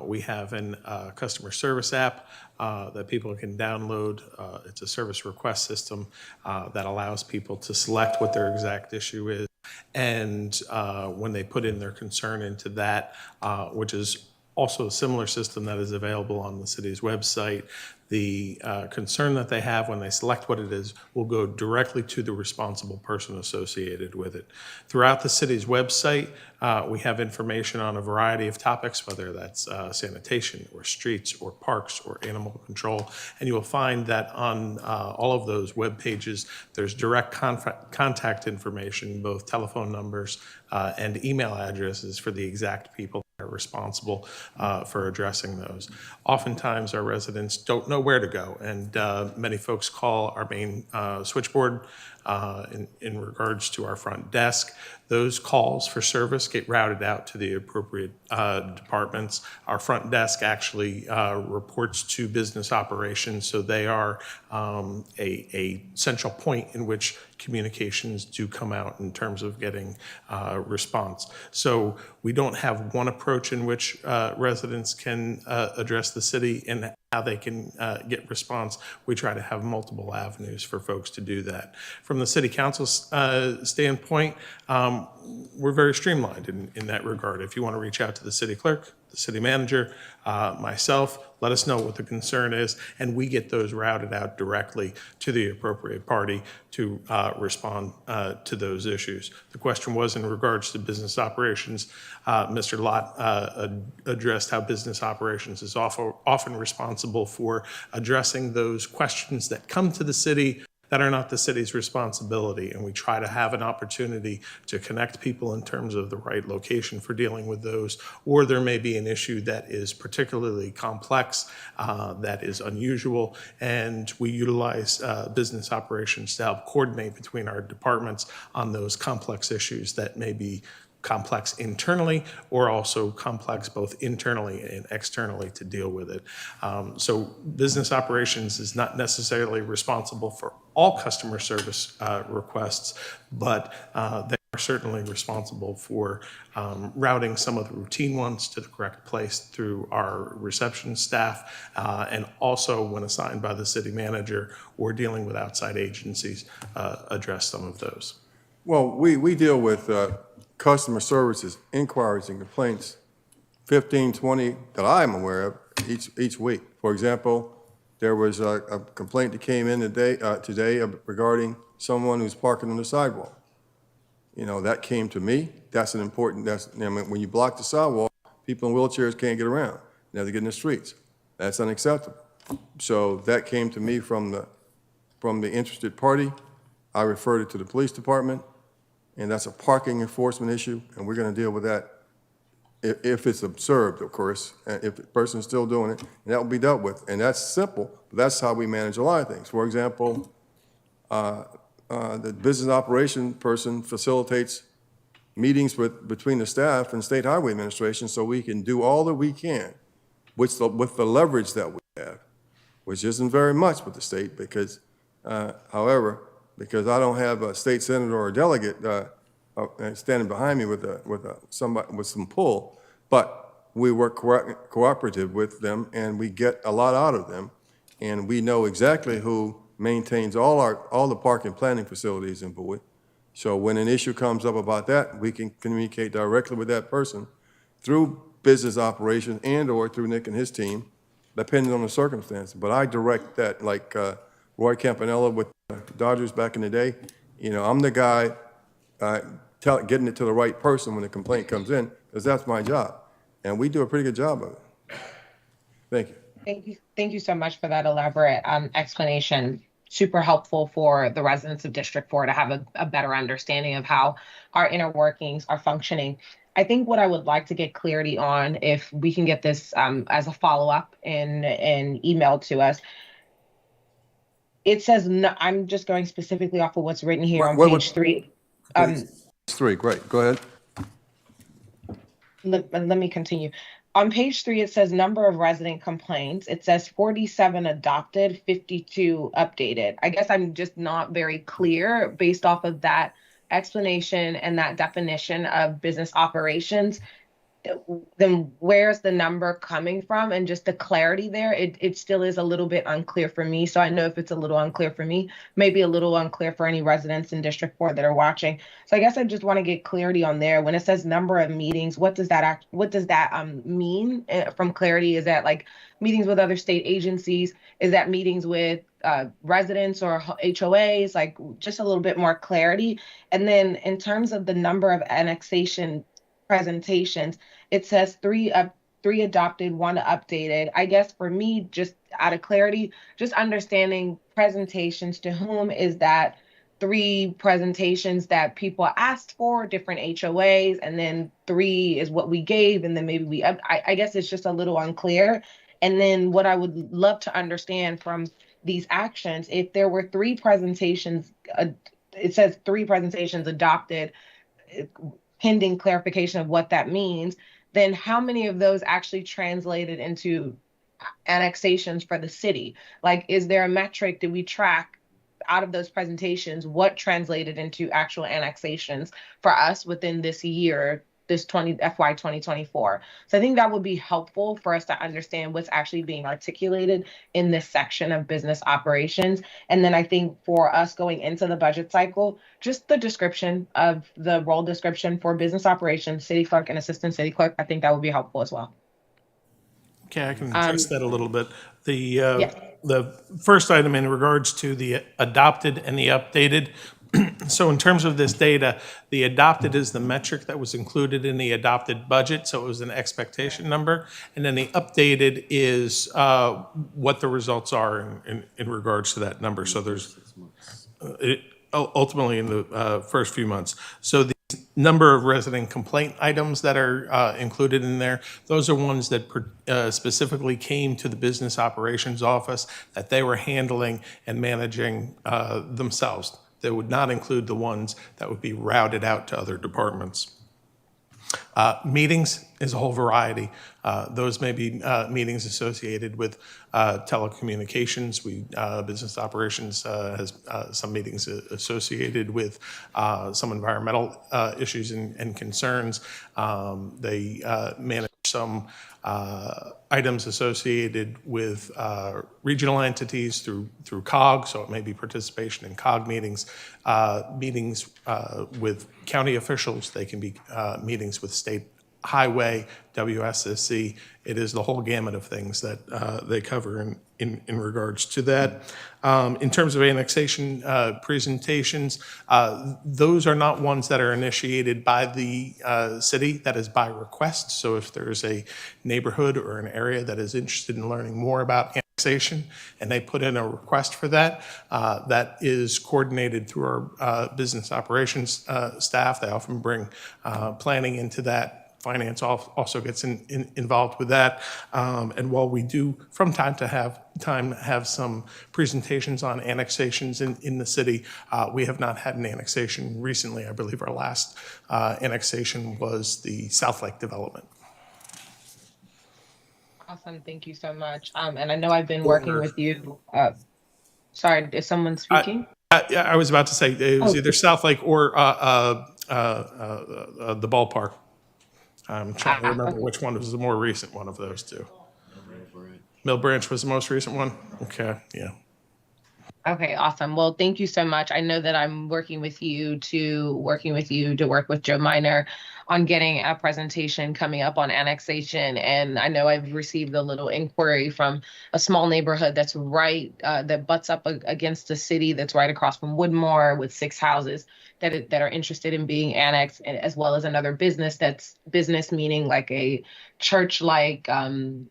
We have a customer service app that people can download. It's a service request system that allows people to select what their exact issue is. And when they put in their concern into that, which is also a similar system that is available on the city's website, the concern that they have when they select what it is will go directly to the responsible person associated with it. Throughout the city's website, we have information on a variety of topics, whether that's sanitation or streets or parks or animal control. And you will find that on all of those web pages, there's direct contact information, both telephone numbers and email addresses for the exact people are responsible for addressing those. Oftentimes, our residents don't know where to go, and many folks call our main switchboard in regards to our front desk. Those calls for service get routed out to the appropriate departments. Our front desk actually reports to business operations, so they are a central point in which communications do come out in terms of getting response. So we don't have one approach in which residents can address the city and how they can get response. We try to have multiple avenues for folks to do that. From the city council standpoint, we're very streamlined in that regard. If you want to reach out to the city clerk, the city manager, myself, let us know what the concern is, and we get those routed out directly to the appropriate party to respond to those issues. The question was in regards to business operations. Mr. Lott addressed how business operations is often responsible for addressing those questions that come to the city that are not the city's responsibility, and we try to have an opportunity to connect people in terms of the right location for dealing with those, or there may be an issue that is particularly complex, that is unusual, and we utilize business operations to help coordinate between our departments on those complex issues that may be complex internally or also complex both internally and externally to deal with it. So business operations is not necessarily responsible for all customer service requests, but they are certainly responsible for routing some of the routine ones to the correct place through our reception staff, and also when assigned by the city manager or dealing with outside agencies, address some of those. well, we deal with customer services, inquiries and complaints, 15, 20 that I'm aware of each week. For example, there was a complaint that came in today regarding someone who's parking on the sidewalk. You know, that came to me. That's an important, when you block the sidewalk, people in wheelchairs can't get around. They have to get in the streets. That's unacceptable. So that came to me from the interested party. I referred it to the police department, and that's a parking enforcement issue, and we're going to deal with that if it's observed, of course, if the person's still doing it, and that will be dealt with. And that's simple, but that's how we manage a lot of things. For example, the business operation person facilitates meetings between the staff and State Highway Administration so we can do all that we can with the leverage that we have, which isn't very much with the state because, however, because I don't have a state senator or a delegate standing behind me with somebody with some pull, but we work cooperative with them, and we get a lot out of them, and we know exactly who maintains all the park and planning facilities in Bowie. So when an issue comes up about that, we can communicate directly with that person through business operations and/or through Nick and his team, depending on the circumstances. But I direct that, like Roy Campanella with Dodgers back in the day. You know, I'm the guy getting it to the right person when the complaint comes in, because that's my job. And we do a pretty good job of it. Thank you. Thank you so much for that elaborate explanation. Super helpful for the residents of District 4 to have a better understanding of how our inner workings are functioning. I think what I would like to get clarity on, if we can get this as a follow-up in email to us. It says, no, I'm just going specifically off of what's written here on page 3. Page 3, great, go ahead. Let me continue. On page 3, it says number of resident complaints. It says 47 adopted, 52 updated. I guess I'm just not very clear based off of that explanation and that definition of business operations. Then where's the number coming from? And just the clarity there, it still is a little bit unclear for me. So I know if it's a little unclear for me, maybe a little unclear for any residents in District 4 that are watching. So I guess I just want to get clarity on there. When it says number of meetings, what does that mean from clarity? Is that like meetings with other state agencies? Is that meetings with residents or HOAs? Like just a little bit more clarity. And then in terms of the number of annexation presentations, it says 3 adopted, 1 updated. I guess for me, just out of clarity, just understanding presentations, to whom is that 3 presentations that people asked for, different HOAs, and then 3 is what we gave, and then maybe I guess it's just a little unclear. And then what I would love to understand from these actions, if there were 3 presentations, it says 3 presentations adopted, pending clarification of what that means, then how many of those actually translated into annexations for the city? Like, is there a metric? Did we track out of those presentations what translated into actual annexations for us within this year, this FY 2024? So I think that would be helpful for us to understand what's actually being articulated in this section of business operations. And then I think for us going into the budget cycle, just the description of the role description for business operations, city clerk and assistant city clerk, I think that would be helpful as well. Okay, I can address that a little bit. The first item in regards to the adopted and the updated. So in terms of this data, the adopted is the metric that was included in the adopted budget, so it was an expectation number. And then the updated is what the results are in regards to that number. So there's ultimately in the first few months. So the number of resident complaint items that are included in there, those are ones that specifically came to the business operations office that they were handling and managing themselves. They would not include the ones that would be routed out to other departments. Meetings is a whole variety. Those may be meetings associated with telecommunications. Business operations has some meetings associated with some environmental issues and concerns. They manage some items associated with regional entities through COG, so it may be participation in COG meetings, meetings with county officials. They can be meetings with state highway, WSSC. It is the whole gamut of things that they cover in regards to that. In terms of annexation presentations, those are not ones that are initiated by the city. That is by request. So if there's a neighborhood or an area that is interested in learning more about annexation and they put in a request for that, that is coordinated through our business operations staff. They often bring planning into that. Finance also gets involved with that. And while we do from time to have some presentations on annexations in the city, we have not had an annexation recently. I believe our last annexation was the South Lake development. Awesome, thank you so much. And I know I've been working with you. Sorry, is someone speaking? I was about to say, it was either South Lake or the ballpark. I'm trying to remember which one was the more recent one of those two. Mill Branch was the most recent one? Okay, yeah. Okay, awesome. Well, thank you so much. I know that I'm working with you to work with Joe Minor on getting a presentation coming up on annexation. And I know I've received a little inquiry from a small neighborhood that's right, that butts up against the city that's right across from Woodmore with 6 houses that are interested in being annexed, as well as another business meaning like a church-like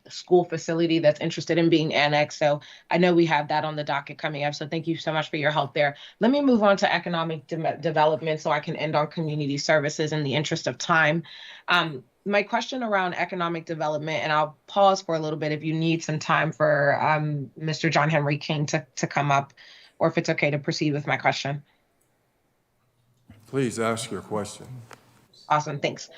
school facility that's interested in being annexed. So I know we have that on the docket coming up. So thank you so much for your help there. Let me move on to economic development so I can end on community services in the interest of time. My question around economic development, and I'll pause for a little bit if you need some time for Mr. John Henry King to come up, or if it's okay to proceed with my question. Please ask your question. Awesome, thanks.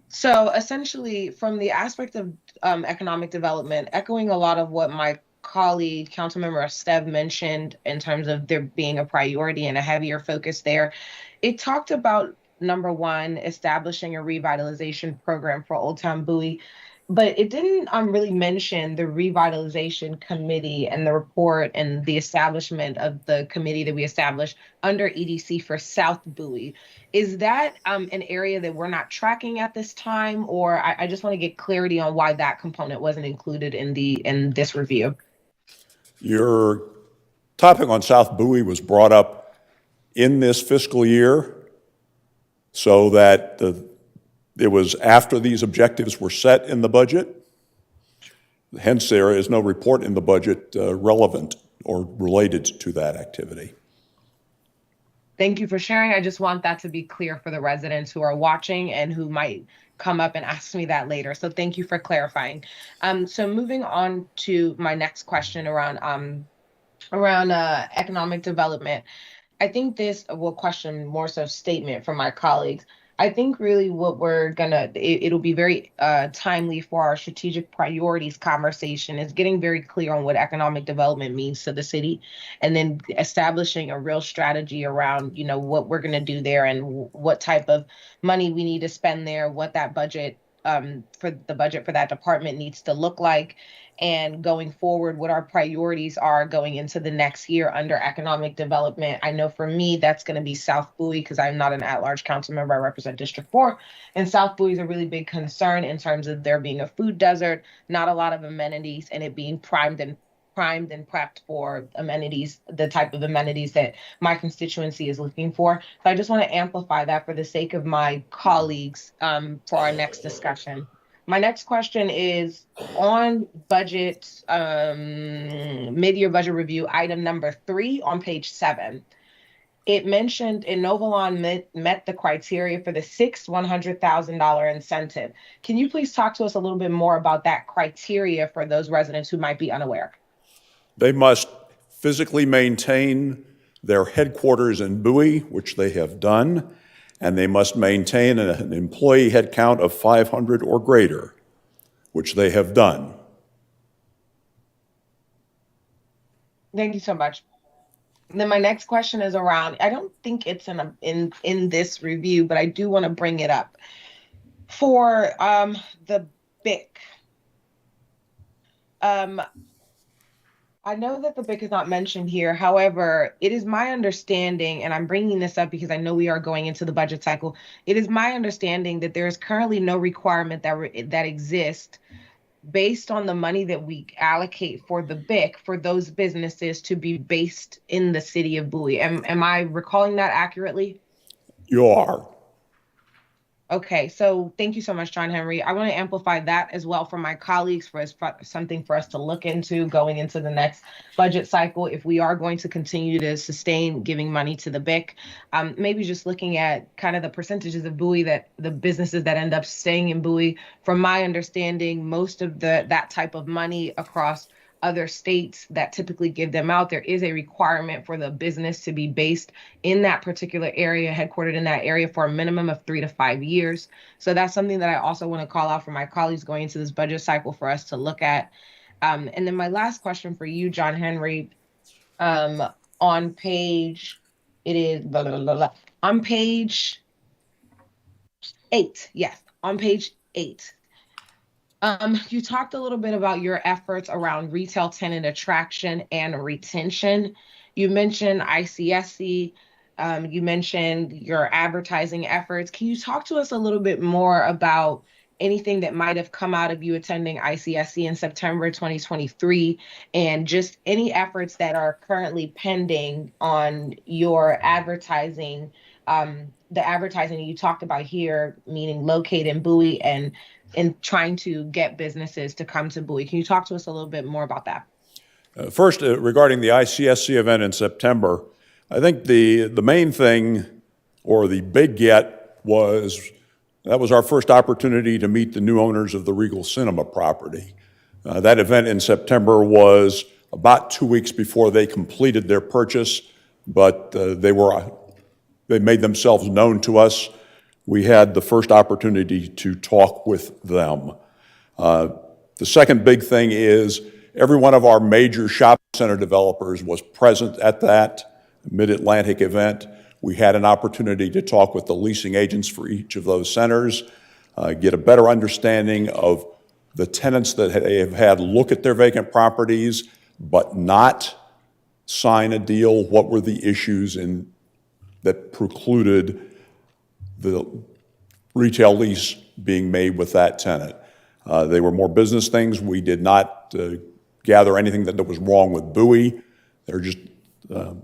So essentially, from the aspect of economic development, echoing a lot of what my colleague, Councilmember Stev, mentioned in terms of there being a priority and a heavier focus there, it talked about, number one, establishing a revitalization program for Old Town Bowie, but it didn't really mention the revitalization committee and the report and the establishment of the committee that we established under EDC for South Bowie. Is that an area that we're not tracking at this time, or I just want to get clarity on why that component wasn't included in this review? Your topic on South Bowie was brought up in this fiscal year so that it was after these objectives were set in the budget. Hence, there is no report in the budget relevant or related to that activity. Thank you for sharing. I just want that to be clear for the residents who are watching and who might come up and ask me that later. So thank you for clarifying. So moving on to my next question around economic development. I think this will question more so statement from my colleagues. I think really what it'll be very timely for our strategic priorities conversation is getting very clear on what economic development means to the city, and then establishing a real strategy around, what we're going to do there and what type of money we need to spend there, what that budget for that department needs to look like, and going forward, what our priorities are going into the next year under economic development. I know for me, that's going to be South Bowie because I'm not an at-large council member. I represent District 4. And South Bowie is a really big concern in terms of there being a food desert, not a lot of amenities, and it being primed and prepped for amenities, the type of amenities that my constituency is looking for. So I just want to amplify that for the sake of my colleagues for our next discussion. My next question is on budget, mid-year budget review, item number 3 on page 7. It mentioned Inovalon met the criteria for the 6th $100,000 incentive. Can you please talk to us a little bit more about that criteria for those residents who might be unaware? They must physically maintain their headquarters in Bowie, which they have done, and they must maintain an employee headcount of 500 or greater, which they have done. Thank you so much. And then my next question is around, I don't think it's in this review, but I do want to bring it up. For the BIC, I know that the BIC is not mentioned here. However, it is my understanding, and I'm bringing this up because I know we are going into the budget cycle. It is my understanding that there is currently no requirement that exists based on the money that we allocate for the BIC for those businesses to be based in the city of Bowie. Am I recalling that accurately? You are. Okay, so thank you so much, John Henry. I want to amplify that as well for my colleagues for something for us to look into going into the next budget cycle. If we are going to continue to sustain giving money to the BIC, maybe just looking at kind of the percentages of Bowie that the businesses that end up staying in Bowie. From my understanding, most of that type of money across other states that typically give them out, there is a requirement for the business to be based in that particular area, headquartered in that area for a minimum of 3 to 5 years. So that's something that I also want to call out for my colleagues going into this budget cycle for us to look at. And then my last question for you, John Henry, on page it is blah, blah, blah, blah. On page 8, yes, on page 8. You talked a little bit about your efforts around retail tenant attraction and retention. You mentioned ICSC. You mentioned your advertising efforts. Can you talk to us a little bit more about anything that might have come out of you attending ICSC in September 2023 and just any efforts that are currently pending on your advertising, the advertising you talked about here, meaning locate in Bowie and trying to get businesses to come to Bowie. Can you talk to us a little bit more about that? First, regarding the ICSC event in September, I think the main thing, or the big get, was that was our first opportunity to meet the new owners of the Regal Cinema property. That event in September was about 2 weeks before they completed their purchase, but they made themselves known to us. We had the first opportunity to talk with them. The second big thing is every one of our major shopping center developers was present at that Mid-Atlantic event. We had an opportunity to talk with the leasing agents for each of those centers, get a better understanding of the tenants that have had look at their vacant properties but not sign a deal. What were the issues that precluded the retail lease being made with that tenant? They were more business things. We did not gather anything that was wrong with Bowie. They're just a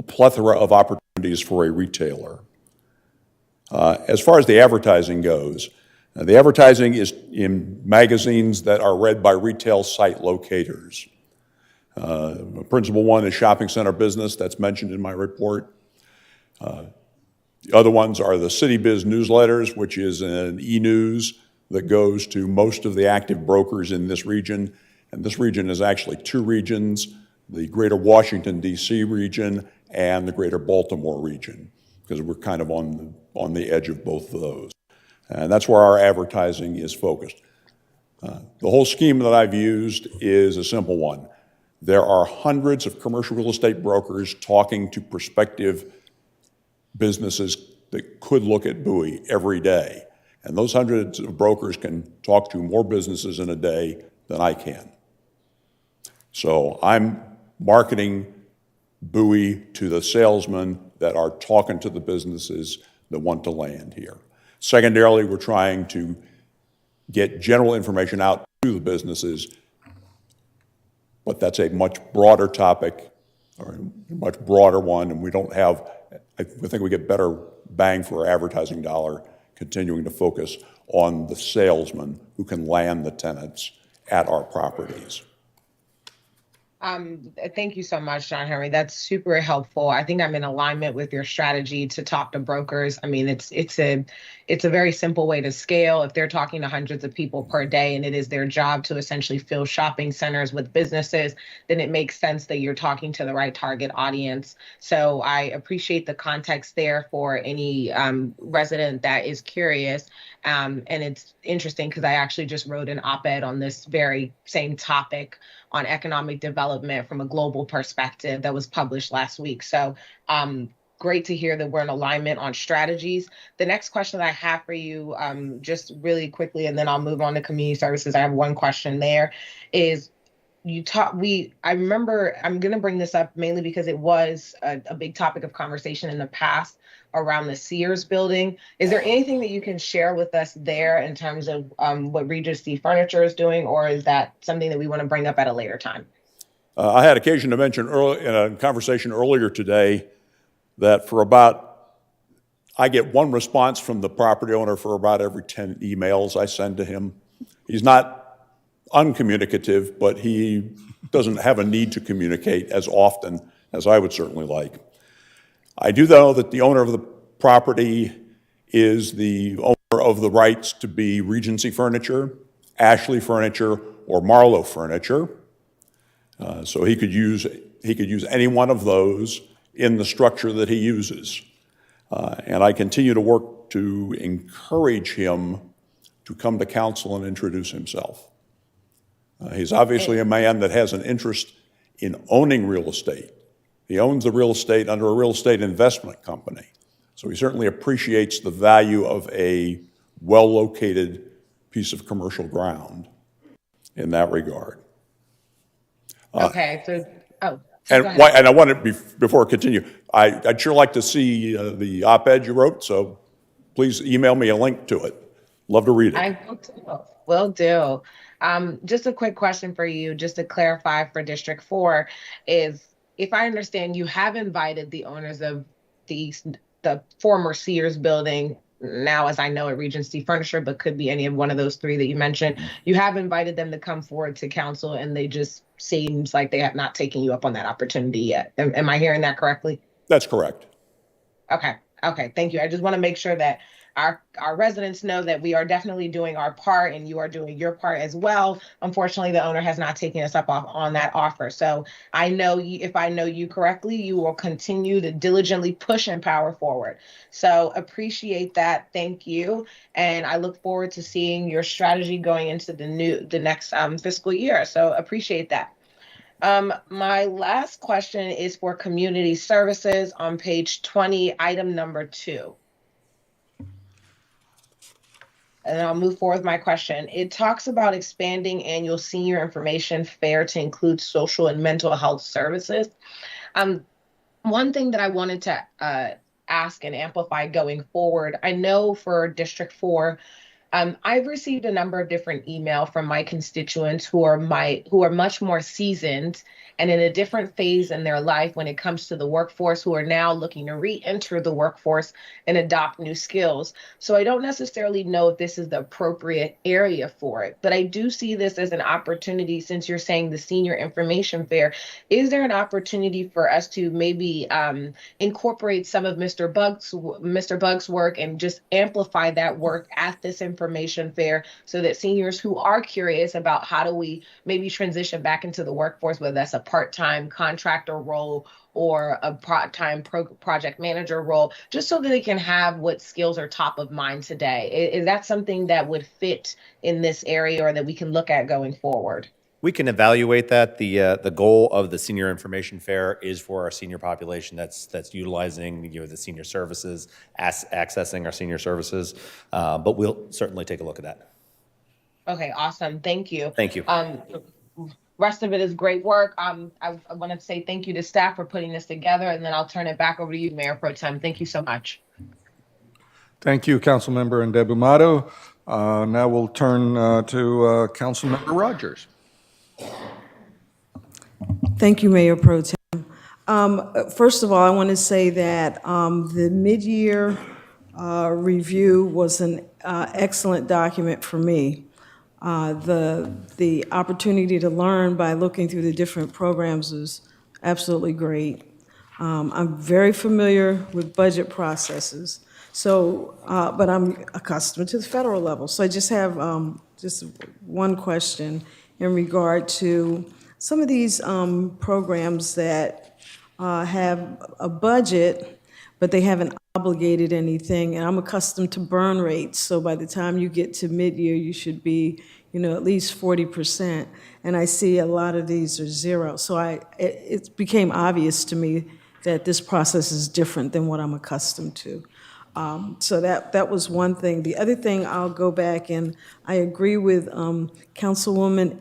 plethora of opportunities for a retailer. As far as the advertising goes, the advertising is in magazines that are read by retail site locators. The principal one is Shopping Center Business, that's mentioned in my report. The other ones are the City Biz newsletters, which is an e-news that goes to most of the active brokers in this region. And this region is actually 2 regions, the greater Washington, D.C. region and the greater Baltimore region, because we're kind of on the edge of both of those. And that's where our advertising is focused. The whole scheme that I've used is a simple one. There are hundreds of commercial real estate brokers talking to prospective businesses that could look at Bowie every day. And those hundreds of brokers can talk to more businesses in a day than I can. So I'm marketing Bowie to the salesmen that are talking to the businesses that want to land here. Secondarily, we're trying to get general information out to the businesses, but that's a much broader topic, or a much broader one, and we don't have, I think we get better bang for our advertising dollar continuing to focus on the salesmen who can land the tenants at our properties. Thank you so much, John Henry. That's super helpful. I think I'm in alignment with your strategy to talk to brokers. I mean, it's a very simple way to scale. If they're talking to hundreds of people per day and it is their job to essentially fill shopping centers with businesses, then it makes sense that you're talking to the right target audience. So I appreciate the context there for any resident that is curious. And it's interesting because I actually just wrote an op-ed on this very same topic on economic development from a global perspective that was published last week. So great to hear that we're in alignment on strategies. The next question that I have for you, just really quickly, and then I'll move on to community services. I have one question there, is I remember, I'm gonna bring this up mainly because it was a big topic of conversation in the past around the Sears building. Is there anything that you can share with us there in terms of what Regency Furniture is doing, or is that something that we want to bring up at a later time? I had occasion to mention in a conversation earlier today that I get one response from the property owner for about every 10 emails I send to him. He's not uncommunicative, but he doesn't have a need to communicate as often as I would certainly like. I do know that the owner of the property is the owner of the rights to be Regency Furniture, Ashley Furniture, or Marlowe Furniture. So he could use any one of those in the structure that he uses. And I continue to work to encourage him to come to council and introduce himself. He's obviously a man that has an interest in owning real estate. He owns the real estate under a real estate investment company. So he certainly appreciates the value of a well-located piece of commercial ground in that regard. Okay, so, oh. And go ahead. I wanted, before I continue, I'd sure like to see the op-ed you wrote, so please email me a link to it. Love to read it. I will do. Just a quick question for you, just to clarify for District 4, is if I understand, you have invited the owners of the former Sears building, now as I know it, Regency Furniture, but could be any of one of those three that you mentioned. You have invited them to come forward to council, and they just seems like they have not taken you up on that opportunity yet. Am I hearing that correctly? That's correct. Okay, thank you. I just want to make sure that our residents know that we are definitely doing our part and you are doing your part as well. Unfortunately, the owner has not taken us up on that offer. So I know if I know you correctly, you will continue to diligently push and power forward. So appreciate that. Thank you. And I look forward to seeing your strategy going into the next fiscal year. So appreciate that. My last question is for community services on page 20, item number 2. And I'll move forward with my question. It talks about expanding annual senior information fair to include social and mental health services. One thing that I wanted to ask and amplify going forward, I know for District 4, I've received a number of different emails from my constituents who are much more seasoned and in a different phase in their life when it comes to the workforce, who are now looking to re-enter the workforce and adopt new skills. So I don't necessarily know if this is the appropriate area for it, but I do see this as an opportunity. Since you're saying the senior information fair, is there an opportunity for us to maybe incorporate some of Mr. Bugg's work and just amplify that work at this information fair so that seniors who are curious about how do we maybe transition back into the workforce, whether that's a part-time contractor role or a part-time project manager role, just so that they can have what skills are top of mind today. Is that something that would fit in this area or that we can look at going forward? We can evaluate that. The goal of the senior information fair is for our senior population that's utilizing the senior services, accessing our senior services. But we'll certainly take a look at that. Okay, awesome. Thank you. Thank you. Rest of it is great work. I want to say thank you to staff for putting this together, and then I'll turn it back over to you, Mayor Pro Tem. Thank you so much. Thank you, Councilmember Ndebumato. Now we'll turn to Councilmember Rogers. Thank you, Mayor Pro Tem. First of all, I want to say that the mid-year review was an excellent document for me. The opportunity to learn by looking through the different programs is absolutely great. I'm very familiar with budget processes, so but I'm accustomed to the federal level. So I just have just one question in regard to some of these programs that have a budget, but they haven't obligated anything, and I'm accustomed to burn rates, so by the time you get to mid-year, you should be, at least 40%, and I see a lot of these are zero. So it became obvious to me that this process is different than what I'm accustomed to. So that was one thing. The other thing, I'll go back, and I agree with Councilwoman,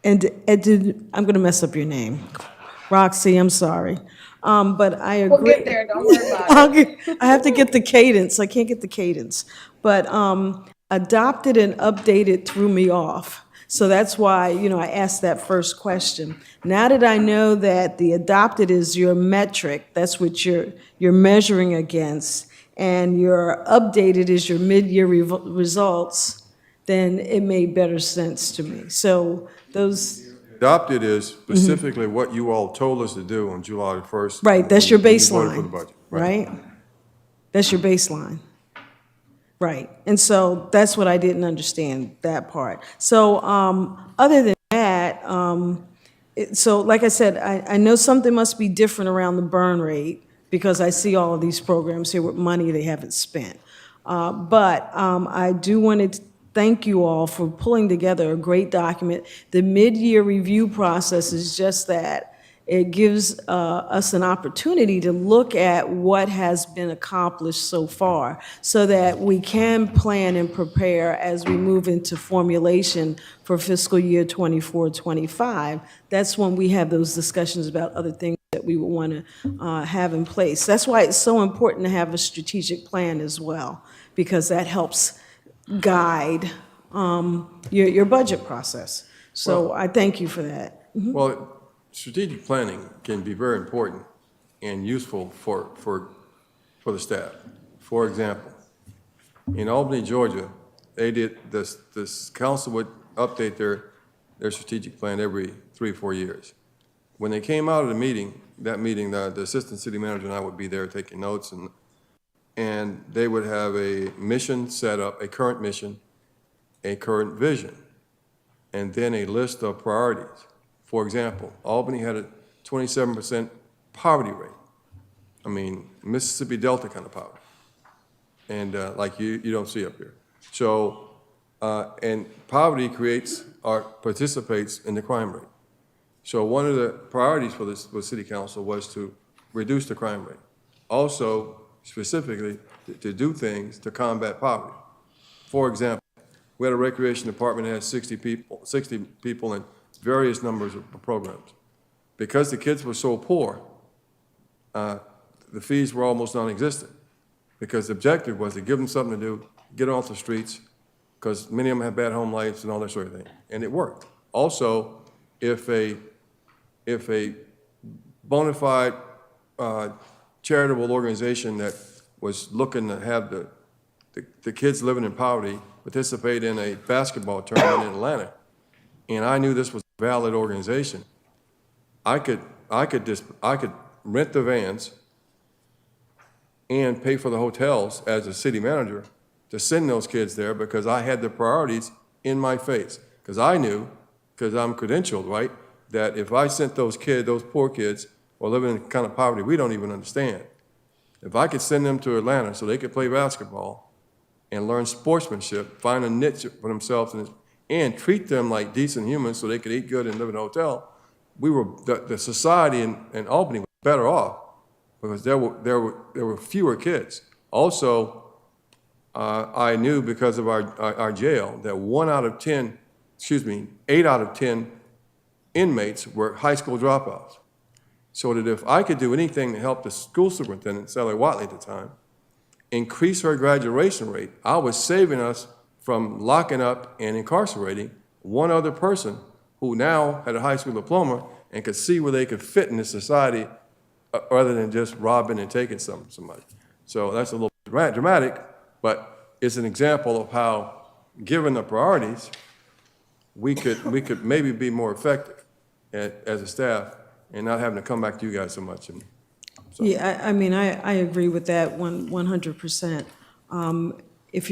and I'm going to mess up your name. Roxy, I'm sorry. But I agree. We'll get there, don't worry about it. I have to get the cadence. I can't get the cadence. But adopted and updated threw me off. So that's why, I asked that first question. Now that I know that the adopted is your metric, that's what you're measuring against, and your updated is your mid-year results, then it made better sense to me. So those... Adopted is specifically what you all told us to do on July the 1st. Right, that's your when you voted for the baseline, budget. right? That's your baseline. Right, and so that's what I didn't understand, that part. So other than that, so like I said, I know something must be different around the burn rate because I see all of these programs here with money they haven't spent. But I do want to thank you all for pulling together a great document. The mid-year review process is just that. it gives us an opportunity to look at what has been accomplished so far so that we can plan and prepare as we move into formulation for fiscal year 24-25. That's when we have those discussions about other things that we would want to have in place. That's why it's so important to have a strategic plan as well, because that helps guide your budget process. So I thank you for that. Well, strategic planning can be very important and useful for the staff. For example, in Albany, Georgia, they did this council would update their strategic plan every 3 or 4 years. When they came out of the meeting, the assistant city manager and I would be there taking notes, and they would have a mission set up, a current mission, a current vision, and then a list of priorities. For example, Albany had a 27% poverty rate. I mean, Mississippi Delta kind of poverty. And like you don't see up here. So, and poverty creates or participates in the crime rate. So one of the priorities for the city council was to reduce the crime rate. Also, specifically, to do things to combat poverty. For example, we had a recreation department that had 60 people in various numbers of programs. Because the kids were so poor, the fees were almost non-existent, because the objective was to give them something to do, get off the streets, because many of them have bad home lives and all that sort of thing, and it worked. Also, if a bona fide charitable organization that was looking to have the kids living in poverty participate in a basketball tournament in Atlanta, and I knew this was a valid organization, I could rent the vans and pay for the hotels as a city manager to send those kids there, because I had the priorities in my face. Because I knew, because I'm credentialed, right, that if I sent those kids, those poor kids, or living in the kind of poverty we don't even understand, if I could send them to Atlanta so they could play basketball and learn sportsmanship, find a niche for themselves, and treat them like decent humans so they could eat good and live in a hotel, the society in Albany was better off, because there were fewer kids. Also, I knew, because of our jail, that 8 out of 10 inmates were high school dropouts. So that if I could do anything to help the school superintendent, Sally Watley at the time, increase her graduation rate, I was saving us from locking up and incarcerating one other person who now had a high school diploma and could see where they could fit in the society rather than just robbing and taking somebody. So that's a little dramatic, but it's an example of how, given the priorities, we could maybe be more effective as a staff and not having to come back to you guys so much. Yeah, I mean, I agree with that 100%. If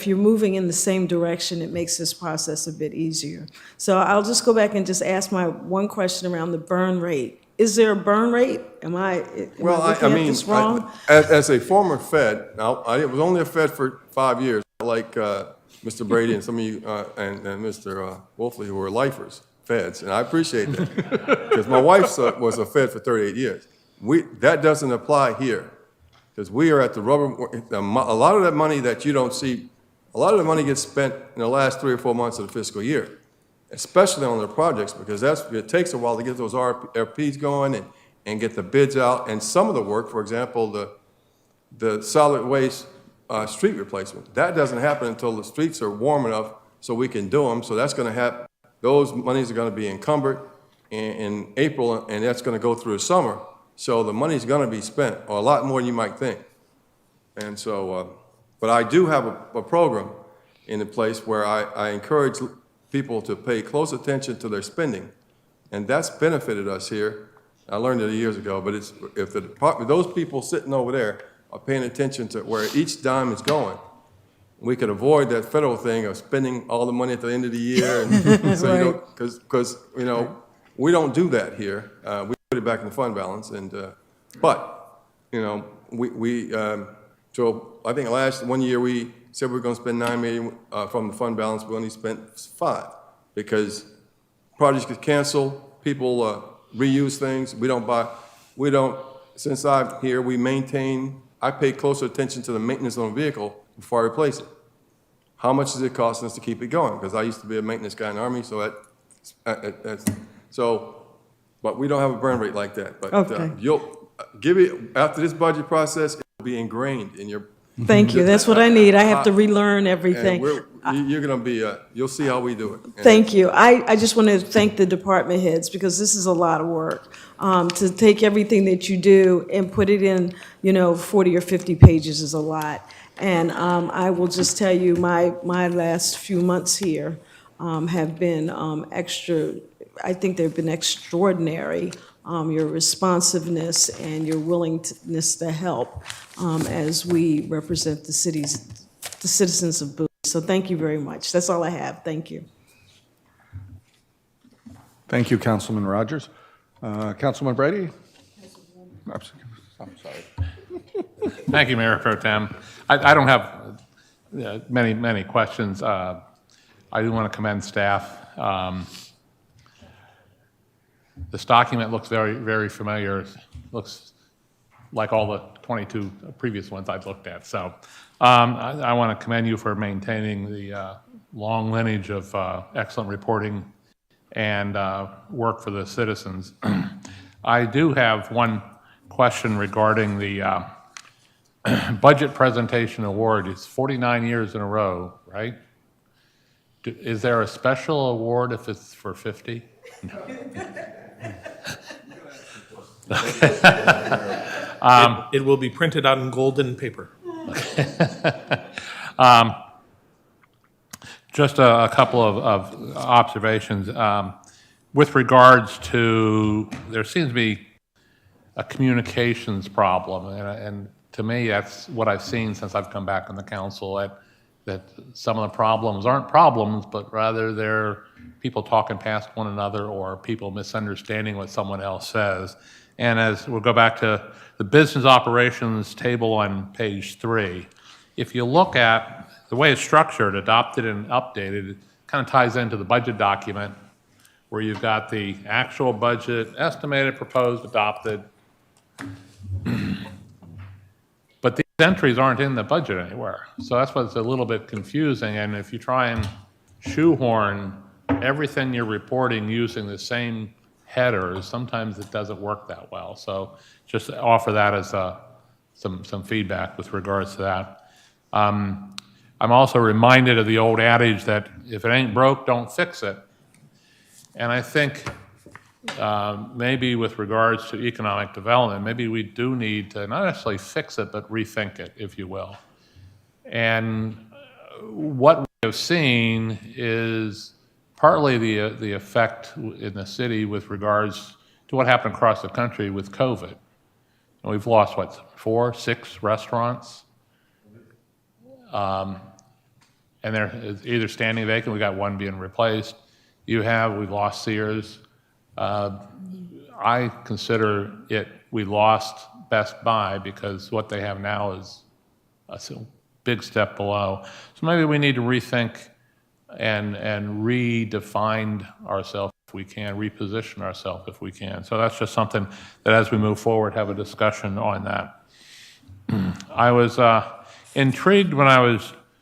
you're moving in the same direction, it makes this process a bit easier. So I'll just go back and just ask my one question around the burn rate. Is there a burn rate? Am I looking at this wrong? As a former Fed, now, I was only a Fed for 5 years, like Mr. Brady and some of you and Mr. Wolfley, who were lifers, Feds, and I appreciate that, because my wife was a Fed for 38 years. That doesn't apply here, because we are at the rubber. A lot of that money that you don't see, a lot of the money gets spent in the last 3 or 4 months of the fiscal year, especially on the projects, because it takes a while to get those RFPs going and get the bids out. And some of the work, for example, the solid waste street replacement, that doesn't happen until the streets are warm enough so we can do them. So that's going to happen. Those monies are going to be encumbered in April, and that's going to go through the summer. So the money's going to be spent, or a lot more than you might think. And so, but I do have a program in place where I encourage people to pay close attention to their spending, and that's benefited us here. I learned it years ago, but if those people sitting over there are paying attention to where each dime is going, we could avoid that federal thing of spending all the money at the end of the year, and so because we don't do that here. We put it back in the fund balance, and but so I think last 1 year we said we were going to spend $9 million from the fund balance. We only spent $5 million because projects get canceled, people reuse things. Since I'm here, I pay closer attention to the maintenance on a vehicle before I replace it. How much is it costing us to keep it going? Because I used to be a maintenance guy in the Army, so but we don't have a burn rate like that. But Okay. you'll give it, after this budget process, it'll be ingrained in your. Thank you. That's what I need. I have to relearn everything. And you're gonna be, you'll see how we do it. And Thank you. I just want to thank the department heads because this is a lot of work. To take everything that you do and put it in, 40 or 50 pages is a lot. And I will just tell you, my last few months here have been I think they've been extraordinary. Your responsiveness and your willingness to help as we represent the citizens of Bowie. So thank you very much. That's all I have. Thank you. Thank you, Councilman Rogers. Councilman Brady? I'm sorry. Thank you, Mayor Pro Tem. I don't have many questions. I do want to commend staff. This document looks very familiar. Looks like all the 22 previous ones I've looked at. So I want to commend you for maintaining the long lineage of excellent reporting and work for the citizens. I do have one question regarding the budget presentation award. It's 49 years in a row, right? Is there a special award if it's for 50? No. It will be printed out in golden paper. Just a couple of observations. With regards to, there seems to be a communications problem, and to me, that's what I've seen since I've come back on the council, that some of the problems aren't problems, but rather they're people talking past one another or people misunderstanding what someone else says. And as we'll go back to the business operations table on page 3, if you look at the way it's structured, adopted and updated, it kind of ties into the budget document where you've got the actual budget, estimated, proposed, adopted. But these entries aren't in the budget anywhere. So that's what's a little bit confusing. And if you try and shoehorn everything you're reporting using the same headers, sometimes it doesn't work that well. So just offer that as some feedback with regards to that. I'm also reminded of the old adage that if it ain't broke, don't fix it. And I think maybe with regards to economic development, maybe we do need to not necessarily fix it, but rethink it, if you will. And what we have seen is partly the effect in the city with regards to what happened across the country with COVID. And we've lost, what, 4, 6 restaurants? And they're either standing vacant, we got one being replaced. We've lost Sears. I consider we lost Best Buy because what they have now is a big step below. So maybe we need to rethink and redefine ourselves if we can, reposition ourselves if we can. So that's just something that as we move forward, have a discussion on that. I was intrigued when I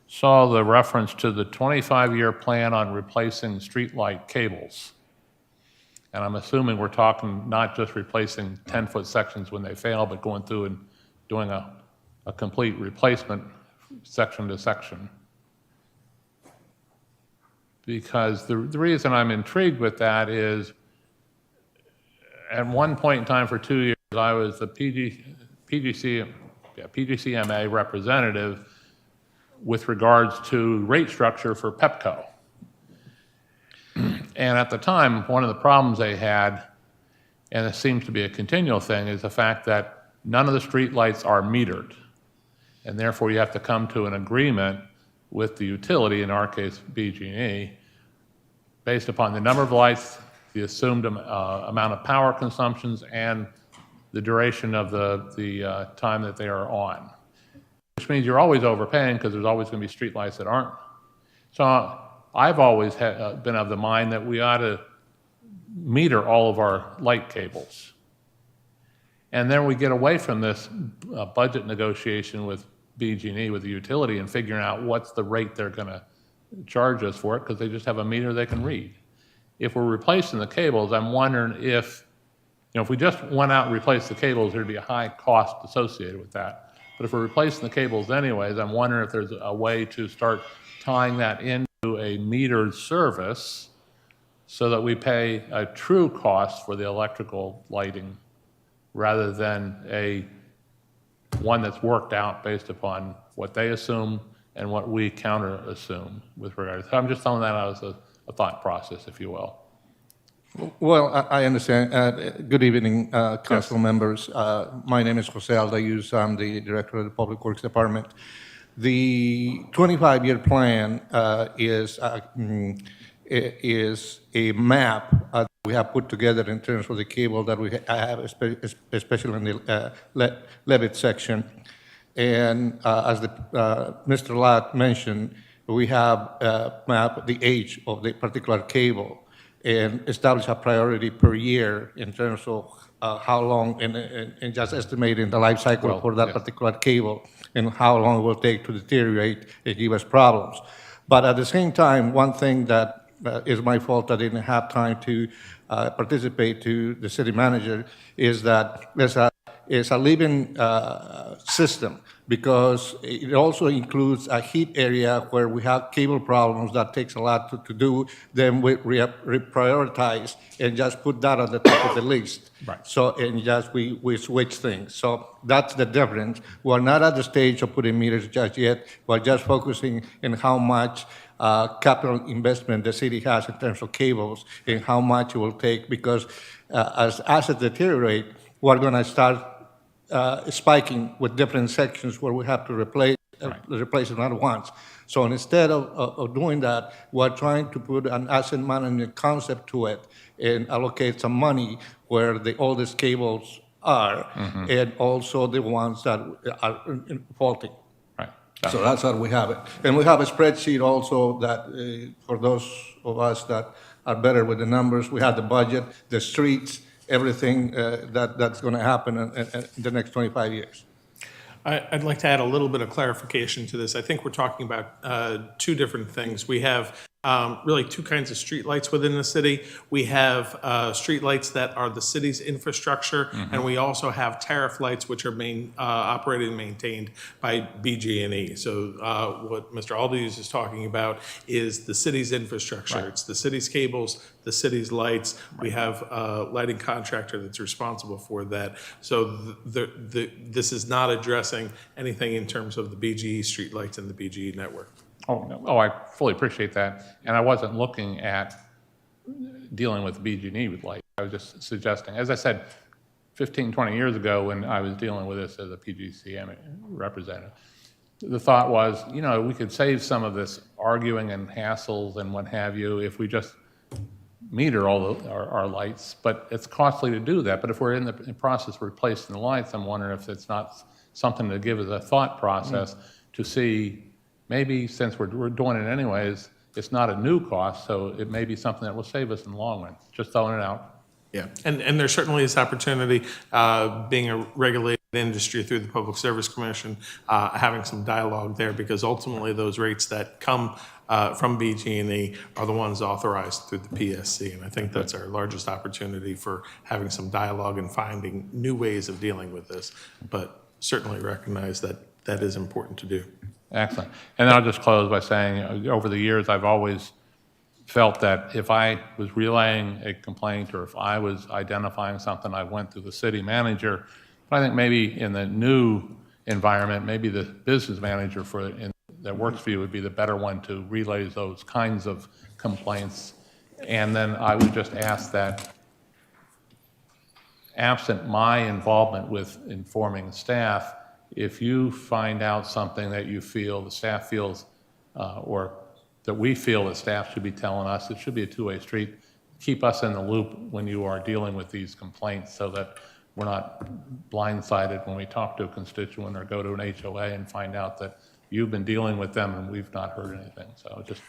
saw the reference to the 25-year plan on replacing streetlight cables. And I'm assuming we're talking not just replacing 10-foot sections when they fail, but going through and doing a complete replacement section to section. Because the reason I'm intrigued with that is at one point in time for 2 years, I was the PGCMA representative with regards to rate structure for Pepco. And at the time, one of the problems they had, and it seems to be a continual thing, is the fact that none of the street lights are metered. And therefore, you have to come to an agreement with the utility, in our case, BG&E, based upon the number of lights, the assumed amount of power consumptions, and the duration of the time that they are on. Which means you're always overpaying because there's always going to be street lights that aren't. So I've always been of the mind that we ought to meter all of our light cables. And then we get away from this budget negotiation with BG&E, with the utility, and figuring out what's the rate they're going to charge us for it, because they just have a meter they can read. If we're replacing the cables, I'm wondering if, if we just went out and replaced the cables, there'd be a high cost associated with that. But if we're replacing the cables anyways, I'm wondering if there's a way to start tying that into a metered service so that we pay a true cost for the electrical lighting rather than one that's worked out based upon what they assume and what we counter assume with regard. So I'm just throwing that out as a thought process, if you will. Well, I understand. Good evening, council members. My name is Jose Aldayuz. I'm the director of the Public Works Department. The 25-year plan is a map we have put together in terms of the cable that we have, especially in the Levitt section. And as Mr. Lott mentioned, we have mapped the age of the particular cable and establish a priority per year in terms of how long, and just estimating the life cycle for that particular cable and how long it will take to deteriorate and give us problems. But at the same time, one thing that is my fault I didn't have time to participate to the city manager is that it's a living system, because it also includes a heat area where we have cable problems that takes a lot to do. Then we reprioritize and just put that on the top of the list. Right. So, and just we switch things. So that's the difference. We're not at the stage of putting meters just yet. We're just focusing on how much capital investment the city has in terms of cables and how much it will take, because as assets deteriorate, we're going to start spiking with different sections where we have to replace it at once. So instead of doing that, we're trying to put an asset management concept to it and allocate some money where the oldest cables are, and also the ones that are faulty. Right. So that's how we have it. And we have a spreadsheet also that, for those of us that are better with the numbers, we have the budget, the streets, everything that's going to happen in the next 25 years. I'd like to add a little bit of clarification to this. I think we're talking about two different things. We have really two kinds of streetlights within the city. We have streetlights that are the city's infrastructure, and we also have tariff lights, which are operated and maintained by BG&E. So what Mr. Aldous is talking about is the city's infrastructure. Right. It's the city's cables, the city's lights. Right. We have a lighting contractor that's responsible for that. So this is not addressing anything in terms of the BGE streetlights and the BGE network. Oh, no. Oh, I fully appreciate that. And I wasn't looking at dealing with BG&E with light. I was just suggesting, as I said, 15, 20 years ago when I was dealing with this as a PGCM representative, the thought was, we could save some of this arguing and hassles and what have you if we just meter all our lights. But it's costly to do that. But if we're in the process of replacing the lights, I'm wondering if it's not something to give as a thought process to see. Maybe since we're doing it anyways, it's not a new cost, so it may be something that will save us in the long run. Just throwing it out. Yeah, and there certainly is opportunity, being a regulated industry through the Public Service Commission, having some dialogue there, because ultimately those rates that come from BG&E are the ones authorized through the PSC, and I think that's our largest opportunity for having some dialogue and finding new ways of dealing with this, but certainly recognize that that is important to do. Excellent. And then I'll just close by saying, over the years, I've always felt that if I was relaying a complaint or if I was identifying something, I went to the city manager. But I think maybe in the new environment, maybe the business manager that works for you would be the better one to relay those kinds of complaints. And then I would just ask that, absent my involvement with informing staff, if you find out something that you feel the staff feels, or that we feel the staff should be telling us, it should be a two-way street. Keep us in the loop when you are dealing with these complaints so that we're not blindsided when we talk to a constituent or go to an HOA and find out that you've been dealing with them and we've not heard anything. So just.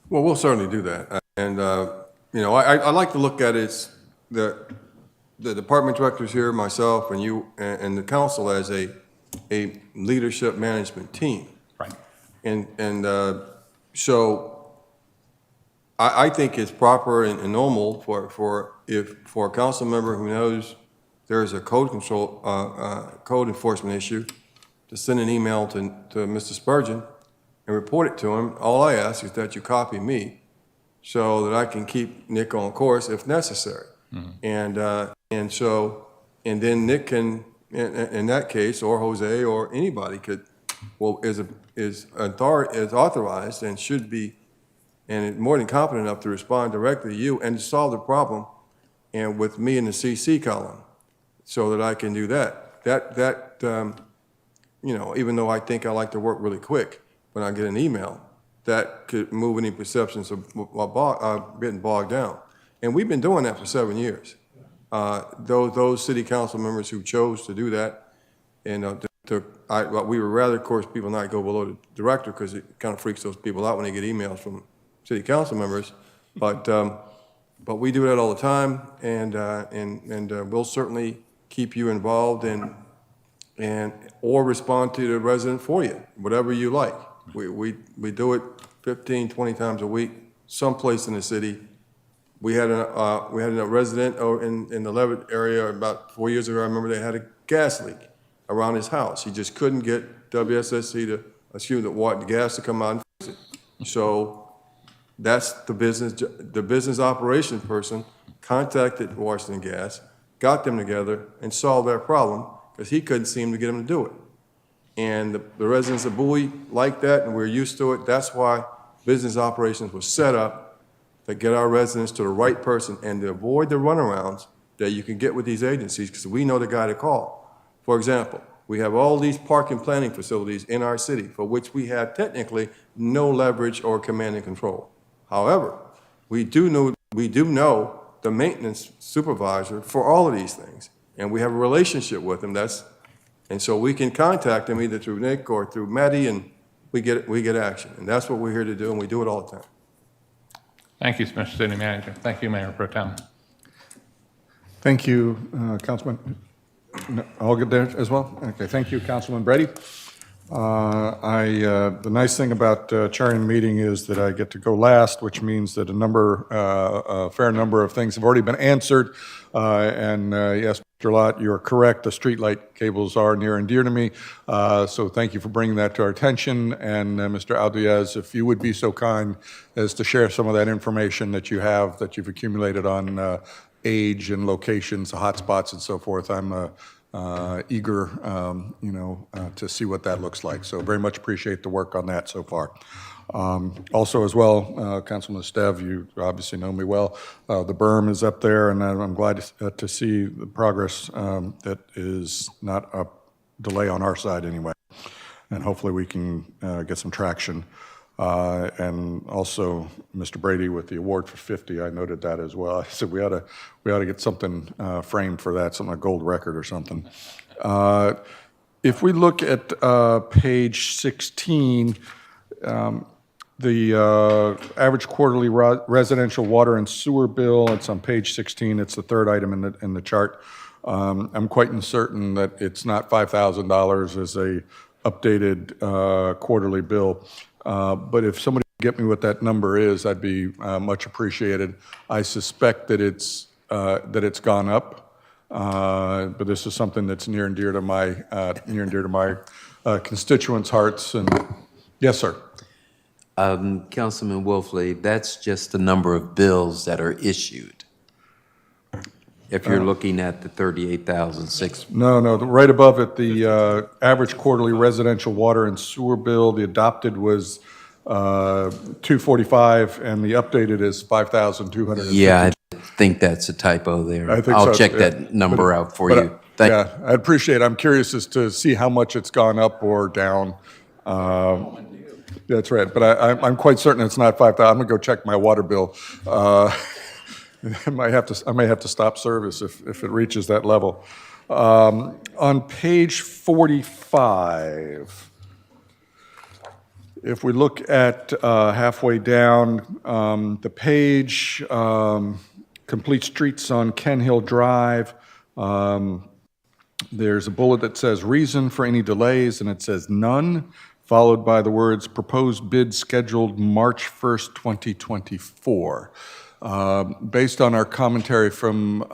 Well, we'll certainly do that. And, I like to look at it as the department directors here, myself, and you, and the council as a leadership management team. Right. And so I think it's proper and normal for a council member who knows there's a code enforcement issue to send an email to Mr. Spurgeon and report it to him. All I ask is that you copy me so that I can keep Nick on course if necessary. Mm-hmm. And then Nick can, in that case, or Jose or anybody could, is authorized and should be, and more than competent enough to respond directly to you and to solve the problem, and with me in the CC column, so that I can do that. Even though I think I like to work really quick, when I get an email, that could move any perceptions of getting bogged down. And we've been doing that for 7 years. Those city council members who chose to do that, and we would rather, of course, people not go below the director because it kind of freaks those people out when they get emails from city council members. But we do that all the time, and we'll certainly keep you involved or respond to the resident for you, whatever you like. We do it 15, 20 times a week, someplace in the city. We had a resident in the Levitt area about 4 years ago. I remember they had a gas leak around his house. He just couldn't get WSSC the gas to come out and fix it. So that's the business operation person contacted Washington Gas, got them together, and solved that problem because he couldn't seem to get them to do it. And the residents of Bowie like that, and we're used to it. That's why business operations was set up to get our residents to the right person and to avoid the runarounds that you can get with these agencies because we know the guy to call. For example, we have all these park and planning facilities in our city for which we have technically no leverage or command and control. However, we do know the maintenance supervisor for all of these things, and we have a relationship with him. And so we can contact him either through Nick or through Maddie, and we get action. And that's what we're here to do, and we do it all the time. Thank you, Mr. City Manager. Thank you, Mayor Pro Tem. Thank you, Councilman. No, all good there as well? Okay, thank you, Councilman Brady. The nice thing about chairing the meeting is that I get to go last, which means that a fair number of things have already been answered. Yes, Mr. Lott, you're correct. The streetlight cables are near and dear to me. So thank you for bringing that to our attention. And Mr. Aldiaz, if you would be so kind as to share some of that information that you've accumulated on age and locations, hotspots and so forth. I'm eager, to see what that looks like. So very much appreciate the work on that so far. Also as well, Councilman Stev, you obviously know me well. The berm is up there, and I'm glad to see the progress that is not a delay on our side anyway. And hopefully we can get some traction. And also, Mr. Brady, with the award for 50, I noted that as well. I said we ought to get something framed for that, a gold record or something. If we look at page 16, the average quarterly residential water and sewer bill, it's on page 16. It's the third item in the chart. I'm quite certain that it's not $5,000 as a updated quarterly bill. But if somebody can get me what that number is, I'd be much appreciated. I suspect that it's gone up, but this is something that's near and dear to my constituents' hearts. And yes, sir. Councilman Wolfley, that's just the number of bills that are issued. If you're looking at the 38,006. No, right above it, the average quarterly residential water and sewer bill, the adopted was $245, and the updated is $5,250. Yeah, I think that's a typo there. I think I'll so, check yeah. that number out for you. Yeah, I appreciate it. I'm curious as to see how much it's gone up or down. That's right, but I'm quite certain it's not $5,000. I'm gonna go check my water bill. I may have to stop service if it reaches that level. On page 45, if we look at halfway down the page, complete streets on Ken Hill Drive. There's a bullet that says reason for any delays, and it says none, followed by the words proposed bid scheduled March 1st, 2024. Based on our commentary from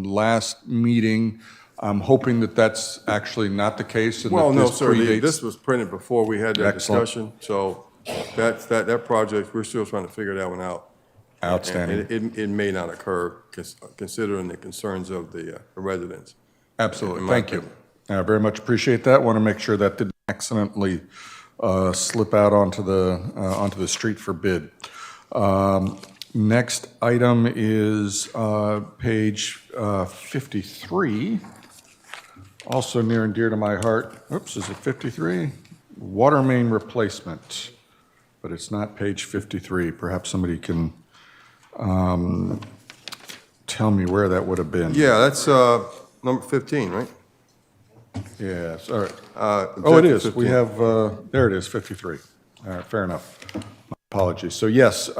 last meeting, I'm hoping that that's actually not the case. And Well, that no, this sir, predates- this was printed before we had that Excellent. discussion, so that project, we're still trying to figure that one out. Outstanding. And it may not occur, considering the concerns of the residents. Absolutely, in my thank you. opinion. I very much appreciate that. Want to make sure that didn't accidentally slip out onto the street for bid. Next item is page 53, also near and dear to my heart. Oops, is it 53? Water main replacement, but it's not page 53. Perhaps somebody can tell me where that would have been. Yeah, that's number 15, right? Yes, all right. Oh, it Objective is. We 15. have, there it is, 53. All right, fair enough. My apologies. So yes,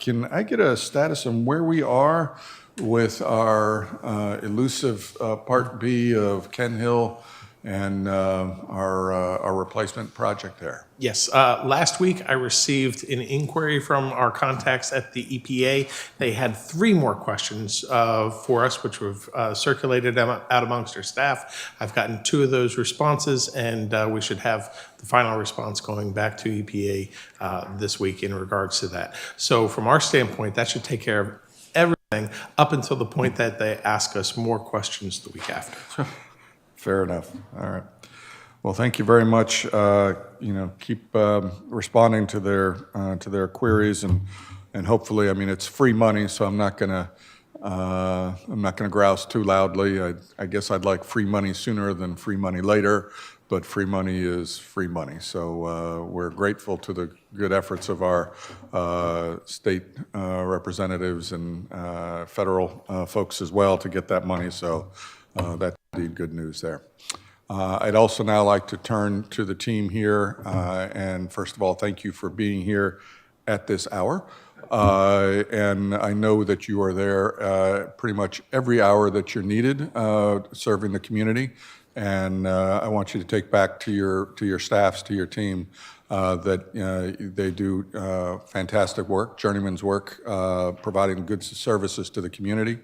can I get a status on where we are with our elusive Part B of Ken Hill and our replacement project there? Yes, last week I received an inquiry from our contacts at the EPA. They had 3 more questions for us, which we've circulated out amongst our staff. I've gotten 2 of those responses, and we should have the final response going back to EPA this week in regards to that. So from our standpoint, that should take care of everything up until the point that they ask us more questions the week after. Fair enough. All right. Well, thank you very much. Keep responding to their queries, and hopefully, I mean, it's free money, so I'm not gonna grouse too loudly. I guess I'd like free money sooner than free money later, but free money is free money. So we're grateful to the good efforts of our state representatives and federal folks as well to get that money. So that's indeed good news there. I'd also now like to turn to the team here, and first of all, thank you for being here at this hour. And I know that you are there pretty much every hour that you're needed, serving the community. And I want you to take back to your staffs, to your team, that they do fantastic work, journeyman's work, providing good services to the community.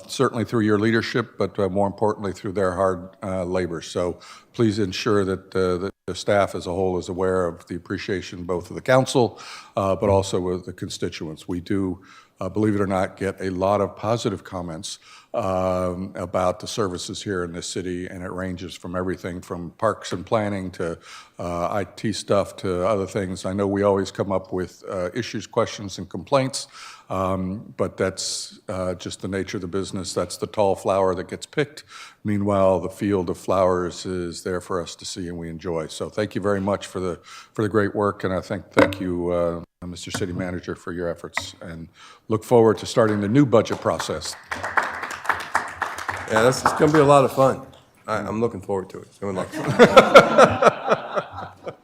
Certainly through your leadership, but more importantly through their hard labor. So please ensure that the staff as a whole is aware of the appreciation both of the council, but also with the constituents. We do, believe it or not, get a lot of positive comments about the services here in this city, and it ranges from everything from parks and planning to IT stuff to other things. I know we always come up with issues, questions, and complaints, but that's just the nature of the business. That's the tall flower that gets picked. Meanwhile, the field of flowers is there for us to see and we enjoy. So thank you very much for the great work, and thank you, Mr. City Manager, for your efforts, and look forward to starting the new budget process. Yeah, it's going to be a lot of fun. I'm looking forward to it. It's going to be a lot of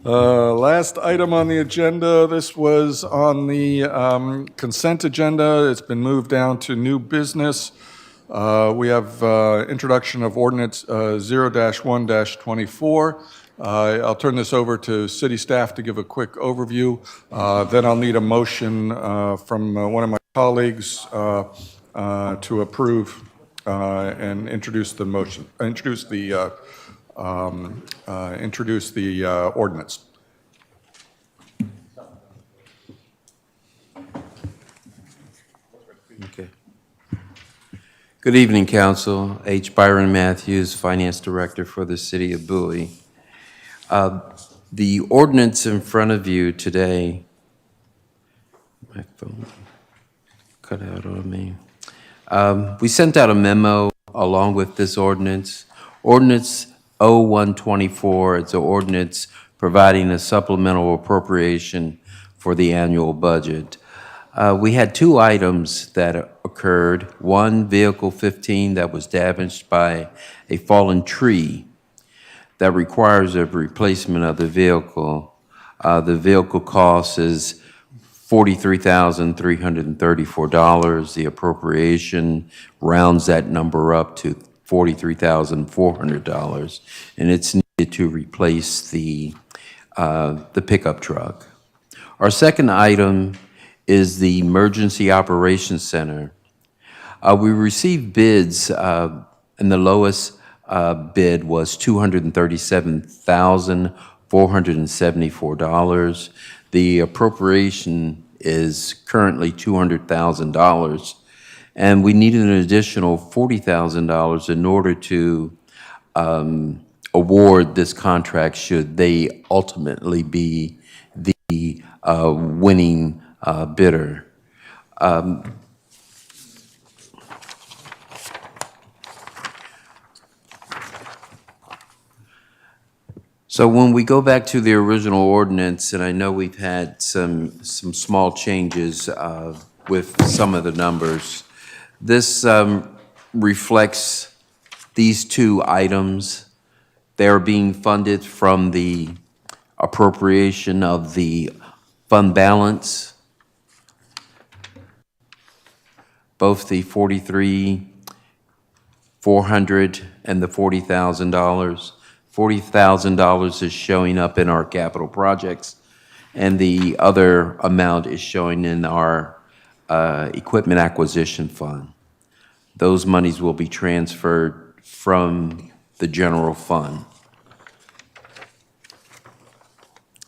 fun. Last item on the agenda, this was on the consent agenda. It's been moved down to new business. We have introduction of Ordinance 0-1-24. I'll turn this over to city staff to give a quick overview. Then I'll need a motion from one of my colleagues to approve and introduce the motion, introduce the ordinance. Okay. Good evening, Council. H. Byron Matthews, Finance Director for the City of Bowie. The ordinance in front of you today, my phone cut out on me. We sent out a memo along with this ordinance. Ordinance 0124, it's an ordinance providing a supplemental appropriation for the annual budget. We had 2 items that occurred. One, Vehicle 15 that was damaged by a fallen tree that requires a replacement of the vehicle. The vehicle cost is $43,334. The appropriation rounds that number up to $43,400, and it's needed to replace the pickup truck. Our second item is the Emergency Operations Center. We received bids, and the lowest bid was $237,474. The appropriation is currently $200,000, and we needed an additional $40,000 in order to award this contract should they ultimately be the winning bidder. So when we go back to the original ordinance, and I know we've had some small changes with some of the numbers, this reflects these two items. They're being funded from the appropriation of the fund balance, both the $43,400 and the $40,000. $40,000 is showing up in our capital projects, and the other amount is showing in our equipment acquisition fund. Those monies will be transferred from the general fund.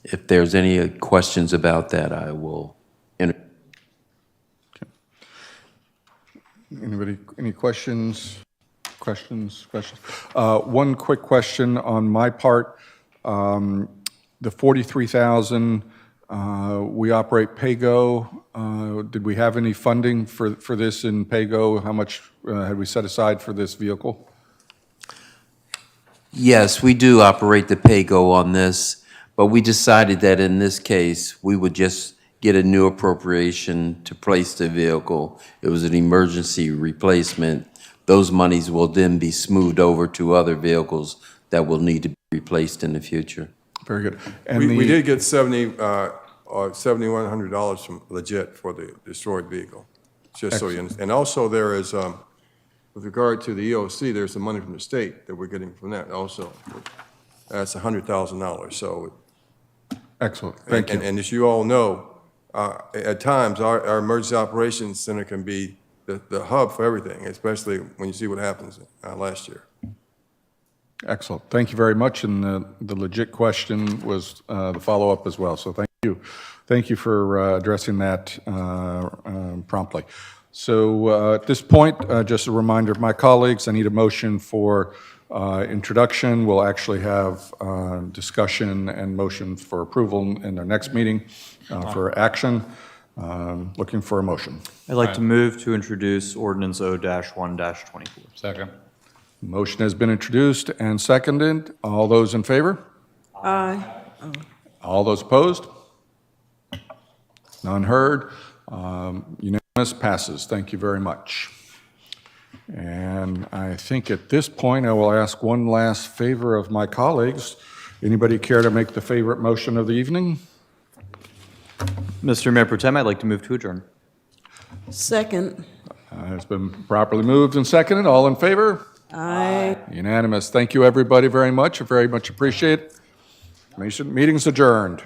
If there's any questions about that, I will enter. Anybody, any questions? Questions? One quick question on my part. The 43,000, we operate PAYGO. Did we have any funding for this in PAYGO? How much had we set aside for this vehicle? Yes, we do operate the PAYGO on this, but we decided that in this case, we would just get a new appropriation to place the vehicle. It was an emergency replacement. Those monies will then be smoothed over to other vehicles that will need to be replaced in the future. Very good. We did get $7,100 from Legit for the destroyed vehicle, just so you understand. And also there is, with regard to the EOC, there's some money from the state that we're getting from that also. That's $100,000, so. Excellent, thank you. And as you all know, at times, our emergency operations center can be the hub for everything, especially when you see what happens last year. Excellent. Thank you very much. And the legit question was the follow-up as well. So thank you. Thank you for addressing that promptly. So at this point, just a reminder of my colleagues, I need a motion for introduction. We'll actually have discussion and motion for approval in our next meeting for action. Looking for a motion. I'd like to move to introduce Ordinance O-1-24. Second. Motion has been introduced and seconded. All those in favor? Aye. All those opposed? None heard. Unanimous, passes. Thank you very much. And I think at this point, I will ask one last favor of my colleagues. Anybody care to make the favorite motion of the evening? Mr. Mayor Pro Tem, I'd like to move to adjourn. Second. It's been properly moved and seconded. All in favor? Aye. Unanimous. Thank you, everybody, very much. I very much appreciate it. Meeting's adjourned.